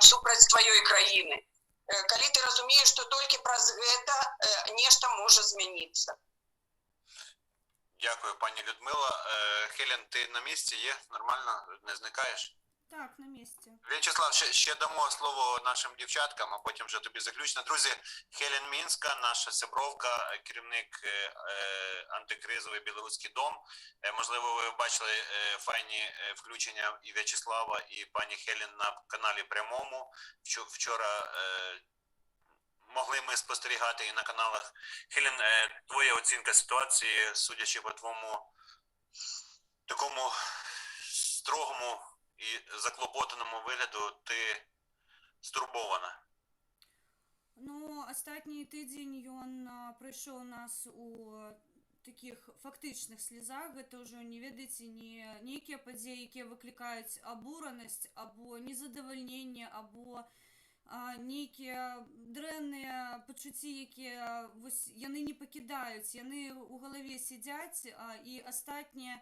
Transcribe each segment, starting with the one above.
супраць тваёй краіны. Калі ты разумееш, што толькі праз гэта нешта можа змяніцца. Дякую, пані Людмила. Хелен, ти на місці є? Нормально? Не зникаєш? Так, на місці. В'ячеслав, ще дамо слово нашим дівчаткам, а потім вже тобі заключно. Друзі, Хелен Мінська, наша сябровка, керівник антикризовий Білоруський дом. Можливо, ви бачили файні включення і В'ячеслава, і пані Хелен на каналі прямому. Вчора могли ми спостерігати і на каналах. Хелен, твоя оцінка ситуації, судячи по твоєму такому строгому і заклопотаному вигляду, ти стурбована? Ну, астатні тыдзень ён прыйшоў нас у такіх фактычных слезах. Гэта ўжо, не ведаеце, не нейкія падзеі, якія выклікаюць абуранасць, або незадавальненне, або нейкія дрэнныя пачуцці, якія яны не пакідаюць, яны ў галаве сядзяць, і астатнія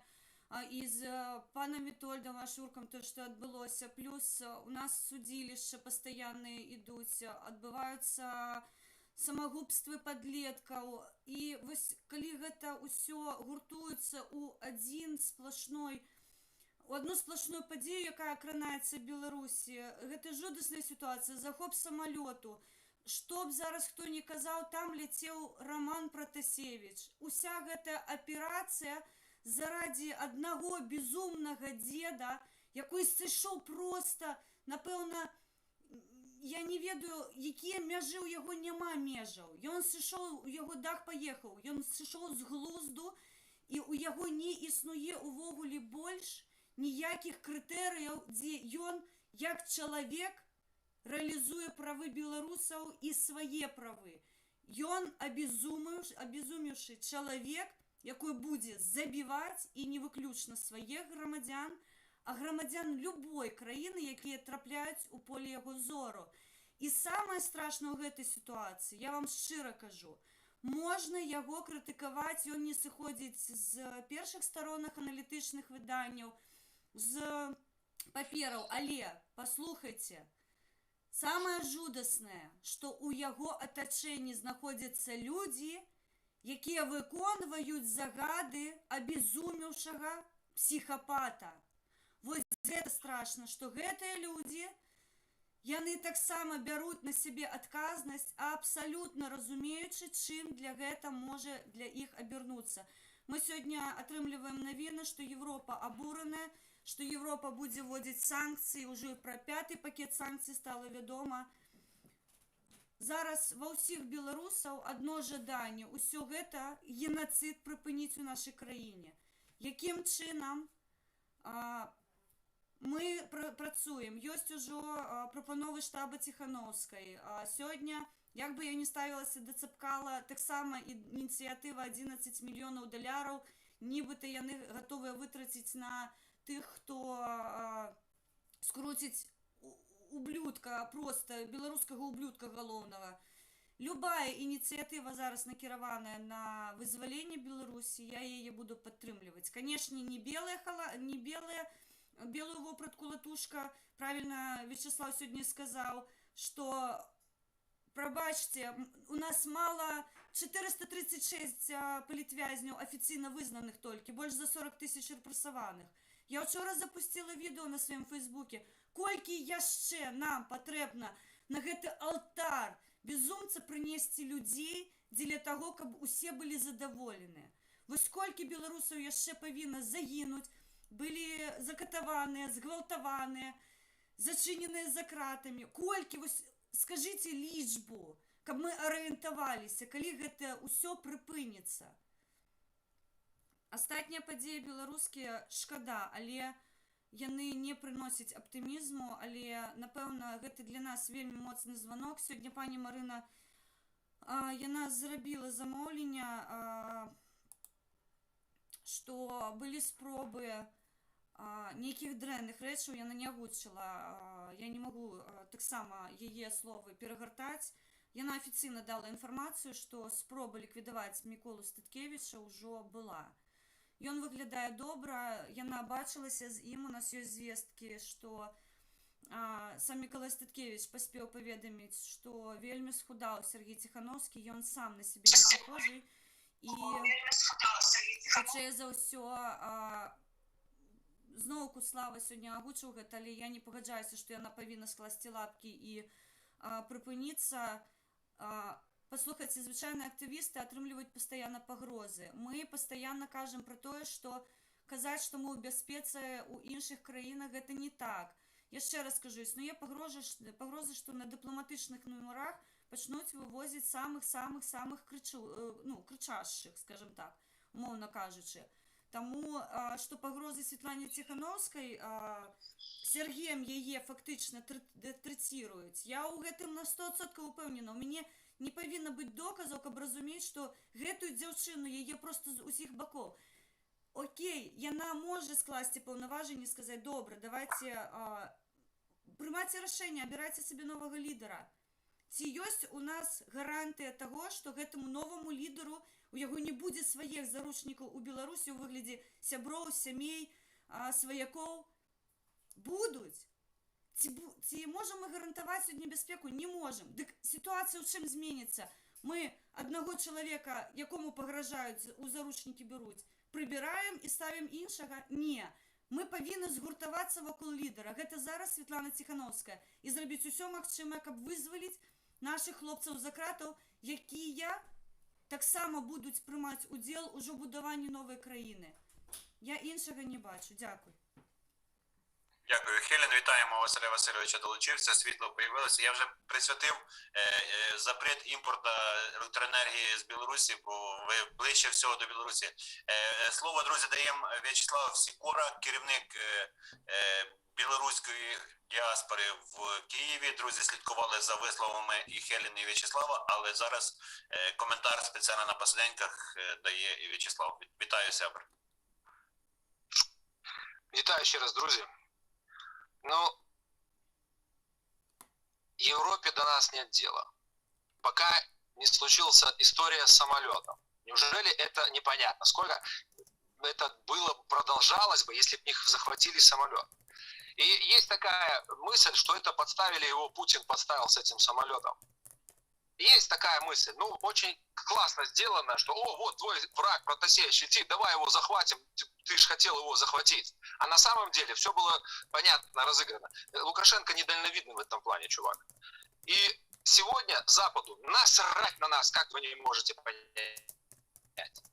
з панам Вітольдам Ашуркам, то, што адбылося, плюс у нас судзілішча пастаянныя ідуць, адбываюцца самагубствы падлеткаў, і вось калі гэта ўсё гуртуецца ў одну сплошную падзею, якая кранаецца Беларусі, гэта жудасная сітуацыя, захоп самалёту. Што б зараз хто не казаў, там ляцеў Роман Пратасевіч. Уся гэтая аперацыя заради аднаго безумнага дзеда, якой сышоў проста, напэўна, я не ведаю, якія мяжы ў яго няма межаў. Ён сышоў, у яго дах паехаў, ён сышоў з глузду, і ў яго не існуе увогуле больш ніякіх крытэрыяў, дзе ён, як чалавек, рэалізуе правы беларусаў і свае правы. Ён абезумеўшы чалавек, якой будзе забіваць, і не выключна свае грамадзян, а грамадзян любой краіны, якія трапляюць у поле яго зору. І самае страшнае ў гэтай сітуацыі, я вам шчыра кажу, можна яго крытыкаваць, ён не сыходзіць з першых старонак аналітычных выданняў, з папераў, але, паслухайце, самае жудаснае, што ў яго атачэнні знаходзяцца людзі, якія выконваюць загады абезумеўшага псіхапата. Вось гэта страшна, што гэтыя людзі, яны таксама бяруць на сябе адказнасць, абсалютна разумеючы, чым для гэта можа для іх абернуцца. Мы сёння атрымліваем навіны, што Европа абураная, што Европа будзе вводзіць санкцыі, ўжо і пра 5-й пакет санкцый стала вядома. Зараз ва ўсіх беларусаў адно жаданне, усё гэта генацыд прыпыніць у нашай краіне. Якім чынам мы працуем? Ёсць ужо прапановы штаба Ціхановскай. Сёння, як бы я не ставілася да Цапкала, таксама ініцыятыва 11 мільёнаў даляраў, нібыта яны гатовыя вытраціць на тых, хто скруціць ублюдка, просто беларускага ублюдка галоўнага. Любая ініцыятыва зараз накіраваная на вызваленне Беларусі, я яе буду падтрымліваць. Канешне, не белую вопратку латушка. Правильно Вячеслав сёння сказаў, што, прабачце, у нас мала 436 палітвязняў афіцыйна вызнаных толькі, больш за 40 000 рэпрэсаваных. Я учора запустила відэо на сваім фейсбуке. Колькі яшчэ нам патрэбна на гэты алтар безумца прынесці людзей дзеля таго, каб усе былі задаволеныя. Вось колькі беларусаў яшчэ павінна загінуць, былі закатаваныя, згвалтаваныя, зачыненыя за кратамі. Колькі, вось скажыце лічбу, каб мы арыентаваліся, калі гэта ўсё прыпыніцца. Астатнія падзеі беларускія шкада, але яны не прыносяць аптымізму, але, напэўна, гэта для нас вельмі моцны званок. Сёння пані Марына, яна зрабіла замоўлення, што былі спробы нейкіх дрэнных рэчаў, яна не агучыла, я не магу таксама яе словы перагартаць. Яна афіцыйна дала інфармацыю, што спроба ліквідаваць Міколу Статкевіча ўжо была. Ён выглядае добра, яна бачылася з ім, у нас ёсць звесткі, што сам Миколай Статкевич паспеў паведаміць, што вельмі схудаў Сергей Ціхановскі, ён сам на сябе не похожий, і хутчэй за ўсё зноўку Слава сёння агучыў гэта, але я не пагаджаюся, што яна павінна скласці лапкі і прыпыніцца. Паслухайце, звычайныя актывісты атрымліваюць пастаянна пагрозы. Мы пастаянна кажам пра тое, што казаць, што мы ў бяспецы ў іншых краінах, гэта не так. Яшчэ раз кажу, існуе пагроза, што на дыпламатычных нумарах пачнуць вывозіць самых крычашчых, скажем так, умоўна кажучы. Таму, што пагрозы Светлане Ціхановскай Сергеем яе фактычна трэціруюць. Я ў гэтым на 100% упэўнена. У мяне не павінна быць доказаў, каб разумець, што гэтую дзяўчыну яе проста з усіх бакоў. Окей, яна можа скласці паўнаважанні і сказаць: добра, давайте прымайце рашэнне, абірайце сабе новага лідара. Ці ёсць у нас гарантыя таго, што гэтаму новаму лідару у яго не будзе сваіх заручнікаў у Беларусі ў выглядзе сяброў, сямей, сваякоў? Будуць. Ці можам мы гарантаваць сёння бяспеку? Не можам. Дык сітуацыя ў чым зменіцца? Мы аднаго чалавека, якому пагражаюць, у заручнікі бяруць, прыбіраем і ставім іншага? Не. Мы павінны згуртавацца вакол лідара. Гэта зараз Светлана Ціхановская. І зрабіць усё магчымае, каб вызваліць нашых хлопцаў за кратаў, якія таксама будуць прымаць удзел ужо ў будаванні новай краіны. Я іншага не бачу. Дякую. Дякую, Хелен. Вітаємо Василя Васильовича, долучився, світло появилося. Я вже присвятив запрет імпорту електроенергії з Білорусі, бо ви ближче всього до Білорусі. Слово, друзі, даємо В'ячеславу Сікора, керівник білоруської діаспори в Києві. Друзі, слідкували за висловами і Хелен, і В'ячеслава, але зараз коментар спеціально на посиденьках дає і В'ячеслав. Вітаю, сябр. Вітаю ще раз, друзі. Ну, Европе до нас нет дела, пока не случилась история с самолетом. Неужели это непонятно? Сколько это продолжалось бы, если бы их захватили самолет? И есть такая мысль, что это подставили его, Путин подставил с этим самолетом. Есть такая мысль, ну, очень классно сделано, что, о, вот твой враг Протасевич летит, давай его захватим, ты же хотел его захватить. А на самом деле все было понятно, разыграно. Лукашенко недальновидный в этом плане, чувак. И сегодня Западу насрать на нас, как вы не можете понять.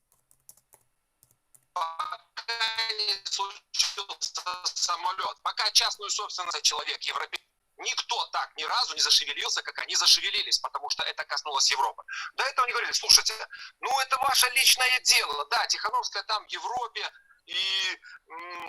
Пока не случился самолет, пока частную собственность человек, европейский, никто так ни разу не зашевелился, как они зашевелились, потому что это коснулось Европы. До этого они говорили: слушайте, ну это ваше личное дело. Да, Тихановская там в Европе, и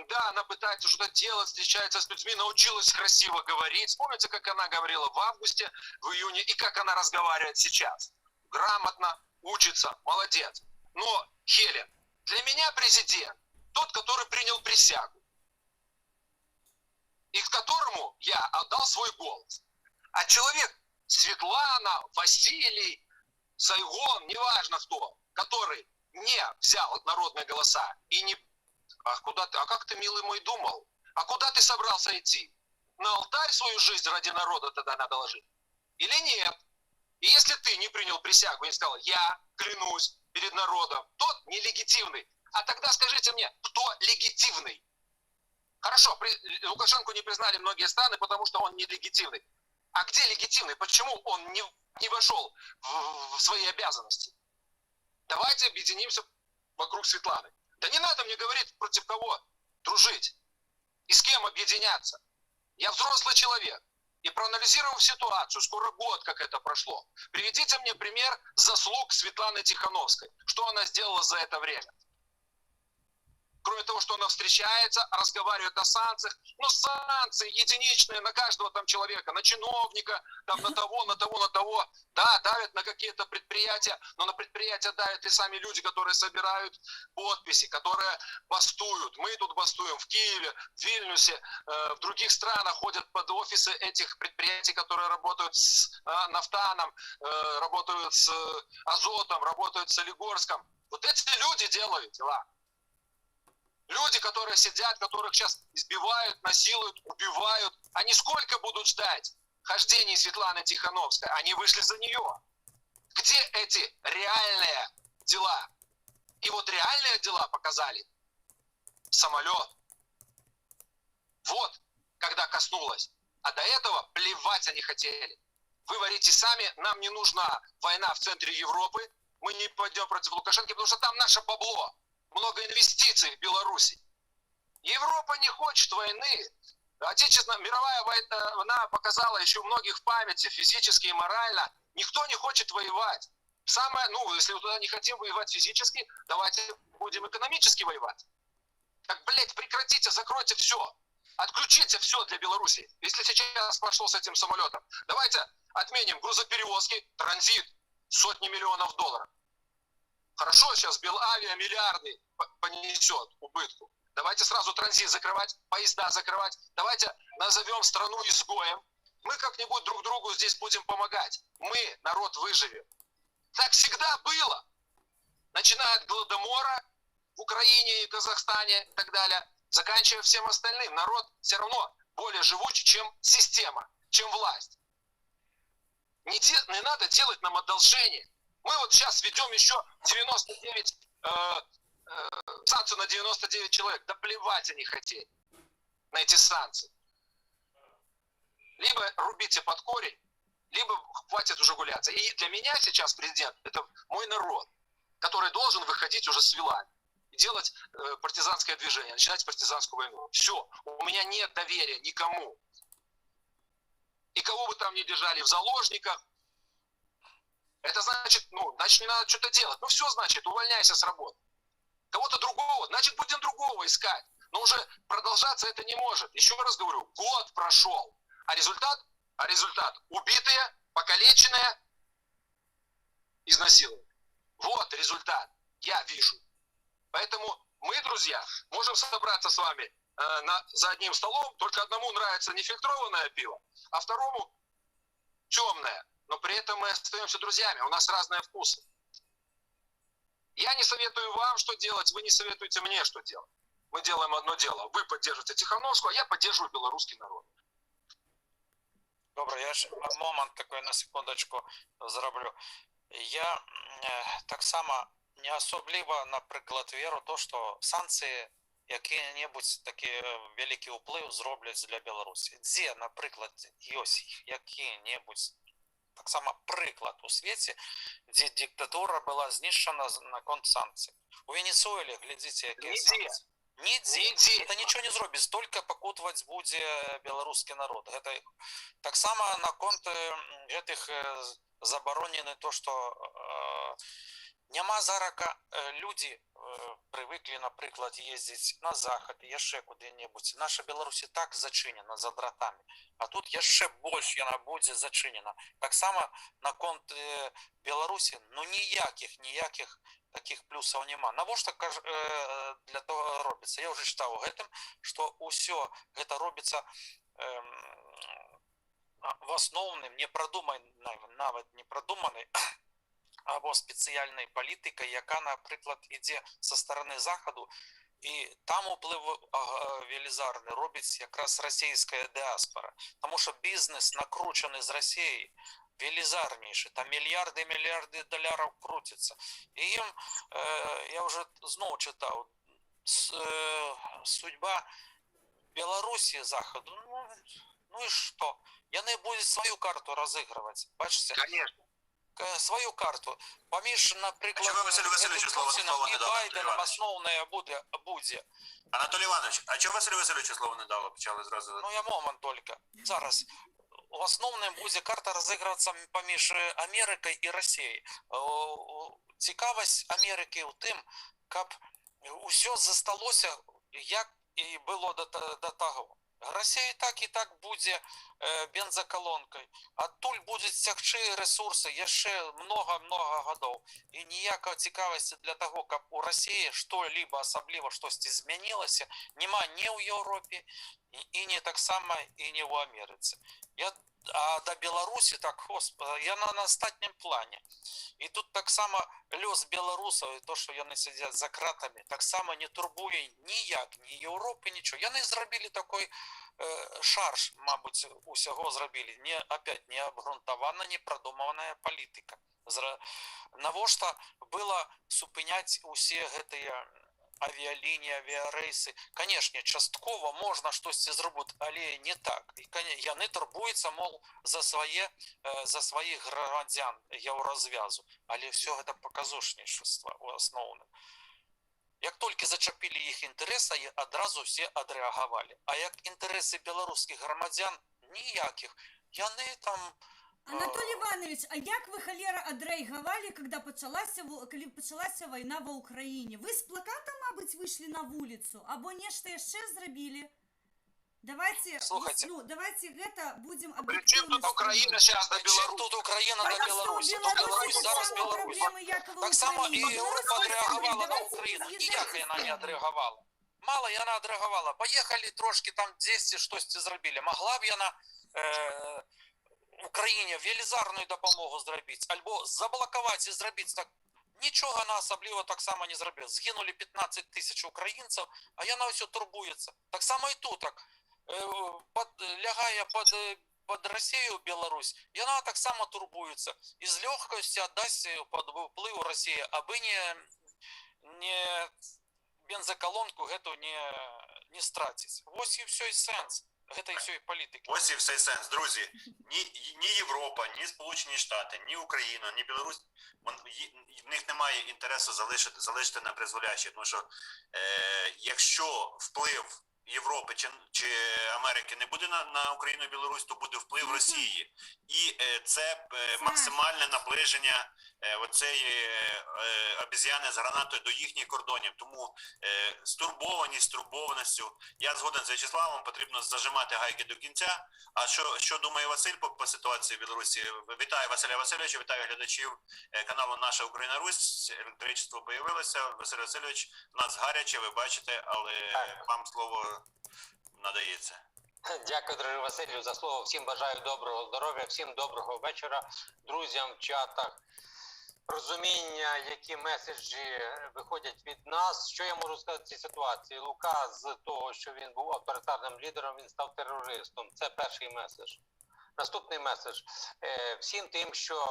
да, она пытается что-то делать, встречается с людьми, научилась красиво говорить. Вспомните, как она говорила в августе, в июне, и как она разговаривает сейчас. Грамотно, учится, молодец. Но, Хелен, для меня президент тот, который принял присягу, и к которому я отдал свой голос. А человек Светлана, Василий, Сайгон, неважно кто, который не взял народные голоса и не... А как ты, милый мой, думал? А куда ты собрался идти? На алтарь свою жизнь ради народа тогда надо ложить? Или нет? И если ты не принял присягу и не сказал: я клянусь перед народом, тот нелегитимный. А тогда скажите мне, кто легитимный? Хорошо, Лукашенко не признали многие страны, потому что он нелегитимный. А где легитимный? Почему он не вошел в свои обязанности? Давайте объединимся вокруг Светланы. Да не надо мне говорить, против кого дружить и с кем объединяться. Я взрослый человек. И проанализировав ситуацию, скоро год, как это прошло, приведите мне пример заслуг Светланы Тихановской. Что она сделала за это время? Кроме того, что она встречается, разговаривает о санкциях. Ну, санкции единичные на каждого там человека, на чиновника, там, на того. Да, давят на какие-то предприятия, но на предприятия давят и сами люди, которые собирают подписи, которые бастуют. Мы тут бастуем в Киеве, в Вильнюсе, в других странах ходят под офисы этих предприятий, которые работают с Нафтаном, работают с Азотом, работают с Солигорском. Вот эти люди делают дела. Люди, которые сидят, которых сейчас избивают, насилуют, убивают, они сколько будут ждать хождений Светланы Тихановской? Они вышли за нее. Где эти реальные дела? И вот реальные дела показали самолет. Вот, когда коснулось. А до этого плевать они хотели. Вы говорите сами, нам не нужна война в центре Европы, мы не пойдем против Лукашенко, потому что там наше бабло. Много инвестиций в Беларуси. Европа не хочет войны. Отечественная мировая война показала еще у многих в памяти, физически и морально. Никто не хочет воевать. Самое, если мы туда не хотим воевать физически, давайте будем экономически воевать. Так, блядь, прекратите, закройте все. Отключите все для Беларуси. Если сейчас пошло с этим самолетом, давайте отменим грузоперевозки, транзит, сотни миллионов долларов. Хорошо, сейчас Белавиа миллиарды понесет убытку. Давайте сразу транзит закрывать, поезда закрывать. Давайте назовем страну изгоем. Мы как-нибудь друг другу здесь будем помогать. Мы, народ, выживем. Так всегда было. Начиная от Голодомора в Украине и Казахстане и так далее, заканчивая всем остальным. Народ все равно более живучий, чем система, чем власть. Не надо делать нам одолжение. Мы вот сейчас ведем еще 99 санкцию на 99 человек. Да плевать они хотели на эти санкции. Либо рубите под корень, либо хватит уже гуляться. И для меня сейчас президент — это мой народ, который должен выходить уже с вилами и делать партизанское движение, начинать партизанскую войну. Все, у меня нет доверия никому. И кого бы там ни держали в заложниках, это значит, значит, не надо что-то делать. Все, значит, увольняйся с работы. Кого-то другого, значит, будем другого искать. Но уже продолжаться это не может. Еще раз говорю, год прошел. А результат убитые, покалеченные, изнасилованные. Вот результат. Я вижу. Поэтому мы, друзья, можем собраться с вами за одним столом. Только одному нравится нефильтрованное пиво, а второму темное. Но при этом мы остаемся друзьями. У нас разные вкусы. Я не советую вам, что делать, вы не советуете мне, что делать. Мы делаем одно дело. Вы поддерживаете Тихановскую, а я поддерживаю белорусский народ. Добре, я ж момент такий на секундочку зроблю. Я так само не особливо, наприклад, вірю в те, що санкції який-небудь такий великий вплив зроблять для Білорусі. Де, наприклад, є який-небудь так само приклад у світі, де диктатура була знищена на конт санкцій. У Венесуэлі, глядите, які санкції. Нідзе. Это ничего не зробить, столько покутывать будет белорусский народ. Это так само на конт этих заборонены то, что нема зарака люди привыкли, наприклад, ездить на заход, еще куди-небудь. Наша Беларусь и так зачинена за дратами, а тут еще больше она будет зачинена. Так само на конт Беларусі, ніяких таких плюсов нема. Навошта для того робиться? Я вже читав гэтым, что усё гэта робится в основным нават не продуманной або спеціальною політикою, яка, наприклад, іде со сторони Заходу, і там уплив велізарний робить якраз російська діаспора. Тому що бізнес накручений з Росією велізарніший, там мільярди доларів крутиться. І їм, я вже знову читав, судьба Білорусі, Заходу, ну і що? Вони будуть свою карту розігрувати, бачите? Конечно. Свою карту. Поміж, наприклад, чого Василю Васильовичу слово не дали, Байденом основне буде. Анатолій Іванович, а чого Василю Васильовичу слово не дало? Почали зразу. Ну, я момент тільки. Зараз. В основному буде карта розігратися поміж Америкою і Росією. Цікавість Америки у тим, щоб усе засталося, як і було до того. Росія і так буде бензоколонкою. Оттуль будуть стягчі ресурси ще много годів. І ніякої цікавості для того, щоб у Росії що-либо особливо щось змінилося, нема ні в Європі, І не так само, і не в Америці. А до Білорусі, так, господи, я на остатнім плані. І тут так само льос білорусів, і то, що вони сидять за кратами, так само не турбує ніяк, ні Європи, нічого. Вони зробили такий шарж, мабуть, усього зробили. Опять не обґрунтована, не продумана політика. Навошта було зупиняти усі ці авіалінії, авіарейси. Конечно, частково можна щось зробити, але не так. І вони турбуються, мол, за своїх громадян Єврозв'язу. Але все це показушничество основне. Як тільки зачепили їх інтереси, одразу всі відреагували. А як інтереси білоруських громадян, ніяких. Вони там... Анатолій Іванович, а як ви, холера, відреагували, коли почалася війна в Україні? Ви з плакатом, мабуть, вийшли на вулицю? Або нечто ще зробили? Давайте, Слухайте. давайте это будем При чем тут объективно Украина сейчас до Чим Беларуси? тут Україна до Потому что Білорусі? у Ну, Білорусь так зараз само Білорусь. проблемы, як і в Так само і Україні. Європа Білорусь, відреагувала на давайте Україну. з'їжджайте Ніяк з вона не теми. відреагувала. Мало вона відреагувала. Поїхали трошки там десь щось зробили. Могла б вона Україні велізарну допомогу зробити, або заблокувати і зробити так. Нічого вона особливо так само не зробила. Згинули 15 тисяч українців, а вона все турбується. Так само і тут. Так. Лягає під Росію, Білорусь, і вона так само турбується. І з легкостю віддасть під вплив Росії, аби не бензоколонку эту не стратить. Ось і все і сенс. Це і все і політики. Ось і все сенс. Друзі, ні Європа, ні Сполучені Штати, ні Україна, ні Білорусь, в них немає інтересу залишити на призволяще. Тому що якщо вплив Європи чи Америки не буде на Україну і Білорусь, то буде вплив Росії. І це максимальне наближення оцеї обіз'яни з гранатою до їхніх кордонів. Тому стурбованістю, я згоден з В'ячеславом, потрібно зажимати гайки до кінця. А що думає Василь по ситуації в Білорусі? Вітаю Василя Васильовича, вітаю глядачів каналу «Наша Україна-Русь». Електричество появилося. Василь Васильович, в нас гаряче, ви бачите, але вам слово надається. Дякую, дорогий Василю, за слово. Всім бажаю доброго здоров'я, всім доброго вечора, друзям в чатах. Розуміння, які меседжі виходять від нас. Що я можу сказати в цій ситуації? Лука з того, що він був авторитарним лідером, він став терористом. Це перший меседж. Наступний меседж. Всім тим, що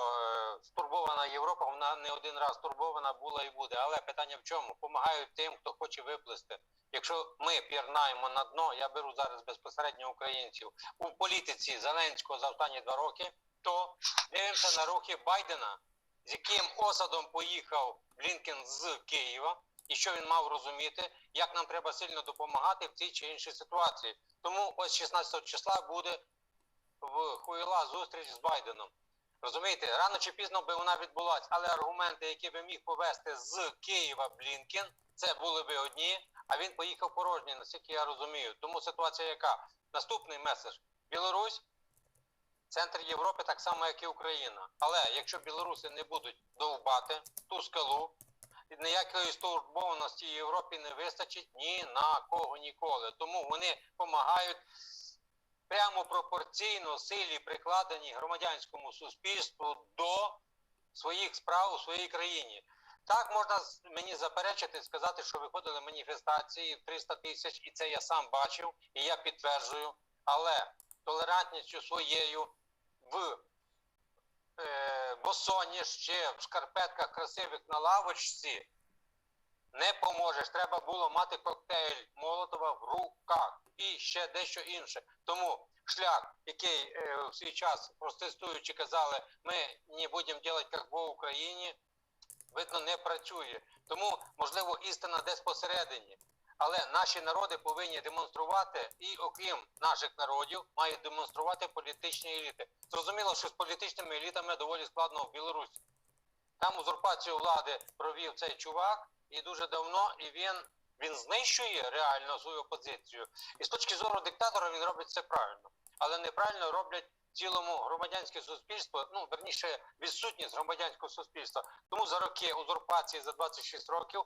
стурбована Європа, вона не один раз стурбована була і буде. Але питання в чому? Помагають тим, хто хоче виплисти. Якщо ми пірнаємо на дно, я беру зараз безпосередньо українців, у політиці Зеленського за останні 2 роки, то дивимося на рухи Байдена, з яким осадом поїхав Блінкен з Києва, і що він мав розуміти, як нам треба сильно допомагати в цій чи іншій ситуації. Тому ось 16 числа буде в Хуїла зустріч з Байденом. Розумієте, рано чи пізно би вона відбулася, але аргументи, які би міг повести з Києва Блінкен, це були би одні, а він поїхав порожній, наскільки я розумію. Тому ситуація яка? Наступний меседж. Білорусь – центр Європи так само, як і Україна. Але якщо білоруси не будуть довбати ту скалу, ніякої стурбованості Європі не вистачить ні на кого ніколи. Тому вони допомагають прямо пропорційно силі, прикладеній громадянському суспільству до своїх справ у своїй країні. Так, можна мені заперечити, сказати, що виходили маніфестації в 300 тисяч, і це я сам бачив, і я підтверджую. Але толерантністю своєю в босоніж чи в шкарпетках красивих на лавочці не поможеш. Треба було мати коктейль Молотова в руках і ще дещо інше. Тому шлях, який в свій час протестуючи казали, ми не будемо робити, як в Україні, видно, не працює. Тому, можливо, істина десь посередині. Але наші народи повинні демонструвати, і окрім наших народів, мають демонструвати політичні еліти. Зрозуміло, що з політичними елітами доволі складно в Білорусі. Там узурпацію влади провів цей чувак, і дуже давно, і він знищує реально свою опозицію. І з точки зору диктатора він робить це правильно. Але неправильно роблять в цілому громадянське суспільство, верніше, відсутність громадянського суспільства. Тому за роки узурпації, за 26 років,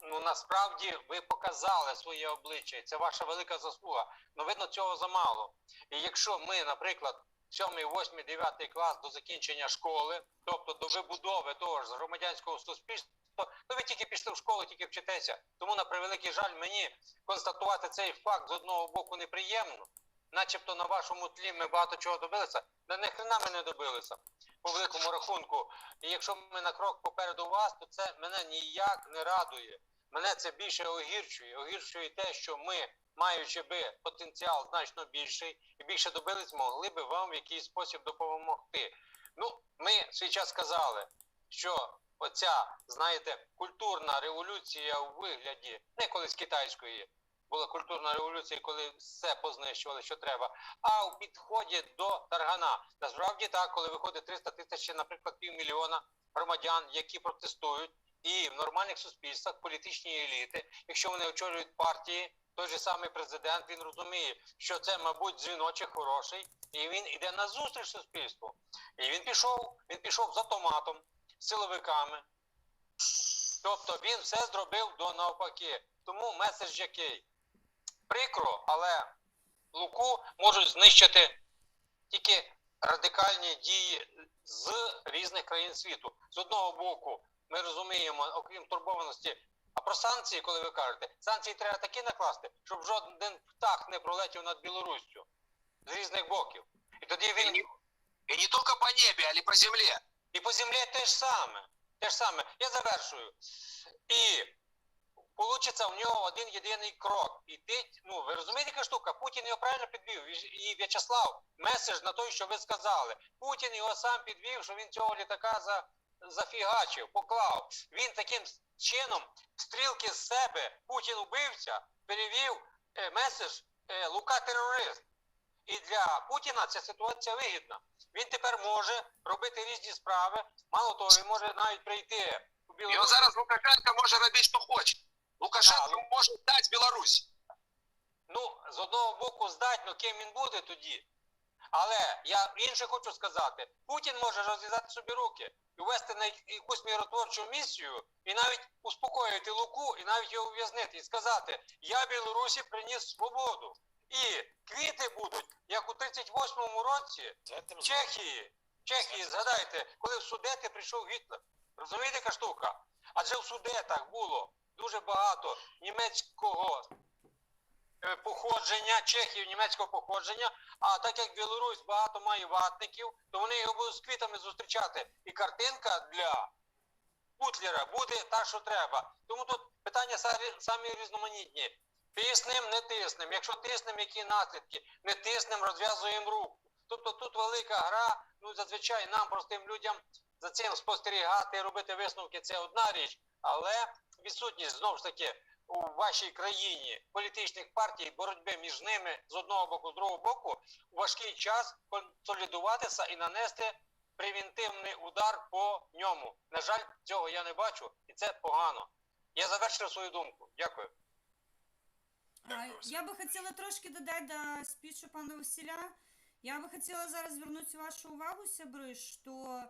Насправді ви показали своє обличчя, і це ваша велика заслуга. Ну, видно, цього замало. І якщо ми, наприклад, 7, 8, 9 клас до закінчення школи, тобто до вибудови того ж громадянського суспільства, то ви тільки пішли в школу, тільки вчитеся. Тому, на превеликий жаль, мені констатувати цей факт з одного боку неприємно, начебто на вашому тлі ми багато чого добилися, та ні хрена ми не добилися, по великому рахунку. І якщо ми на крок попереду вас, то це мене ніяк не радує. Мене це більше огірчує. Огірчує те, що ми, маючи би потенціал значно більший і більше добились, могли би вам в якийсь спосіб допомогти. Ну, ми в свій час сказали, що оця, знаєте, культурна революція у вигляді, не колись китайської, була культурна революція, коли все познищували, що треба, а у підході до таргана. Насправді так, коли виходить 300 тисяч, наприклад, півмільйона громадян, які протестують, і в нормальних суспільствах політичні еліти, якщо вони очолюють партії, той же самий президент, він розуміє, що це, мабуть, дзвіночок хороший, і він йде на зустріч суспільству. І він пішов з автоматом, з силовиками. Тобто він все зробив до навпаки. Тому меседж який? Прикро, але Луку можуть знищити тільки радикальні дії з різних країн світу. З одного боку, ми розуміємо, окрім турбованості, а про санкції, коли ви кажете, санкції треба такі накласти, щоб жоден птах не пролетів над Білоруссю з різних боків. І тоді він... И не только по небе, а и по земле. І по землі те ж саме. Те ж саме. Я завершую. І получиться в нього один єдиний крок. І ти, ну, ви розумієте, яка штука? Путін його правильно підвів. І В'ячеслав, меседж на той, що ви сказали. Путін його сам підвів, що він цього літака зафігачив, поклав. Він таким чином стрілки з себе, Путін убивця, перевів меседж Лука терорист. І для Путіна ця ситуація вигідна. Він тепер може робити різні справи. Мало того, він може навіть прийти у И Білорусь. он зараз Лукашенко может робить, что хочет. Лукашенко может сдать Беларусь. Ну, з одного боку здать, ну ким він буде тоді? Але я інше хочу сказати. Путін може розв'язати собі руки і ввести на якусь миротворчу місію, і навіть успокоїти Луку, і навіть його ув'язнити, і сказати, я Білорусі приніс свободу. І квіти будуть, як у 38-му році, в Чехії, згадайте, коли в Судети прийшов Гітлер. Розумієте, яка штука? Адже в Судетах було дуже багато німецького походження, чехів німецького походження, а так як Білорусь багато має ватників, то вони його будуть з квітами зустрічати. І картинка для Путлера буде та, що треба. Тому тут питання самі різноманітні. Тиснем, не тиснем. Якщо тиснем, які наслідки? Не тиснем, розв'язуємо руку. Тобто тут велика гра, ну зазвичай нам, простим людям, за цим спостерігати, робити висновки – це одна річ, але відсутність, знову ж таки, у вашій країні політичних партій, боротьби між ними з одного боку, з другого боку, у важкий час консолідуватися і нанести превентивний удар по ньому. На жаль, цього я не бачу, і це погано. Я завершив свою думку. Дякую. Я би хотіла трошки додати до спічу пана Василя. Я би хотіла зараз звернути вашу увагу, сябри, що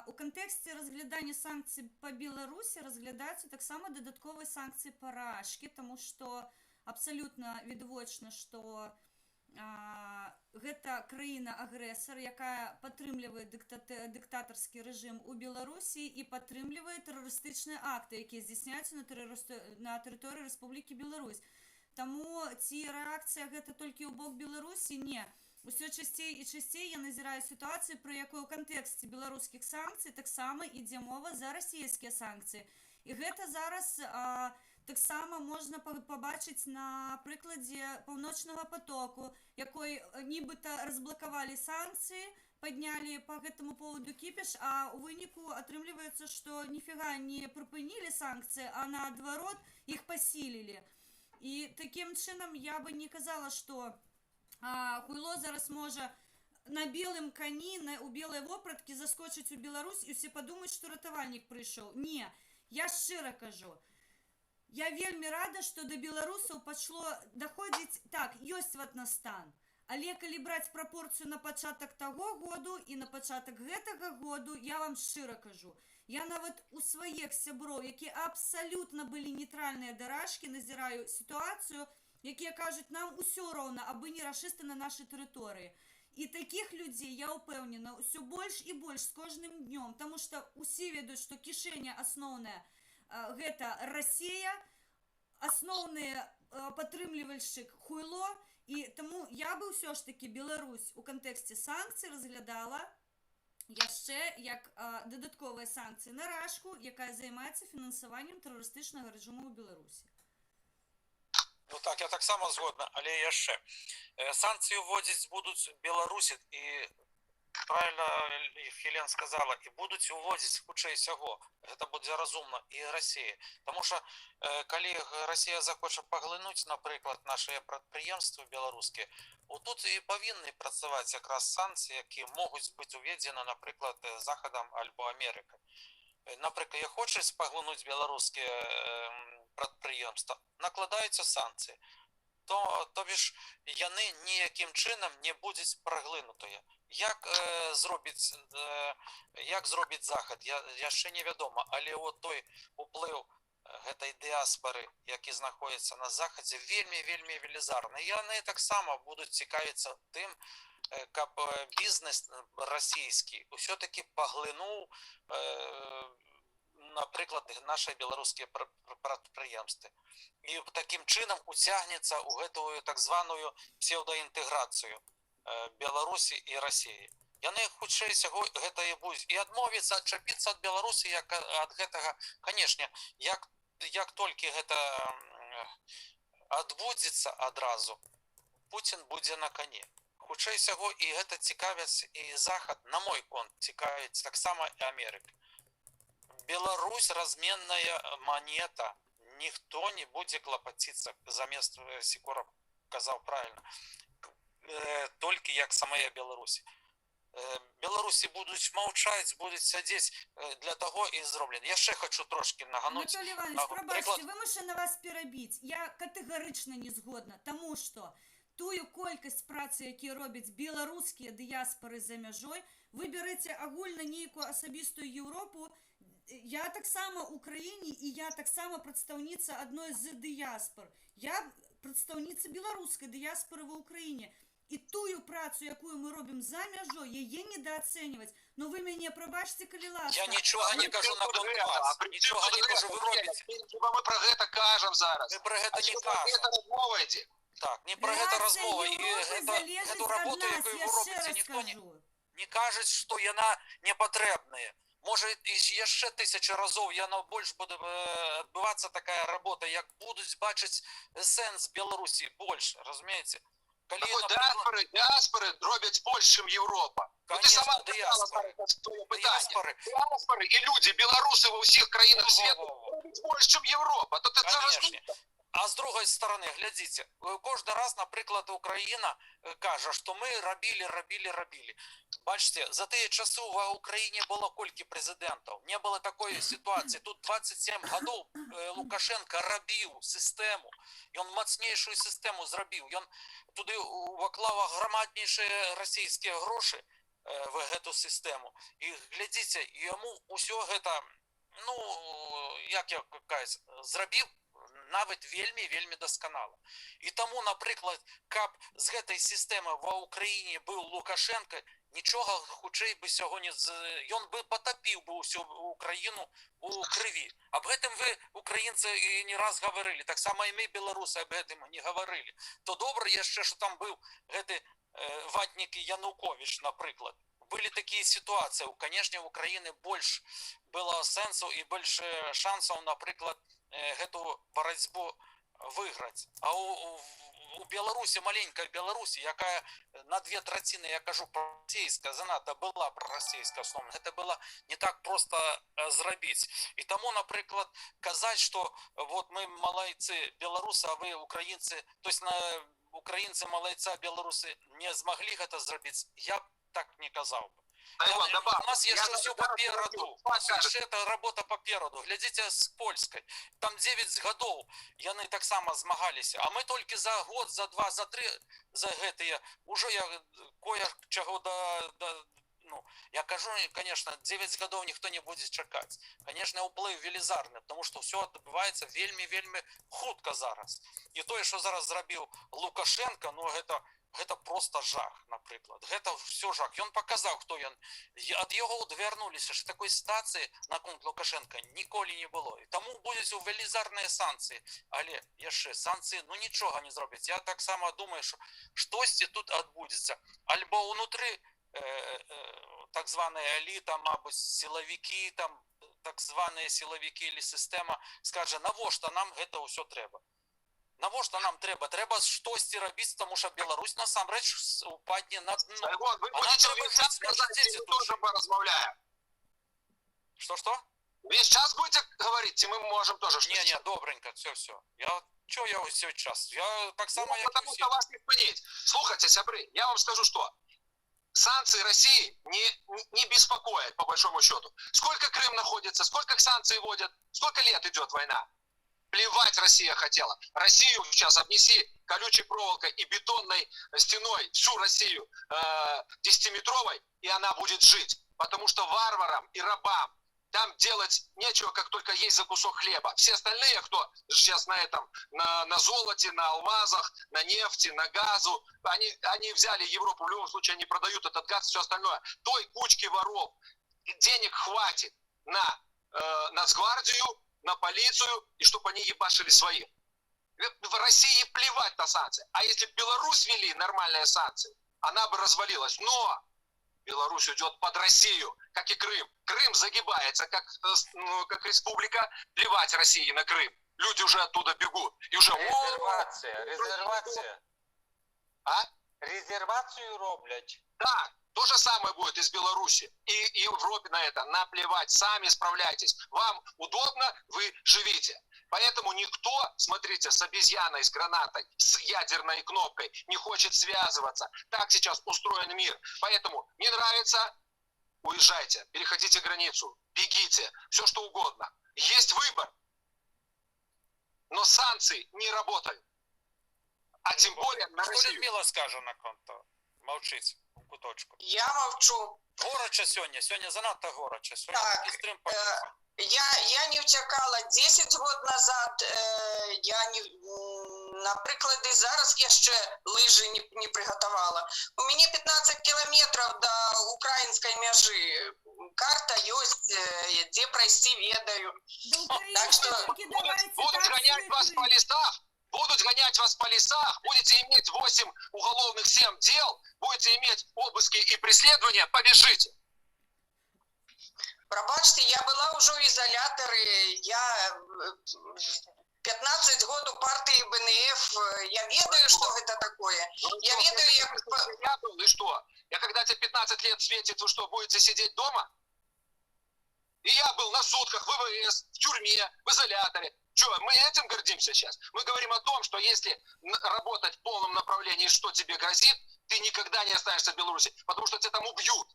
у контексті розглядання санкцій по Білорусі розглядаються так само додаткові санкції по Рашки, тому що абсолютно відвочно, що гэта краіна-агрэсар, якая падтрымлівае дыктатарскі рэжым у Беларусі і падтрымлівае тэрарыстычныя акты, якія здзяйсняюцца на тэрыторыі Рэспублікі Беларусь. Таму ці рэакцыя гэта толькі ў бок Беларусі? Не. Усё часцей і часцей я назіраю сітуацыю, пры якой у кантэксце беларускіх санкцый таксама ідзе мова за расійскія санкцыі. І гэта зараз таксама можна пабачыць на прыкладзе паўночнага потоку, якой нібыта разблакавалі санкцыі, паднялі по гэтаму поводу кіпіш, а ў выніку атрымліваецца, што ніфіга не прыпынілі санкцыі, а наадварот іх пасілілі. І такім чынам я бы не казала, што хуйло зараз можа на белым кані, у белай вопраткі заскочыць у Беларусь, і усе падумаюць, што ратавальнік прыйшоў. Не, я шчыра кажу. Я вельмі рада, што да беларусаў пашло даходзіць, так, ёсць ватнастан, Але калі браць прапорцыю на пачатак таго году і на пачатак гэтага году, я вам шчыра кажу, я нават у сваіх сяброў, якія абсалютна былі нейтральныя даражкі, назіраю сітуацыю, якія кажуць, нам усё роўна, абы не рашысты на нашай тэрыторыі. І такіх людзей, я ўпэўнена, ўсё больш і больш з кожным днём, таму што ўсе ведаюць, што кішэня асноўная гэта Расія, асноўны падтрымлівальшчык хуйло, і таму я бы ўсё ж такі Беларусь у кантэксце санкцый разглядала яшчэ як дадатковыя санкцыі на Рашку, якая займаецца фінансаваннем тэрарыстычнага рэжыму ў Беларусі. Ну так, я таксама згодна, але яшчэ. Санкцыі ўводзіць будуць Беларусі, і правильно Хелен сказала, і будуць уводзіць хутчэй сяго. Гэта будзе разумна і Расія. Таму што калі Расія захоча паглынуць, напрыклад, нашыя прадпрыемствы беларускія, тут і павінны працаваць якраз санкцыі, якія могуць быць уведзены, напрыклад, Захадам альбо Амерыкай. Напрыклад, як хочуць паглынуць беларускія прадпрыемства, накладаюцца санкцыі, то бишь яны ніякім чынам не будуць праглынутыя. Як зробіць Захад, яшчэ невядома, але от той уплыў гэтай дыаспары, які знаходзіцца на Захадзе, вельмі велізарны. Яны таксама будуць цікавіцца тым, каб бізнес расійскі ўсё-таки паглынуў, напрыклад, нашыя беларускія прадпрыемствы. І такім чынам уцягнецца ў гэтую так званую псеўдаінтэграцыю Беларусі і Расіі. Яны хутчэй сяго гэта і будуць. І адмовіцца, адчапіцца ад Беларусі ад гэтага, канешне, як толькі гэта адбудзецца адразу, Пуцін будзе на коне. Хутчэй сяго і гэта цікавяць і Захад, на мой конт, цікавіць таксама і Амерыка. Беларусь разменная монета, ніхто не будзе клапаціцца, замест Сікора казаў правильно, толькі як самая Беларусь. Беларусі будуць маўчаць, будуць сядзець, для таго і зроблена. Яшчэ хочу трошки нагануць. Анатолий Иванович, прабачце, вымушана вас перабіць. Я катэгарычна не згодна, таму што тую колькасць працы, якія робяць беларускія дыяспары за мяжой, вы бярэце агульна нейкую асабістую Еўропу. Я таксама ў краіне, і я таксама прадстаўніца адной з дыяспар. Я прадстаўніца беларускай дыяспары ва ўкраіне. І тую працу, якую мы робім за мяжой, яе недаацэньваць. Но вы мяне прабачце, калі ласка. Я нічога не кажу на конт вас. Нічога не кажу, вы робіце. Мы про гэта кажам зараз. Мы про гэта не кажам. Так, не про гэта размова. І гэту работу, якую вы робіце, ніхто не кажа, што яна непатрэбная. Можа, яшчэ 1000 разоў яна больш будзе адбывацца такая работа, як будуць бачыць сэнс Беларусі больш, разумееце? Дыаспоры робяць больш, чым Європа. Конечно, дыаспоры. І люди, беларусы ва ўсіх краінах свету робяць больш, чым Європа. Конечно. А з другой стороны, глядзіце, кожны раз, напрыклад, Украіна кажа, што мы рабілі. Бачце, за тыя часы ва Украіне было колькі прэзідэнтаў. Не было такой сітуацыі. Тут 27 гадоў Лукашенко рабіў сістэму. Ён мацнейшую сістэму зрабіў. Ён туды уклаў аграмаднейшыя расійскія грошы в гэту сістэму. І глядзіце, яму ўсё гэта, як я кажу, зрабіў нават вельмі дасканала. І таму, напрыклад, каб з гэтай сістэмы ва Ўкраіне быў Лукашенко, нічога хутчэй бы сягоння, ён бы патапіў бы ўсю Украіну у крыві. Аб гэтым вы, украінцы, і не раз гаварылі, таксама і мы, беларусы, аб гэтым не гаварылі. То добра яшчэ, што там быў гэты ватнік Януковіч, напрыклад. Былі такія сітуацыі. Канешне, у Украіны больш было сэнсу і больш шансаў, напрыклад, гэту барацьбу выйграць. А у Беларусі, маленькая Беларусі, якая на 2/3, я кажу, прарасійская, занадта была прарасійская асноўна, гэта было не так проста зрабіць. І таму, напрыклад, казаць, што вот мы малайцы беларусы, а вы украінцы, то есть украінцы малайцы, а беларусы не змаглі гэта зрабіць, я так не казаў бы. Сайгон, добавь. У нас Я есть на все это попереду. говорю. У нас Скажет. ще эта работа попереду. Глядите с Польской. Там 9 годов яны так само змагалися. А мы только за год, за два, за три, за гэтые, уже я кое-чего ну, я кажу, конечно, 9 годов никто не будет чекать. Конечно, уплыв велизарний, тому що все відбувається вельми хутко зараз. І те, що зараз зробив Лукашенко, ну, гэта просто жах, наприклад. Гэта все жах. Ён показав, хто ён. Ад його одвернулися, що такої ситуації на конт Лукашенка ніколи не було. І тому будуть велизарні санкції. Але яшчэ санкції, ну, нічого не зроблять. Я так само думаю, що щось тут відбудеться. Альбо внутрі так званої еліта, мабуть, силовики, там, так звані силовики или система скаже, навошта нам гэта ўсё трэба. Навошта нам трэба? Трэба штосьці рабіць, тому що Беларусь насамрэч упадне на дно. Сайгон, вы А будете нам трэба весь час жить, наши сказать, дети и мы тут тоже жить. поразмовляем. Что? Весь час будете говорить, и мы можем тоже что-то. Не, добренько, все. Я усё час? Я так само, Ну, як і потому всі. что вас не спынить. Слушайте, сябры, я вам скажу, что санкции России не беспокоят, по большому счету. Сколько Крым находится, сколько санкций вводят, сколько лет идет война. Плевать Россия хотела. Россию сейчас обнеси колючей проволокой и бетонной стеной, всю Россию 10-метровой, и она будет жить. Потому что варварам и рабам там делать нечего, как только есть за кусок хлеба. Все остальные, кто сейчас на этом, на золоте, на алмазах, на нефти, на газу, они взяли Европу, в любом случае они продают этот газ, все остальное. Той кучки воров денег хватит на Нацгвардию, на полицию, и чтобы они ебашили своих. В России плевать на санкции. А если бы Беларусь ввели нормальные санкции, она бы развалилась. Но Беларусь идет под Россию, как и Крым. Крым загибается, как республика. Плевать России на Крым. Люди уже оттуда бегут. И уже... Резервація. А? Резервацію роблять. Да, то же самое будет из Беларуси. И Европе на это наплевать. Сами справляйтесь. Вам удобно, вы живите. Поэтому никто, смотрите, с обезьяной, с гранатой, с ядерной кнопкой не хочет связываться. Так сейчас устроен мир. Поэтому не нравится, уезжайте, переходите границу, бегите, все что угодно. Есть выбор. Но санкции не работают. А тем более на Что Россию. Людмила скаже на конто? Мовчить у куточку. Я молчу. Горяче сьогодні занадто горяче. Сьогодні Так, такий стрим почався. Я не втекала 10 років назад, я не, наприклад, і зараз я ще лижі не приготувала. У мене 15 кілометрів до української межі. Карта есть, где пройти, ведаю. Так что Будут гонять вас по лесах, будете иметь 8 уголовных 7 дел, будете иметь обыски и преследования, побежите. Пробачте, я была уже в изоляторе, я 15 год у партии БНФ, я ведаю, что это такое. Я ведаю, я был, и что? Я когда тебе 15 лет светит, вы что, будете сидеть дома? И я был на сутках, в ВВС, в тюрьме, в изоляторе. Что, мы этим гордимся сейчас? Мы говорим о том, что если работать в полном направлении, что тебе грозит, ты никогда не останешься в Беларуси, потому что тебя там убьют.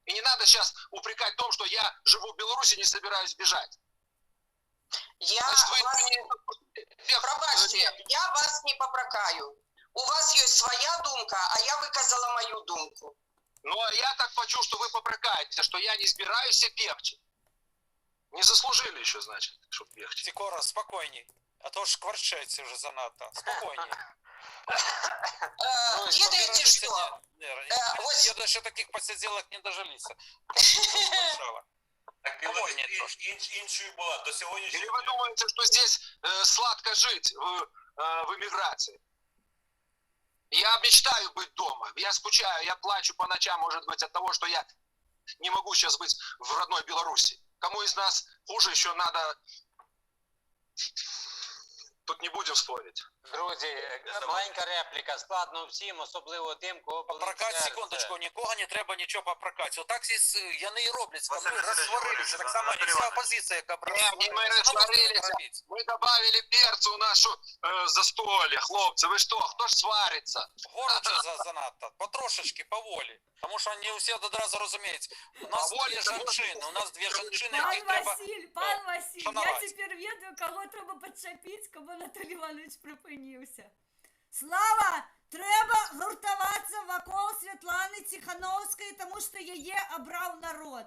И не надо сейчас упрекать в том, что я живу в Беларуси и не собираюсь бежать. Значит, вы Пробачте, я вас не попрокаю. У вас есть своя думка, а я выказала мою думку. Ну, а я так хочу, что вы попрокаете, что я не избираюсь и пегче. Не заслужили еще, значит, чтобы пегче. Сікора, спокойней. А то ж кварчається вже занадто. Спокойней. Ведаете что? Я до ще таких посиділок не дожилися. Так Білорусь іншою була до сьогоднішнього. Или вы думаете, что здесь сладко жить в эмиграции? Я мечтаю быть дома, я скучаю, я плачу по ночам, может быть, от того, что я не могу сейчас быть в родной Беларуси. Кому из нас хуже еще надо... Тут не будем спорить. Друзі, маленька репліка. Складно всім, особливо тим, кого болить Попрокать, серце. секундочку, нікого не треба нічого попрокати. Отак яни і роблять, Василь ми Васильович розсварилися. говорить, Так само і Анатолій вся Іванович. опозиція, яка Не, ми розсварилися. Мы добавили перцу в нашу застолье, хлопцы. Вы что, кто ж сварится? Горяче занадто, потрошечки, поволі. Тому що не усі одразу розуміють. У нас Поволі, дві тому жінчини, у нас дві жінчини, Пан яких треба... Василь, я шанувати. тепер ведаю, кого треба підчепити, кому Анатолій Іванович припинився. Слава, треба гуртуватися вокруг Світлани Тихановської, тому що її обрав народ.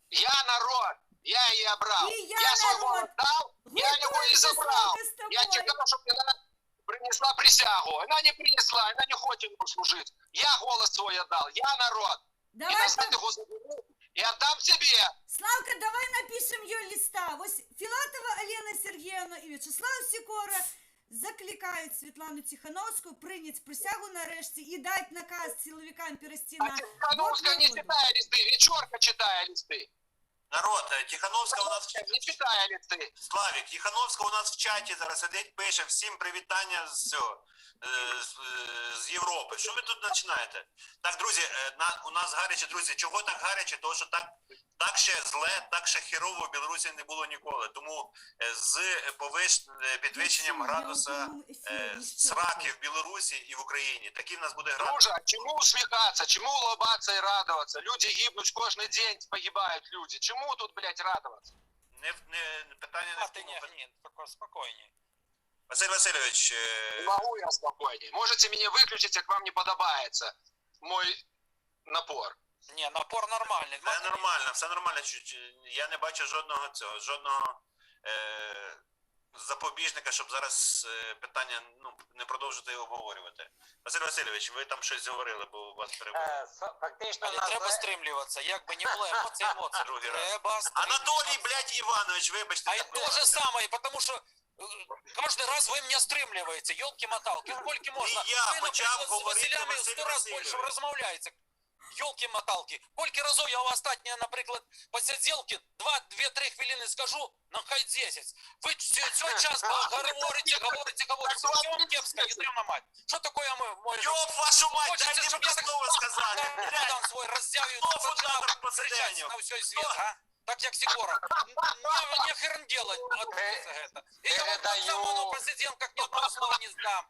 Я народ, я ее обрал. И я свой народ. голос дал, я его не Гуртуємося забрал. з тобою. Я чекал, чтобы она принесла присягу. Она не принесла, она не хочет ему служить. Я голос свой отдал, я народ. И Давай, назад его заберу и отдам тебе. Славка, давай напишем її листа. Ось Філатова Олена Сергіївна і В'ячеслав Сікора закликають Світлану Тихановську прийняти присягу нарешті і дати наказ силовикам перейти А на Тихановская не воду. читая листы, Вечерка читая листы. Народ, Тихановська у нас в чаті. Не читая листы. Славік, Тихановська у нас в чаті зараз сидить, пише всім привітання з цього, з Європи. Що ви тут починаєте? Так, друзі, у нас гаряче, друзі, чого так гаряче? Тому що так ще зле, так ще херово в Білорусі не було ніколи. Тому з підвищенням градуса сраки в Білорусі і в Україні, такий в нас буде градус. Друже, чему усмехаться, чему улыбаться и радоваться? Люди гибнуть каждый день, погибают люди. Чему тут, блядь, радоваться? Питання А не в ти тому. не гнін, тако спокійні. Василь Васильович, Не могу я спокойнее. Можете меня выключить, как вам не подобается мой напор. Ні, напор нормальний. все нормально, все нормально. Я не бачу жодного запобіжника, щоб зараз питання не продовжити його обговорювати. Василь Васильович, ви там щось говорили, бо у вас перебуває. Фактично, Але треба стримлюватися, як би не було емоцій, Другий раз. треба Анатолій, блядь, Іванович, вибачте. А и то же самое, потому что каждый раз вы меня стримливаете, елки-моталки, сколько можно. И я Вы, почав например, с говорити, Василями Василь 100 раз Васильович. больше розмовляєте. Елки-моталки. Сколько разов я у остатнє, наприклад, посиділки 2-3 хвилини скажу, ну хай 10. Ви все час говорите. Сколько вам кепска, ядрена мать. Что такое мой... Ёб вашу мать, Хочете, дайте щоб мені я слово сказати. Блядь, свой раздявив, Хто фундатор посиденьо? на все свет, а? Так як Сикора. Не хрен делать. Это. И я вам так само президент, как ни одного слова не сдам.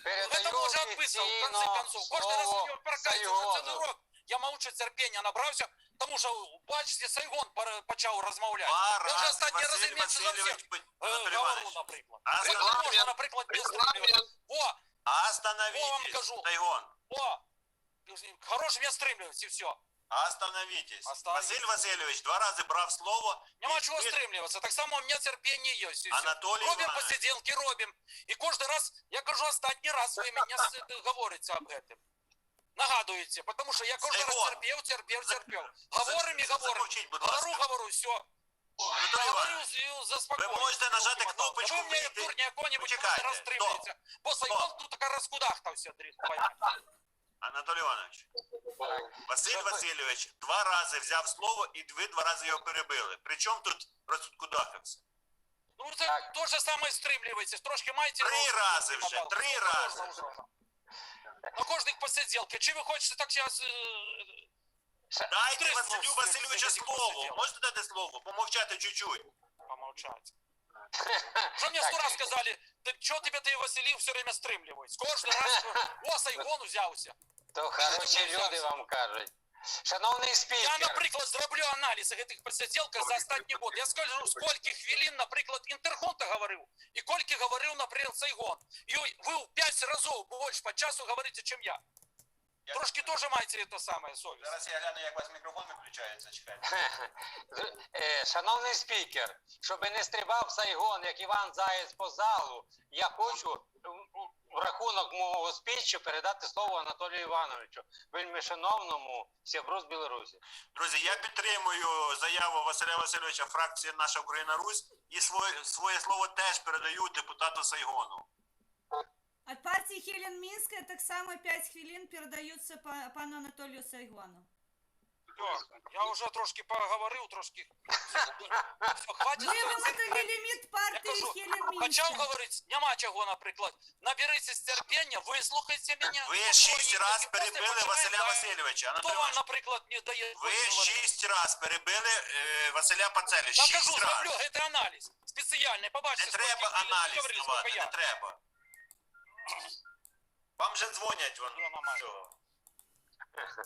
Это мы уже отписывал, в конце концов. Каждый раз у него прокатится уже целый урок. Я молчу, терпения набрався, тому що, бачите, Сайгон почав розмовляти. Я вже останні рази менше за всіх говорю, наприклад. Регламент. Можна, наприклад, без Регламент. О, О, Остановитесь, вам кажу. Сайгон. о, хорош меня стримливать, и все. Остановитесь. Остановитесь. Василь Васильович 2 рази брав слово. Нема і чого ви- стримливаться. Так само у меня терпение есть. и всё. Анатолій Робим Іванович. посиделки, робим. И каждый раз, я кажу, остатний раз вы меня говорите об этом. Нагадуете, потому что я каждый раз Сайгон. терпел. Говорим и говорим. Замовчіть, будь ласка. Говорю, все. Анатолій Говорю Іванович, и заспокоюсь. ви можете нажати кнопочку Вы мне «Вийти». дурня какой-нибудь Почекайте, раз стримливаете. Босс, Сайгон тут такая раскудахтався, дріс, поймете. Анатолій Іванович, Василь Васильович 2 рази взяв слово і ви 2 рази його перебили. Причому тут розкудахався? Ну, это Так. то же самое стримливаете. Трошки маєте... 3 рази вже, 3 рази. На кожних посиділки. Чи ви хочете так зараз... Дайте Три Василю слова Васильовичу скажіть, слово. посиділи. Можете дати слово? Помовчати чуть-чуть. Помолчать. Что мне 100 раз сказали, что тебе ты, Василий, все время стримливаешь? Каждый раз, о, Сайгон взялся. То хороші люди вам кажуть. Шановний Я, спікер, наприклад, зроблю аналіз цих посиділках за останній год. Я скажу, скільки хвилин, наприклад, Інтерхонта говорив, і скільки говорив, наприклад, Сайгон. І ви в 5 разів більше по часу говорите, чим я. Трошки теж маєте те саме совість. Зараз я гляну, як у вас мікрофон виключається. Чекайте. шановний спікер, щоб не стрибав Сайгон, як Іван Заєць по залу, я хочу в рахунок мого спічу передати слово Анатолію Івановичу, вельми шановному сябру з Білорусі. Друзі, я підтримую заяву Василя Васильовича, фракції «Наша Україна-Русь» і своє слово теж передаю депутату Сайгону. От партії Хелен Мінська так само 5 хвилин передаються пану Анатолію Сайгону. Я уже трошки поговорил, трошки... Всё, хватит Вимотали ліміт Я партії кажу, Хелен почав Мінська. говорити, нема чого, наприклад. Наберитесь терпіння, вислухайте мене. Ви 6 раз перебили Василя Васильовича. Хто Анатолій вам, Іванович, наприклад, не дає ви говорити? 6 раз перебили Василя Пацелі. Я 6 кажу, раз. зроблю, це аналіз. Спеціальний, побачите. Не скільки треба ви аналіз говорили, давати, скільки не треба. Вам же дзвонять вон. Я намажу. Все.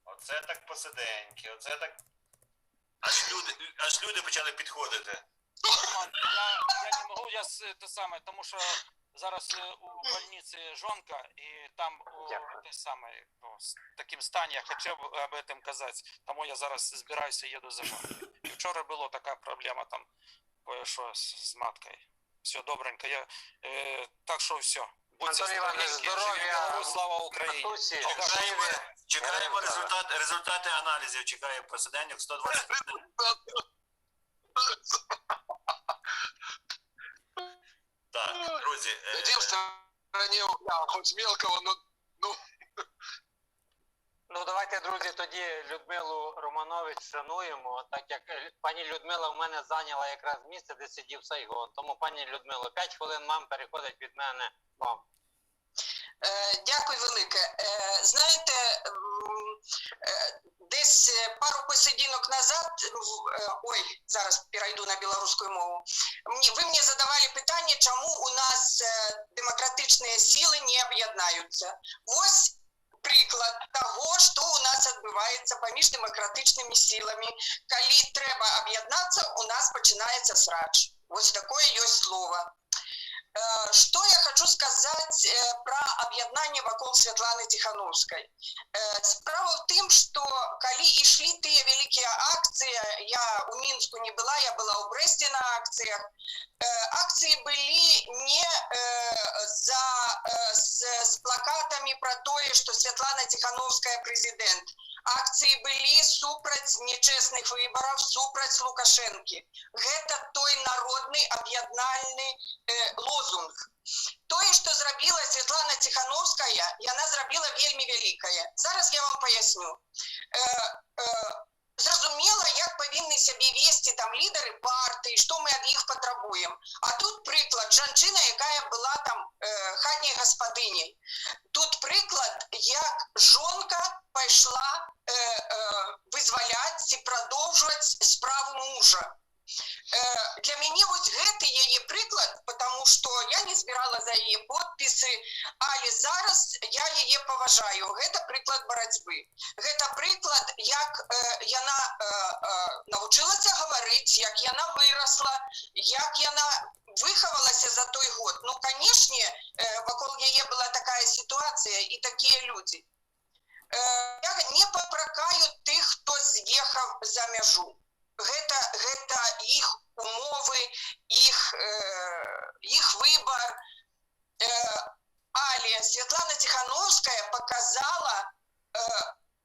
Оце так посиденьки, оце так. Аж люди почали підходити. Роман, я не можу, те саме, тому що зараз у больниці жонка, і там те саме, з таким стані, я хотів об этом казати, тому я зараз збираюся, їду за жонкою. І вчора була така проблема там, кое-що з маткою. Все добренько, так що все. Будьте Анатолій Іванович, здоровенькі, здоров'я, живі Білорусь, слава Україні. Матусі, Чекаємо результати аналізів, чекає посиденьок 120. Так, друзі. Дадим стране угля, хоть мелкого, но Ну, давайте, друзі, тоді Людмилу Романович шануємо, так як пані Людмила в мене зайняла якраз місце, де сидів Сайгон. Тому, пані Людмило, 5 хвилин вам переходить від мене вам. Дякую велике. Знаєте, десь пару посидінок назад, ой, зараз перейду на білоруську мову, ви мені задавали питання, чому у нас демократичні сили не об'єднаються. Ось приклад того, що у нас відбувається поміж демократичними силами. Коли треба об'єднатися, у нас починається срач. Ось таке є слово. Что я хочу сказать про об'єднання вокруг Світлани Тихановской. Справа в тем, что коли и шли те великие акции, я у Минску не была, я была у Бресте на акциях, акции были не с плакатами про то, что Светлана Тихановская президент. Акции были супроть нечестных выборов, супроть Лукашенки. Это той народный об'єднальний лозунг. Тое, що зробила Світлана Тихановская, і вона зробила вельми великое. Зараз я вам поясню. Зрозуміло, як повинні себе вести там лідери партії, що ми від їх потребуємо. А тут приклад, жінка, яка була там хатньою господинею. Тут приклад, як жінка пішла визволяти і продовжувати справу мужа. Для меня вот это ее приклад, потому что я не збирала за її підписи, але зараз я її поважаю. Это приклад боротьби. Это приклад, як вона навчилася говорити, як вона виросла, як вона виховалася за той год. Ну, конечно, вокруг її була така ситуація і такі люди. Я не попракаю тих, хто з'їхав за межу. Гэта их умовы, их выбор. Але Светлана Тихановская показала,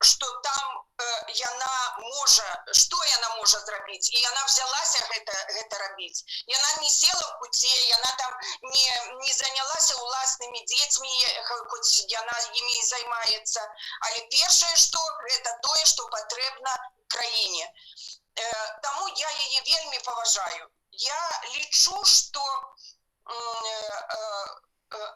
что там яна можа, что яна можа зрабіць, і яна взялася гэта рабіць. Яна не села в пуце, яна там не занялася уласнымі дзецьмі, хоць яна імі і займаецца. Але першае, што гэта тое, што патрэбна краіне. Тому я її вельми поважаю. Я лічу, що,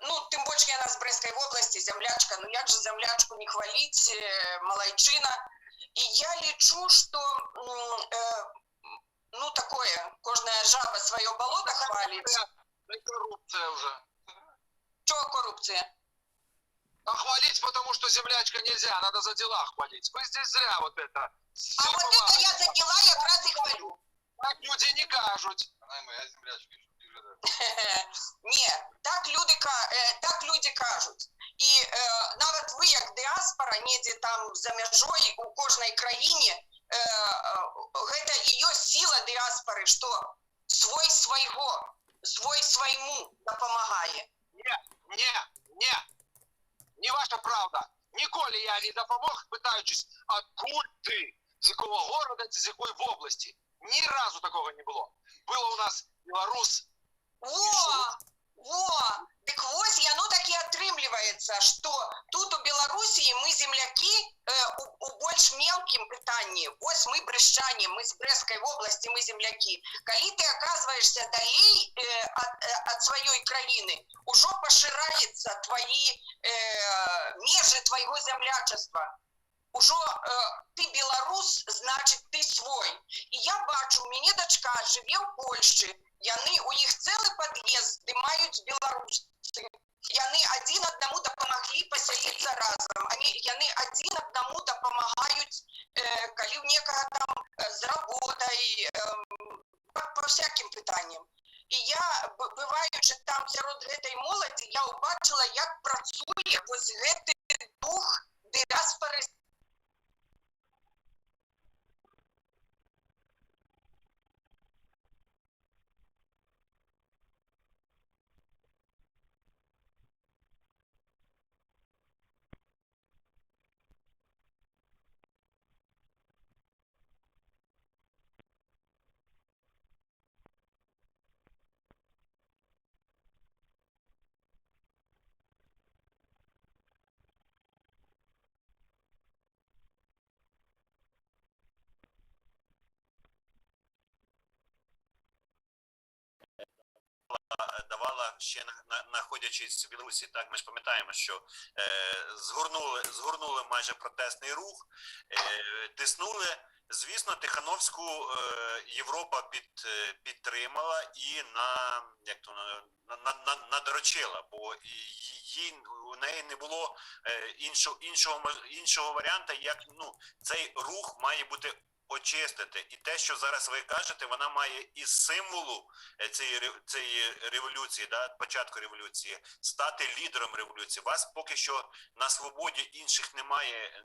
ну, тим більше вона з Брестської області, землячка, ну як же землячку не хвалить, малайчина. І я лічу, що, ну, такое, кожна жаба своє болото хвалить. это коррупция уже. Чого корупція? А хвалить, потому что землячка нельзя, надо за дела хвалить. Вы здесь зря вот это. А от це я за діла якраз і хвалю. Так люди не кажуть. Вона і моя землячка, щоб ти вже Ні, так люди кажуть. І навіть ви, як діаспора, недзе там за межою у кожній країні, гэта її сила діаспори, що свой свайго, свой свайму допомагає. Не ваша правда. Ніколи я не допомог, питаючись, откуль ти, з якого города, з якої в області. Ні разу такого не було. Було у нас білорус. О, Во, дык вось яно так і атрымліваецца, што тут у Беларусі мы землякі у больш мелкім пытанні. Вось мы брэшчане, мы з Брэсцкай вобласці, мы землякі. Калі ты аказваешься далей ад сваёй краіны, ужо пашыраецца твои межы твайго зямлячаства. Ужо ты беларус, значит ты свой. І я бачу, у мяне дачка жыве ў Польшчы, яны у іх цэлы пад'езд здымаюць беларусы. Яны адзін аднаму дапамаглі пасяліцца разам. Яны адзін аднаму дапамагаюць, калі ў некага там з работай, па всякім пытанням. І я, бываючы там сярод гэтай моладзі, я ўбачыла, як працуе вось гэты дух дыяспары. Давала ще знаходячись в Білорусі. Так, ми ж пам'ятаємо, що згорнули майже протестний рух, тиснули. Звісно, Тихановську Європа підтримала і надорочила, бо у неї не було іншого варіанту, як цей рух має бути очистити. І те, що зараз ви кажете, вона має із символу цієї революції, початку революції, стати лідером революції. Вас поки що на свободі інших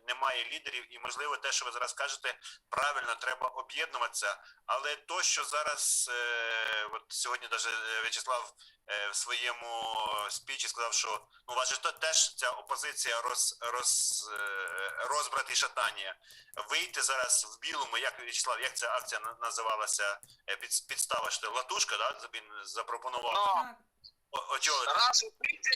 немає лідерів, і, можливо, те, що ви зараз кажете, правильно, треба об'єднуватися. Але то, що зараз, от сьогодні навіть В'ячеслав в своєму спічі сказав, що у вас же теж ця опозиція розбрат і шатання. Вийти зараз в білому, як, В'ячеслав, як ця акція називалася, підстава, що Латушка, да, він запропонував?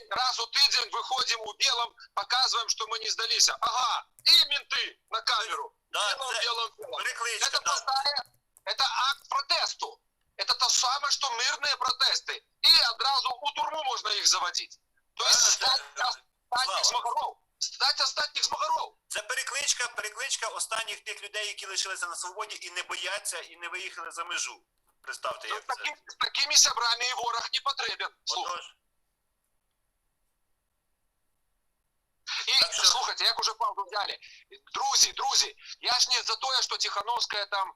Раз у тыдзень выходим у белом, показываем, что мы не сдались. Ага, и менты на камеру. Да, Белом. перекличка, это акт протесту. Это то самое, что мирные протесты. И одразу у турму можно их заводить. То есть стать остатніх змагаров. Це перекличка останніх тих людей, які лишилися на свободі і не бояться, і не виїхали за межу. Представте, як це. З такими сябрами і ворог не потрібен. І, слухайте, як уже паузу взяли. Друзі, я ж не за то, что Тихановская там...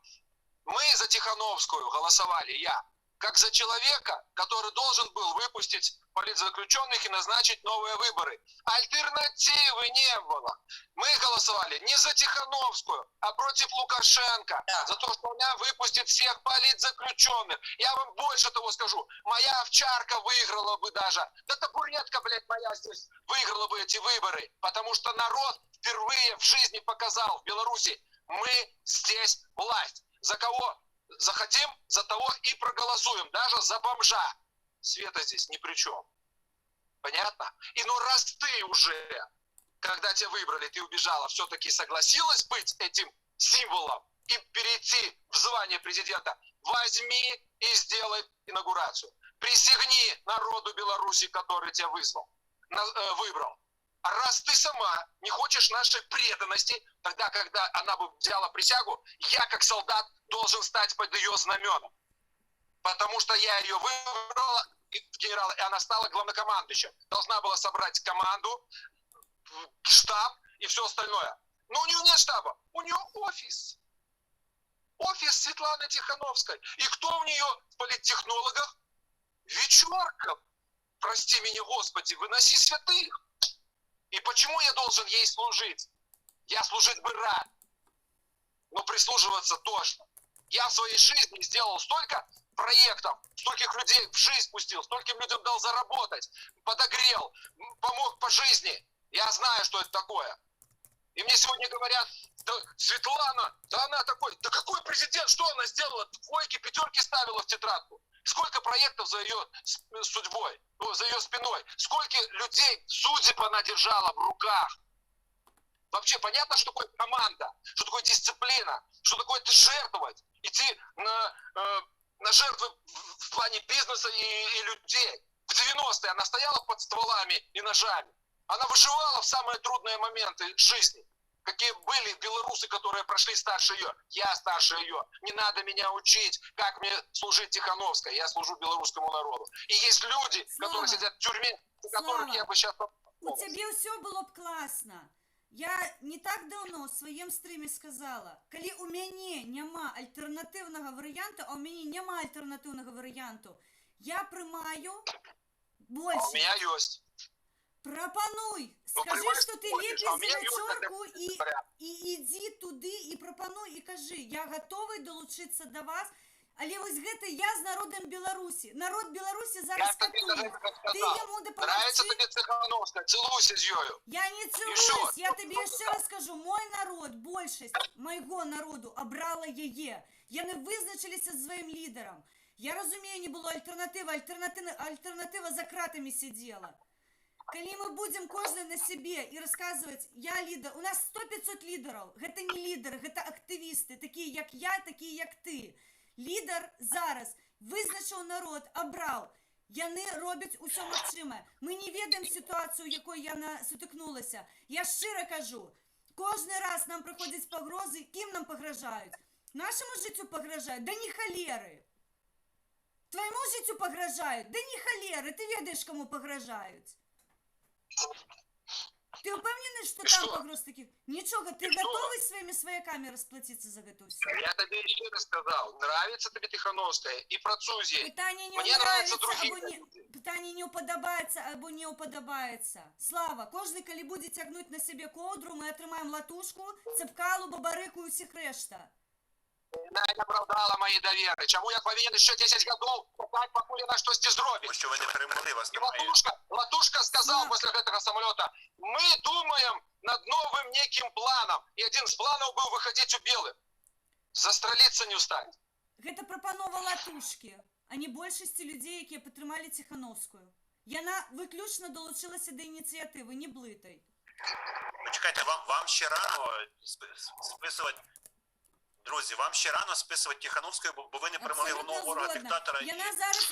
Мы за Тихановскую голосовали, я, как за человека, который должен был выпустить политзаключенных и назначить новые выборы. Альтернативы не было. Мы голосовали не за Тихановскую, а против Лукашенко. Да. За то, что она выпустит всех политзаключенных. Я вам больше того скажу. Моя овчарка выиграла бы даже. Да табуретка, блядь, моя здесь выиграла бы эти выборы. Потому что народ впервые в жизни показал в Беларуси: мы здесь власть. За кого захотим, за того и проголосуем. Даже за бомжа. Света здесь ни при чем. Понятно? И ну раз ты уже, когда тебя выбрали, ты убежала, все-таки согласилась быть этим символом и перейти в звание президента, возьми и сделай инаугурацию. Присягни народу Беларуси, который тебя выбрал. А раз ты сама не хочешь нашей преданности, тогда, когда она бы взяла присягу, я, как солдат, должен стать под ее знаменом. Потому что я ее выбрала в генерала, и она стала главнокомандующим. Должна была собрать команду, штаб и все остальное. Но у нее нет штаба, у нее офис. Офис Светланы Тихановской. И кто у нее в политтехнологах? Вечерка. Прости меня, Господи, выноси святых. И почему я должен ей служить? Я служить бы рад, но прислуживаться тошно. Я в своей жизни сделал столько проектов, стольких людей в жизнь пустил, стольким людям дал заработать, подогрел, помог по жизни. Я знаю, что это такое. И мне сегодня говорят: да, Светлана, да она такой, да какой президент, что она сделала? Двойки, пятерки ставила в тетрадку. Сколько проектов за ее судьбой, ну, за ее спиной. Сколько людей судеб она держала в руках. Вообще понятно, что такое команда, что такое дисциплина, что такое это жертвовать. Идти на жертвы в плане бизнеса и людей. В 90-е она стояла под стволами и ножами. Она выживала в самые трудные моменты жизни. Какие были белорусы, которые прошли старше ее. Я старше ее. Не надо меня учить, как мне служить Тихановской. Я служу белорусскому народу. И есть люди, Слава, которые сидят в тюрьме, у которых Слава, я бы сейчас... у тебе все было б класна. Я не так давно в своем стриме сказала, коли у мяне няма альтернативного варианта, а у мяне няма альтернативного варианту, я приймаю А больше. у меня есть. Пропануй. Ну, Скажи, приймаєш, що ти хочеш, ліпиш а у мене за є вечорку таке порядок. і іди туди і пропонуй, і кажи, я готовий долучитися до вас, але ось гэта я з народом Білорусі. Народ Білорусі зараз Я тобі катує. даже так Ти сказав. йому Нравится допомогти? тобі Тихановська? Цілуйся з нею. Я не І целуюсь, що? я тобі ще раз скажу, мой народ, більшість моєго народу обрала її. Яни визначилися зі своїм лідером. Я розумію, не було альтернативи, альтернатива за кратами сиділа. Коли мы будем кожен на себе и рассказывать, я лидер, у нас 100-500 лидеров, это не лидеры, это активисты, такие як я, такие як ты. Лідер зараз визначив народ, обрав. Яни роблять усе максиме. Ми не ведаємо ситуацію, якою я сутикнулася. Я щиро кажу, кожен раз нам приходять погрози, ким нам погрожають? Нашому життю погрожають? Да не холери. Твоєму життю погрожають? Да не холери, ти ведаєш, кому погрожають. Ти впевнений, що там погроз таких? Нічого, ти готовий своїми свояками розплатитися за це все? Я тобі ще раз сказав, нравится тобі Тихановська і працює. Питання не Мені нравятся нравится, другі. питання не уподобається або не уподобається. Слава, кожен, коли буде тягнути на себе ковдру, ми отримаємо латушку, цепкалу, бабарику і всіх решта. Вона не оправдала мої довіри. Чому я повинен ще 10 років чекати, поки вона щось не зробить? Тому що ви не перемогли, вас И немає. Латушка сказал после этого самолета, мы думаем над новым неким планом. И один из планов был выходить у белых. Застрелиться не устать. Гэта прапанова латушкі, а не большасці людзей, якія падтрымалі Ціхановскую. Яна выключна долучылася да ініцыятывы, не блытай. Почекайте, вам ще рано списувати. Друзі, вам ще рано списувати Тихановською, бо ви не перемогли головного ворога диктатора. Яна зараз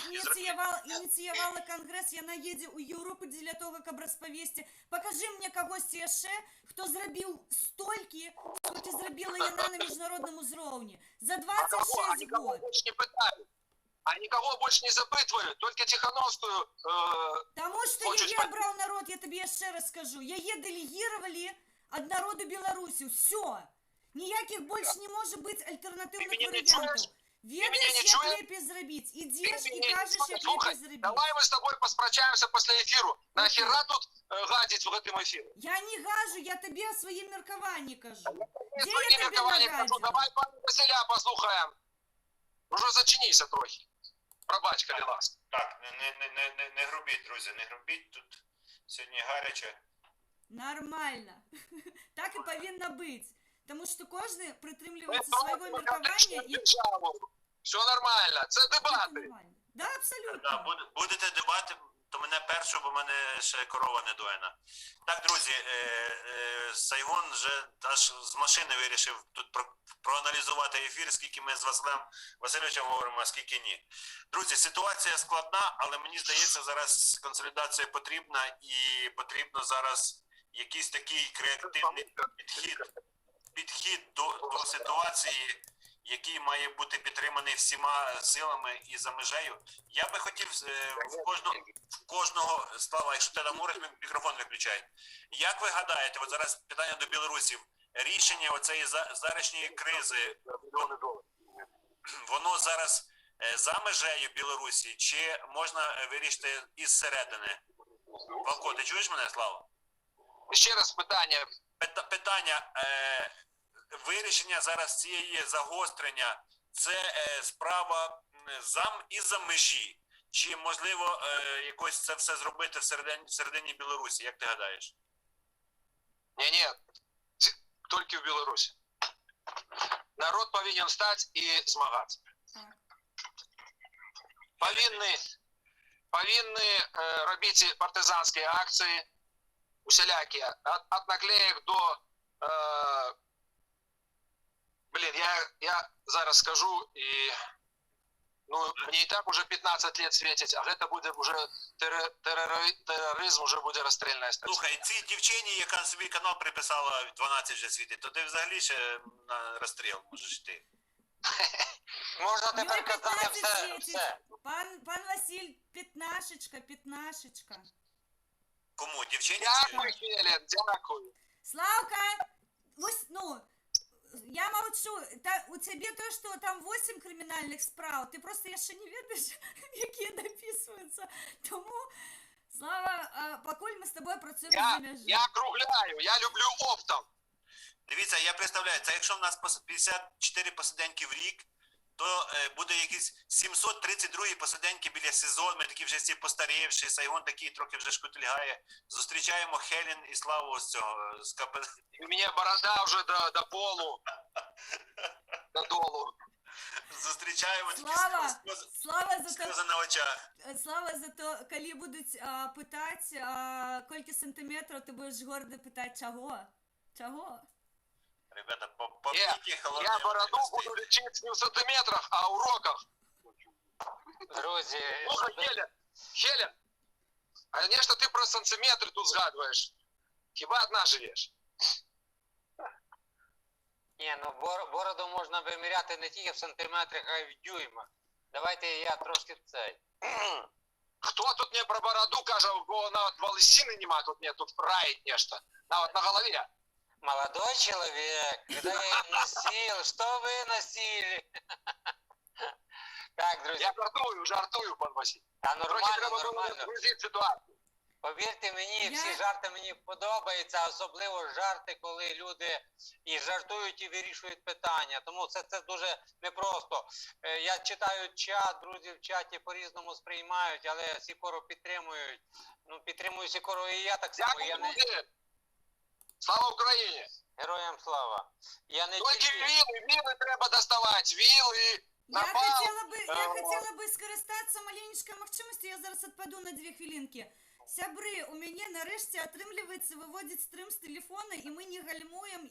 ініцыявала конгрэс, яна едзе ў Еўропу для того, каб распавесці. Покажи мне кагосьці яшчэ, хто зрабіў столькі, сколькі зрабіла яна на міжнародным узроўні. За 26 год. А никого больше не запытывают, только Тихановскую... Тому что яе обрал народ, я тебе яшчэ раз скажу. Яе делегировали от народу Беларусі. Все. Ніяких больше не может быть альтернативных вариантов. Ведаешь, як лепей зрабіць. Ідзеш і кажеш, як лепей зрабіць. Давай мы с тобой поспрощаемся после эфиру. Нахера тут гадить в этом эфире? Я не гажу, я тебе о своем меркаванні кажу. Где я тебе нагадила? Давай пана Василя послухаем. Уже зачинися трохи. Пробач, коли ласка. Так, не грубіть, друзі, не грубіть. Тут сьогодні гаряче. Нормально. Так і повинно бути. Тому що кожен притримлюється свого міркування і... Все нормально, це дебати. Да, абсолютно. Да, будете дебати, то мене першу, бо в мене ще корова не доїна. Так, друзі, Сайгон вже аж з машини вирішив тут проаналізувати ефір, скільки ми з Василем Васильовичем говоримо, а скільки ні. Друзі, ситуація складна, але мені здається, зараз консолідація потрібна і потрібно зараз якийсь такий креативний підхід до ситуації, який має бути підтриманий всіма силами і за межею. Я би хотів в кожного, Слава, якщо ти там говориш, мікрофон виключай. Як ви гадаєте, от зараз питання до білорусів, рішення оцеї зарішньої кризи, воно зараз за межею Білорусі, чи можна вирішити із середини? Валко, ти чуєш мене, Слава? Ще раз питання. Питання, вирішення зараз цієї загострення, це справа із-за межі, чи можливо якось це все зробити всередині Білорусі, як ти гадаєш? Ні, тільки в Білорусі. Народ повинен стати і змагатися. повинні робити партизанські акції, усілякі, від наклеїк до... я зараз скажу, і ну, мені і так уже 15 лет світить, а це буде вже тероризм, вже буде розстрільна стаття. Слухай, цій дівчині, яка собі канал приписала 12 вже світить, то ти взагалі ще на розстріл можеш йти. Можна тепер Юрій казати 15 все. світить. все. Пан Василь, п'ятнашечка. Кому? Дівчині? Дякую, Хелен, дякую. Славка, ну, я молчу. У тебе то, что там 8 криминальных справ, ты просто еще не ведаешь, які написуються. Тому, Слава, покуль ми з тобою працюємо за межі. Я округляю, я люблю оптом. Дивіться, я представляю, це якщо в нас 54 посиденьки в рік, то буде якісь 732 посиденьки біля СИЗО, ми такі вже всі постарівші, Сайгон такий трохи вже шкутильгає. Зустрічаємо Хелен і Славу з цього, з КП. У мене борода вже до полу, до долу. Зустрічаємо такі сльози на очах. Слава за то, коли будуть питати, кілька сантиметрів, ти будеш гордо питати, чого? Ребята, попійте холодної Я бороду води. буду лечить не в сантиметрах, а в уроках. Друзі, Слухай, Хелен, а конечно ти про сантиметри тут згадуєш. Хіба одна живеш? ні, ну бороду можна виміряти не тільки в сантиметрах, а й в дюймах. Давайте я трошки в цей. Хто тут не про бороду каже, у кого навіть волосини нема, тут не, тут раїть нечто. Навіть на голові. Молодой человек, когда я им носил, что вы носили? Так, друзі. Я жартую, пан Василь. Та Трохи нормально, треба було нормально. розгрузити ситуацію. Повірте мені, всі жарти мені подобаються, особливо жарти, коли люди і жартують, і вирішують питання. Тому це дуже непросто. Я читаю чат, друзі в чаті по-різному сприймають, але Сікору підтримують. Ну, підтримую Сікору і я так само. Дякую, друзі. Слава Україні! Героям слава. Я не Тільки тільки... віли треба доставати, віли, Я напал. хотіла би скористатися маленькою можливістю, я зараз відпаду на 2 хвилинки. Сябри, у мене нарешті отримлюється виводить стрим з телефона, і ми не гальмуємо,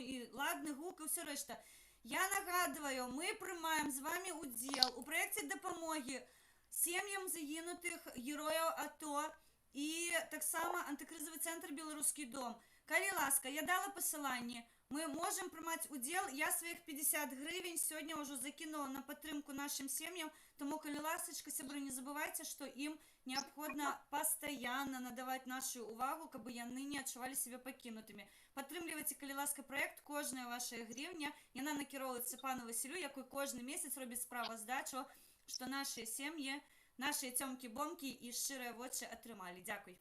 і ладно, гук, і все решта. Я нагадую, ми приймаємо з вами уділ у проєкті допомоги сім'ям загинутих героїв АТО і так само антикризовий центр «Білоруський дом». Коли ласка, я дала посилання, ми можемо приймати уділ, я своїх 50 гривень сьогодні вже закинула на підтримку нашим сім'ям, тому, коли ласочка, сябри, не забувайте, що їм необходимо постоянно надавати нашу увагу, щоб вони не відчували себе покинутими. Підтримуйте, коли ласка, проєкт, кожна ваша гривня, і вона накеровується пану Василю, який кожен місяць робить справоздачу, що наші сім'ї, наші тьомки-бомки і щирі очі отримали. Дякую.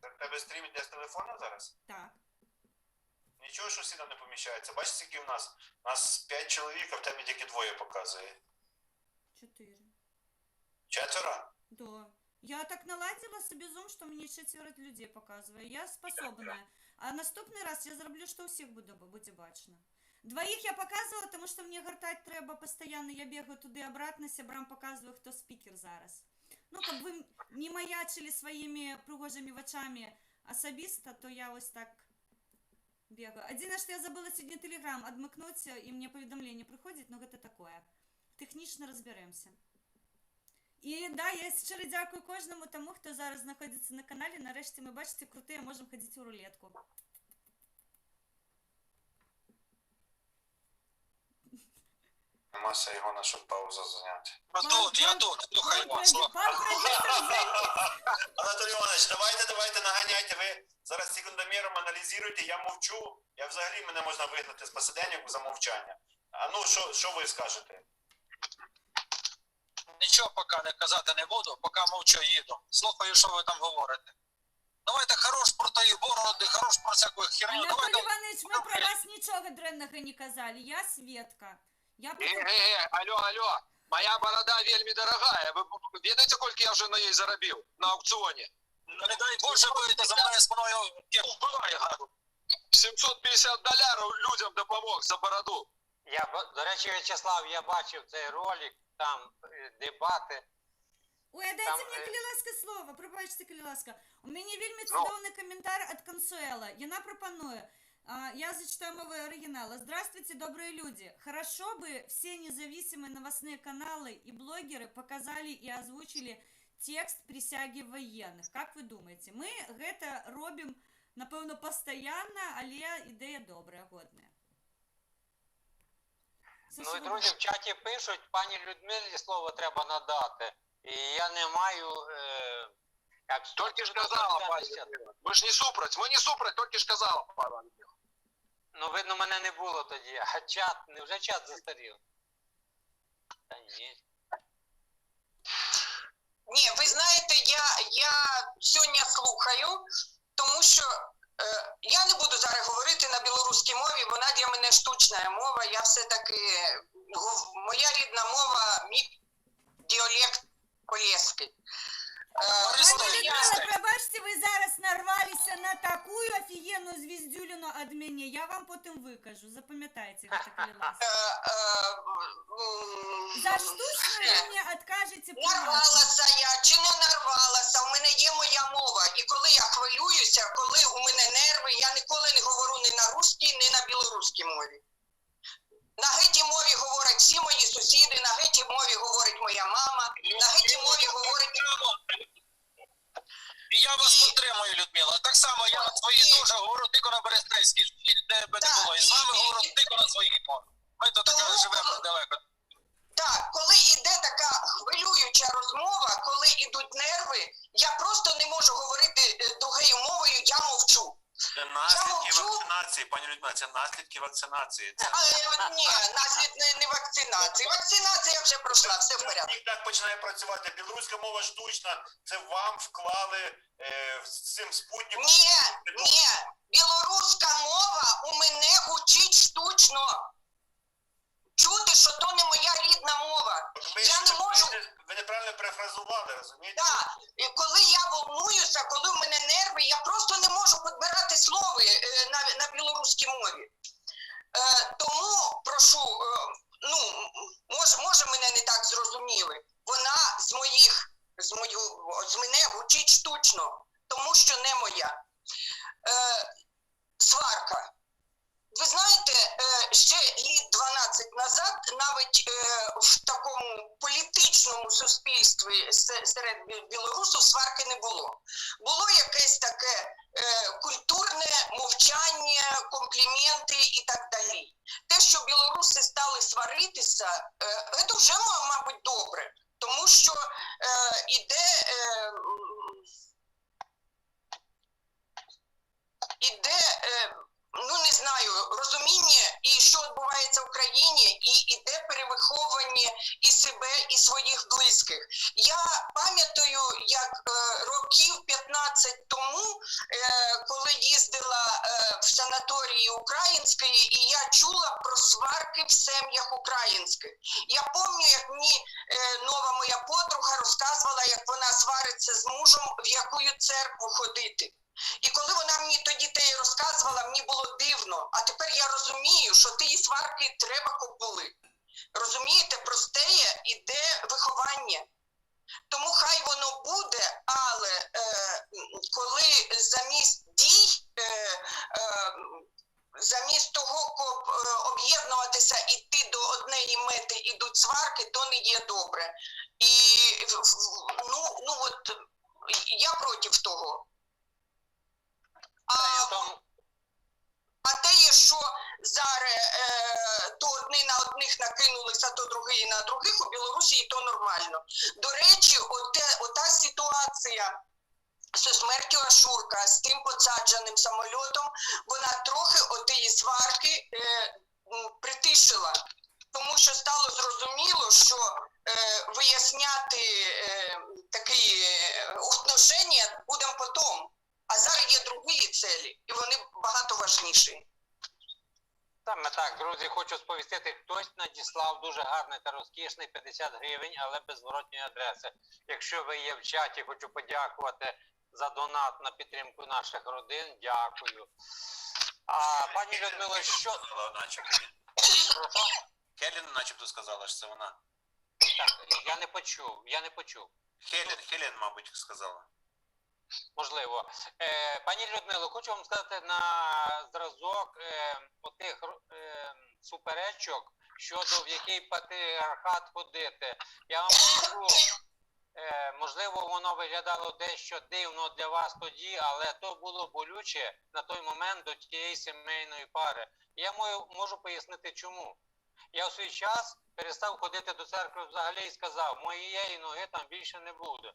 В тебе стрім йде з телефона зараз? Так. Нічого, що сюди не поміщається. Бачиш, скільки в нас? У нас 5 чоловік, а в тебе тільки 2 показує. 4. 4? Да. Я так наладила собі зум, що мені 4 людей показує. Я способна. А наступний раз я зроблю, що усіх буде бачно. 2 я показувала, тому що мені гортати треба постійно. Я бігаю туди-обратно, сябрам показую, хто спікер зараз. Ну, щоб ви не маячили своїми пригожими очами особисто, то я ось так бегаю. Єдине, що я забула сьогодні телеграм адмикнути, і мені повідомлення приходить, но це таке. Технічно розберемося. І да, я щиро дякую кожному тому, хто зараз знаходиться на каналі. Нарешті ми, бачите, круті, можемо ходити у рулетку. Маса його на щоб паузу зайняти. Я тут, слухай вас. Пан продюсер, Анатолій Іванович, давайте, наганяйте. Ви зараз секундоміром аналізуєте, я мовчу. Я взагалі, мене можна вигнати з посиденьок за мовчання. А ну, що ви скажете? Нічого поки не казати не буду, поки мовчу їду. Слухаю, що ви там говорите. Давайте хорош про тої бороди, хорош про всяку херню. Анатолій Іванович, ми про вас нічого дренного не казали. Я Светка. Алло, моя борода вельми дорогая. Ви ведаєте, скільки я вже на їй заробив на аукціоні? Не дай Боже, будете за мною спиною, як вбиває гаду. $750 людям допомог за бороду. До речі, В'ячеслав, я бачив цей ролик, там дебати. Ой, а дайте Там, мне, калі ласка, слово, пробачте, калі ласка. У мяне вельмі Ну. цудоўны каментар ад Кансуэла. Яна прапануе. Я зачитаю мовой оригинала. Здравствуйте, добрые люди. Хорошо бы все независимые новостные каналы и блогеры показали и озвучили текст присяги военных. Как вы думаете? Мы гэта робім, напэўна, пастаянна, але ідэя добрая, годная. Ну і друзі в чаті пишуть, пані Людмилі слово треба надати. І я не маю... Тільки ж казала, пані Людмила. Ми ж не супроть, ми не супроть, тільки ж казала, пані Людмила. Ну, видно, мене не було тоді. А чат, невже чат застарів? Та ні. Ні, ви знаєте, я сьогодні слухаю, тому що я не буду зараз говорити на білоруській мові, вона для мене штучна мова, я все-таки, моя рідна мова, мій діалект полєський. Пані Людмила, пробачте, ви зараз нарвалися на таку офігенну звіздюліну від мене. Я вам потім викажу, запам'ятайте гэта, калі ласка. За штучне ви мені откажете прямо. Нарвалася я чи не нарвалася, у мене є моя мова. І коли я хвилююся, коли у мене нерви, я ніколи не говорю ні на русській, ні на білоруській мові. На гетій мові говорять всі мої сусіди, на гетій мові говорить моя мама, на гетій мові говорить... І я вас підтримую, Людмила. Так само я на своїй теж говорю тільки на Берестейській, де би не було. І з вами говорю тільки на своїй мові. Ми тут таке живемо недалеко. Так, коли йде така хвилююча розмова, коли йдуть нерви, я просто не можу говорити другою мовою, я мовчу. Це наслідки вакцинації, пані Людмила, це наслідки вакцинації. Ні, наслідки не вакцинації. Вакцинація вже пройшла, все в порядку. І так починає працювати. Білоруська мова штучна, це вам вклали з цим спутником. Ні, білоруська мова у мене гучить штучно. Чути, що то не моя рідна мова. Я не можу... Ви неправильно перефразували, розумієте? Так, і коли я волнуюся, коли в мене нерви, я просто не можу підбирати слова на білоруській мові. Тому, прошу, може мене не так зрозуміли, вона з мене гучить штучно, тому що не моя. Сварка. Ви знаєте, ще літ 12 назад навіть в такому політичному суспільстві серед білорусів сварки не було. Було якесь таке культурне мовчання, компліменти і так далі. Те, що білоруси стали сваритися, це вже, мабуть, добре, тому що не знаю, розуміння, і що відбувається в Україні, і іде перевиховування і себе, і своїх близьких. Я пам'ятаю, як років 15 тому, коли їздила в санаторії української, і я чула про сварки в сім'ях українських. Я пам'ятаю, як мені нова моя подруга розказувала, як вона свариться з мужем, в яку церкву ходити. І коли вона мені тоді те розказувала, мені було дивно. А тепер я розумію, що ті сварки треба, як були. Розумієте, простеє іде виховання. Тому хай воно буде, але коли замість дій, замість того, щоб об'єднуватися і йти до однієї мети, ідуть сварки, то не є добре. І, я проти того. А те є, що зараз то одні на одних накинулися, то другі на других, у Білорусі і то нормально. До речі, ота ситуація зі смертю Ашурка, з тим посадженим самольотом, вона трохи отиї сварки притишила. Тому що стало зрозуміло, що виясняти такі відношення будемо потім. А зараз є другі цілі, і вони багато важніші. Саме так, друзі, хочу сповістити, хтось надіслав дуже гарний та розкішний 50 гривень, але без зворотньої адреси. Якщо ви є в чаті, хочу подякувати за донат на підтримку наших родин. Дякую. А пані Людмило, що... Хелен начебто сказала, що це вона. Так, я не почув. Хелен, мабуть, сказала. Можливо. Пані Людмило, хочу вам сказати на зразок отих суперечок щодо в який патріархат ходити. Я вам скажу, можливо, воно виглядало дещо дивно для вас тоді, але то було болюче на той момент до тієї сімейної пари. Я можу пояснити чому. Я в свій час перестав ходити до церкви взагалі і сказав, моєї ноги там більше не буде.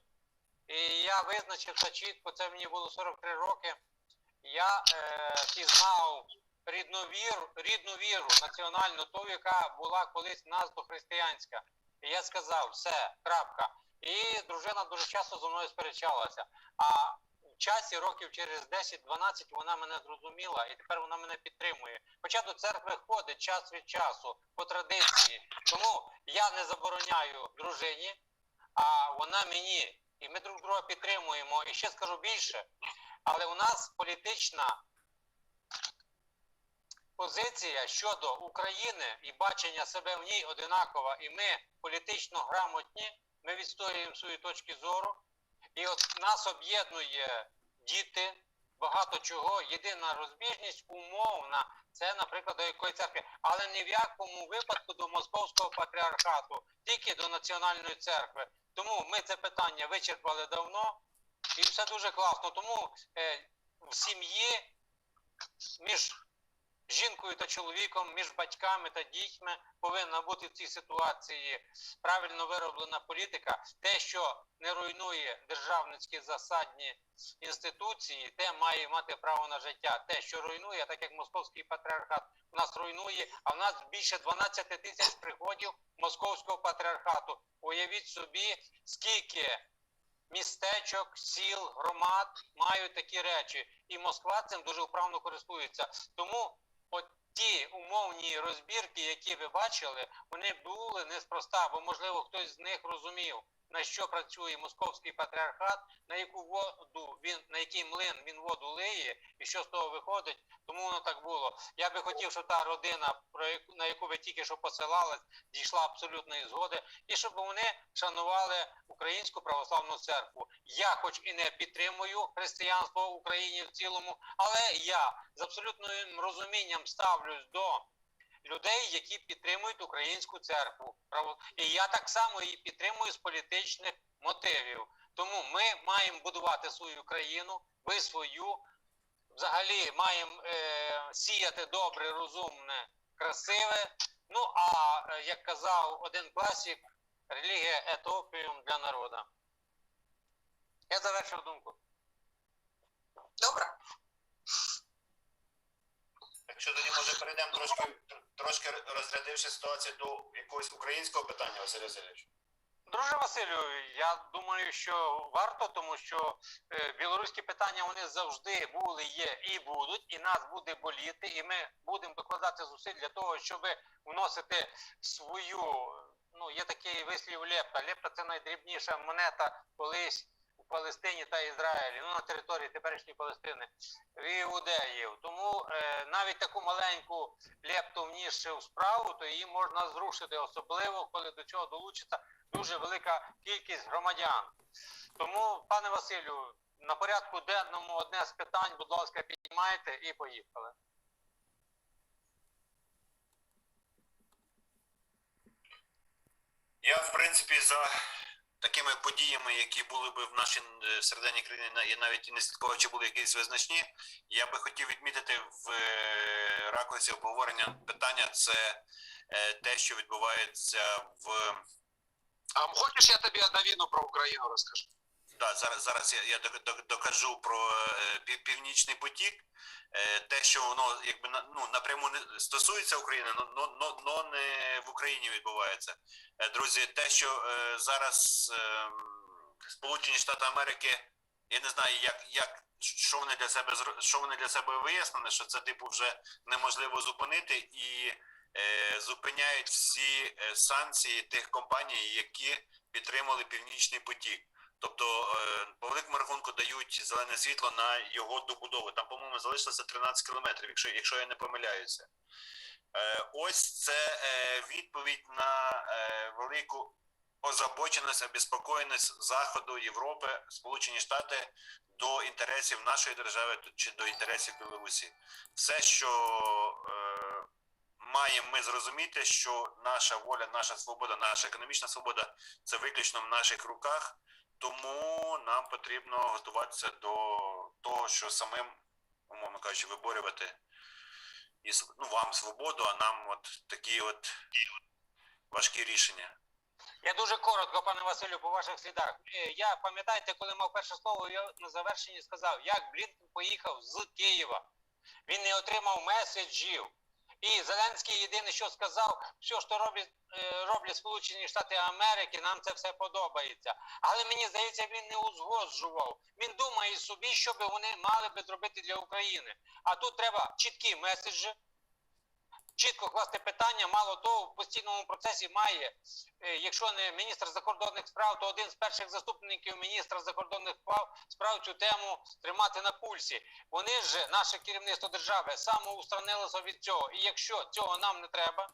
І я визначився чітко, це мені було 43 роки, я пізнав рідну віру, національну, ту, яка була колись в нас дохристиянська. І я сказав, все, крапка. І дружина дуже часто зі мною сперечалася. А в часі, років через 10-12, вона мене зрозуміла, і тепер вона мене підтримує. Хоча до церкви ходить час від часу, по традиції. Тому я не забороняю дружині, а вона мені. І ми друг друга підтримуємо. І ще скажу більше, але у нас політична позиція щодо України і бачення себе в ній одинакова. І ми політично грамотні, ми відстоюємо свої точки зору. І от нас об'єднує діти, багато чого. Єдина розбіжність умовна, це, наприклад, до якої церкви. Але ні в якому випадку до Московського патріархату, тільки до Національної церкви. Тому ми це питання вичерпали давно, і все дуже класно. Тому в сім'ї між жінкою та чоловіком, між батьками та дітьми повинна бути в цій ситуації правильно вироблена політика. Те, що не руйнує державницькі засадні інституції, те має мати право на життя. Те, що руйнує, так як Московський патріархат у нас руйнує, а в нас більше 12 тисяч приходів Московського патріархату. Уявіть собі, скільки містечок, сіл, громад мають такі речі. І Москва цим дуже вправно користується. Тому от ті умовні розбірки, які ви бачили, вони були неспроста, бо, можливо, хтось з них розумів, на що працює Московський патріархат, на яку воду на який млин він воду лиє, і що з того виходить, тому воно так було. Я би хотів, щоб та родина, на яку ви тільки що посилались, дійшла абсолютної згоди, і щоб вони шанували Українську православну церкву. Я хоч і не підтримую християнство в Україні в цілому, але я з абсолютним розумінням ставлюсь до людей, які підтримують Українську церкву. І я так само її підтримую з політичних мотивів. Тому ми маємо будувати свою країну, ви свою. Взагалі маємо сіяти добре, розумне, красиве. Ну, а як казав один класик, релігія – це опіум для народу. Я завершив думку. Добре. Якщо тоді, може, перейдемо трошки розрядивши ситуацію до якогось українського питання, Василь Васильович. Друже Василю, я думаю, що варто, тому що білоруські питання, вони завжди були, є і будуть, і нас буде боліти, і ми будемо докладати зусиль для того, щоб вносити свою, ну, є такий вислів лепта. Лепта – це найдрібніша монета колись у Палестині та Ізраїлі, ну, на території теперішньої Палестини, в іудеїв. Тому навіть таку маленьку лепту внісши в справу, то її можна зрушити, особливо, коли до цього долучиться дуже велика кількість громадян. Тому, пане Василю, на порядку денному одне з питань, будь ласка, піднімайте і поїхали. Я, в принципі, за такими подіями, які були б в нашій всередині країни, і навіть не слідково, чи були якісь визначні, я би хотів відмітити в ракурсі обговорення питання, це те, що відбувається в... А хочеш, я тобі новину про Україну розкажу? Да, зараз я докажу про Північний потік. Те, що воно якби напряму не стосується України, но не в Україні відбувається. Друзі, те, що зараз Сполучені Штати Америки, я не знаю, що вони для себе вияснили, що це типу вже неможливо зупинити, і зупиняють всі санкції тих компаній, які підтримали Північний потік. Тобто, по великому рахунку дають зелене світло на його добудову. Там, по-моєму, залишилося 13 кілометрів, якщо я не помиляюся. Ось це відповідь на велику озабоченість, обезпокоєність Заходу, Європи, Сполучені Штати до інтересів нашої держави чи до інтересів Білорусі. Все, що маємо ми зрозуміти, що наша воля, наша свобода, наша економічна свобода – це виключно в наших руках, тому нам потрібно готуватися до того, що самим, умовно кажучи, виборювати вам свободу, а нам от такі от важкі рішення. Я дуже коротко, пане Василю, по ваших слідах. Я, пам'ятаєте, коли мав перше слово, я на завершенні сказав, як Блінкен поїхав з Києва. Він не отримав меседжів. І Зеленський єдине, що сказав, все, що роблять Сполучені Штати Америки, нам це все подобається. Але мені здається, він не узгоджував. Він думає собі, що би вони мали би зробити для України. А тут треба чіткі меседжі, чітко класти питання. Мало того, в постійному процесі має, якщо не міністр закордонних справ, то один з перших заступників міністра закордонних справ цю тему тримати на пульсі. Вони ж, наше керівництво держави, самоустранилося від цього. І якщо цього нам не треба,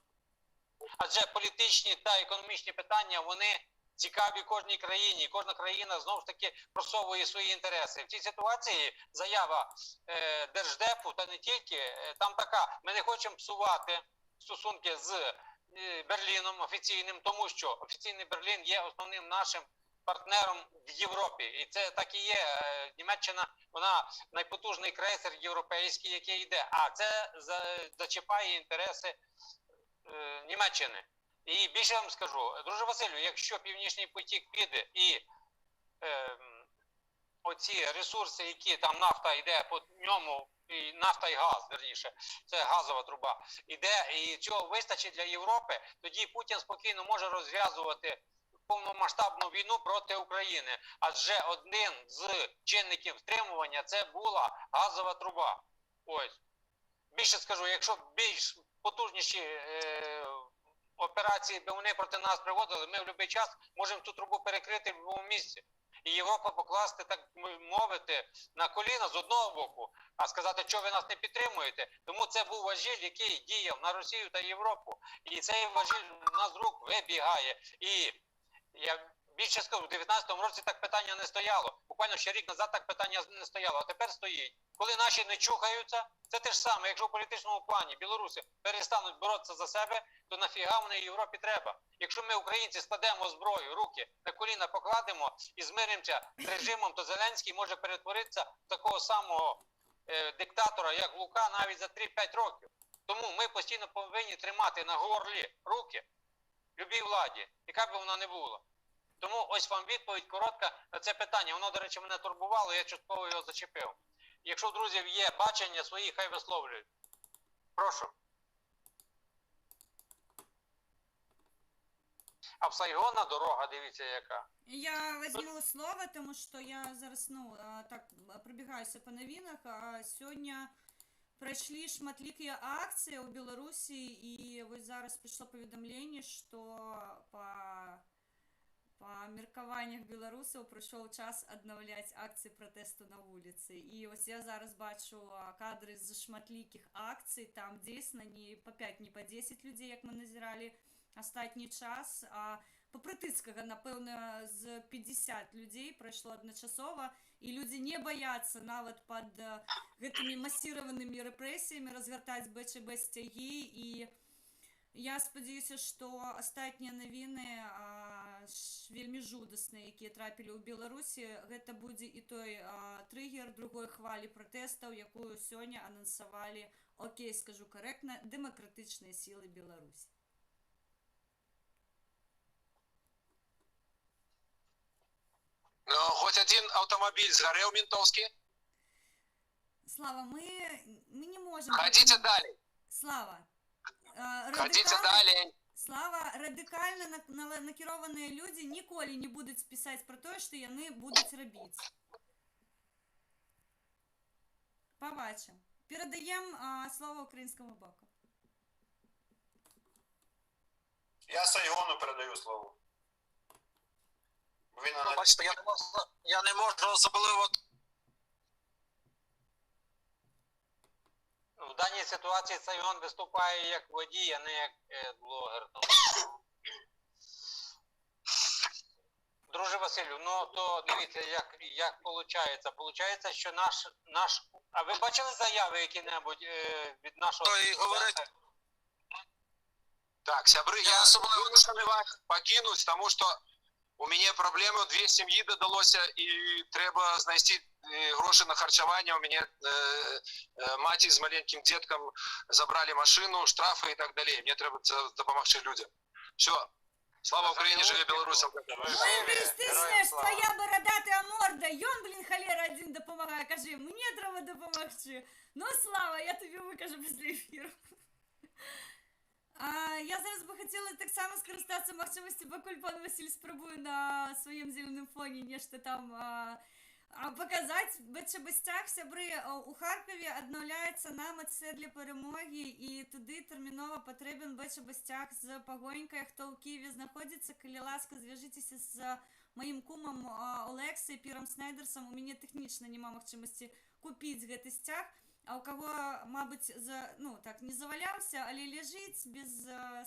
адже політичні та економічні питання, вони цікаві кожній країні. Кожна країна, знову ж таки, просовує свої інтереси. В цій ситуації заява Держдепу, та не тільки, там така, ми не хочемо псувати стосунки з Берліном офіційним, тому що офіційний Берлін є основним нашим партнером в Європі. І це так і є. Німеччина, вона найпотужний крейсер європейський, який йде. А це зачіпає інтереси Німеччини. І більше вам скажу, друже Василю, якщо Північний потік піде і оці ресурси, які там нафта йде по ньому, і нафта і газ, верніше, це газова труба, іде, і цього вистачить для Європи, тоді Путін спокійно може розв'язувати повномасштабну війну проти України. Адже один з чинників стримування це була газова труба. Ось. Більше скажу, якщо більш потужніші операції би вони проти нас приводили, ми в будь-який час можемо цю трубу перекрити в будь-якому місці. І Європа покласти, так мовити, на коліна з одного боку, а сказати, що ви нас не підтримуєте. Тому це був важіль, який діяв на Росію та Європу. І цей важіль у нас з рук вибігає. І я більше скажу, в 19-му році так питання не стояло. Буквально ще рік назад так питання не стояло, а тепер стоїть. Коли наші не чухаються, це те ж саме, якщо в політичному плані білоруси перестануть боротися за себе, то нафіга вони Європі треба? Якщо ми, українці, складемо зброю, руки на коліна покладемо і змиримося з режимом, то Зеленський може перетворитися в такого самого диктатора, як Лука, навіть за 3-5 років. Тому ми постійно повинні тримати на горлі руки любій владі, яка б вона не була. Тому ось вам відповідь коротка на це питання. Воно, до речі, мене турбувало, я частково його зачепив. Якщо у друзів є бачення свої, хай висловлюють. Прошу. А в Сайгона дорога, дивіться, яка. Я возьму слово, тому що я зараз, так, пробігаюся по новинах. Сьогодні пройшли шматлікі акції у Білорусі, і ось зараз прийшло повідомлення, що по міркуваннях білорусів прийшов час відновляти акції протесту на вулиці. І ось я зараз бачу кадри з шматліких акцій, там дійсно не по 5, не по 10 людей, як ми назирали останній час, а по Притицького, напевно, з 50 людей пройшло одночасово, і люди не бояться навіть під гэтымі масірованими репресіями розгортати БЧБ стяги, і я спадзяюся, што астатнія навіны вельмі жудасныя, якія трапілі ў Беларусі, гэта будзе і той трыгер другой хвалі пратэстаў, якую сёння анансавалі, окей, скажу карэктна, дэмакратычныя сілы Беларусі. Хоть один автомобиль сгорел ментовский? Слава, мы не можем... Ходите далее. Слава. Ходите далее. Слава, радикальна накеровані люди ніколи не будуть писати про те, що вони будуть робити. Побачимо. Передаємо слово українському боку. Я Сайгону передаю слово. Бачите, я не можу особливо... в даній ситуації Сайгон виступає як водій, а не як блогер. Друже Василю, ну то дивіться, як виходить. Получається, що наш... А ви бачили заяви які-небудь від нашого... То і говорить. Так, сябры, я вынужден вас покинуть, тому що у мене проблеми, 2 сім'ї додалося, і треба знайти гроші на харчування. У мене маті з маленьким дітком забрали машину, штрафи і так далі. Мені треба допомогти людям. Все. Слава Україні, живе Білорусі. Ти ж твоя бородата морда, ён, блін, холера один допомагає, кажи, мені треба допомогти. Ну, Слава, я тобі викажу після ефіру. Я зараз би хотіла так само скористатися можливістю, покуль пан Василь спробує на своєму зеленому фоні нечто там показати. БЧБ-стяг, сябри, у Харкові відновляється МЦ для перемоги, і туди терміново потрібен БЧБ-стяг з погонькою. Хто у Києві знаходиться, коли ласка, зв'яжіться з моїм кумом Олексією Піром Снайдерсом. У мене технічно нема можливості купити гэты стяг. А у кого, мабуть, не завалявся, але лежить без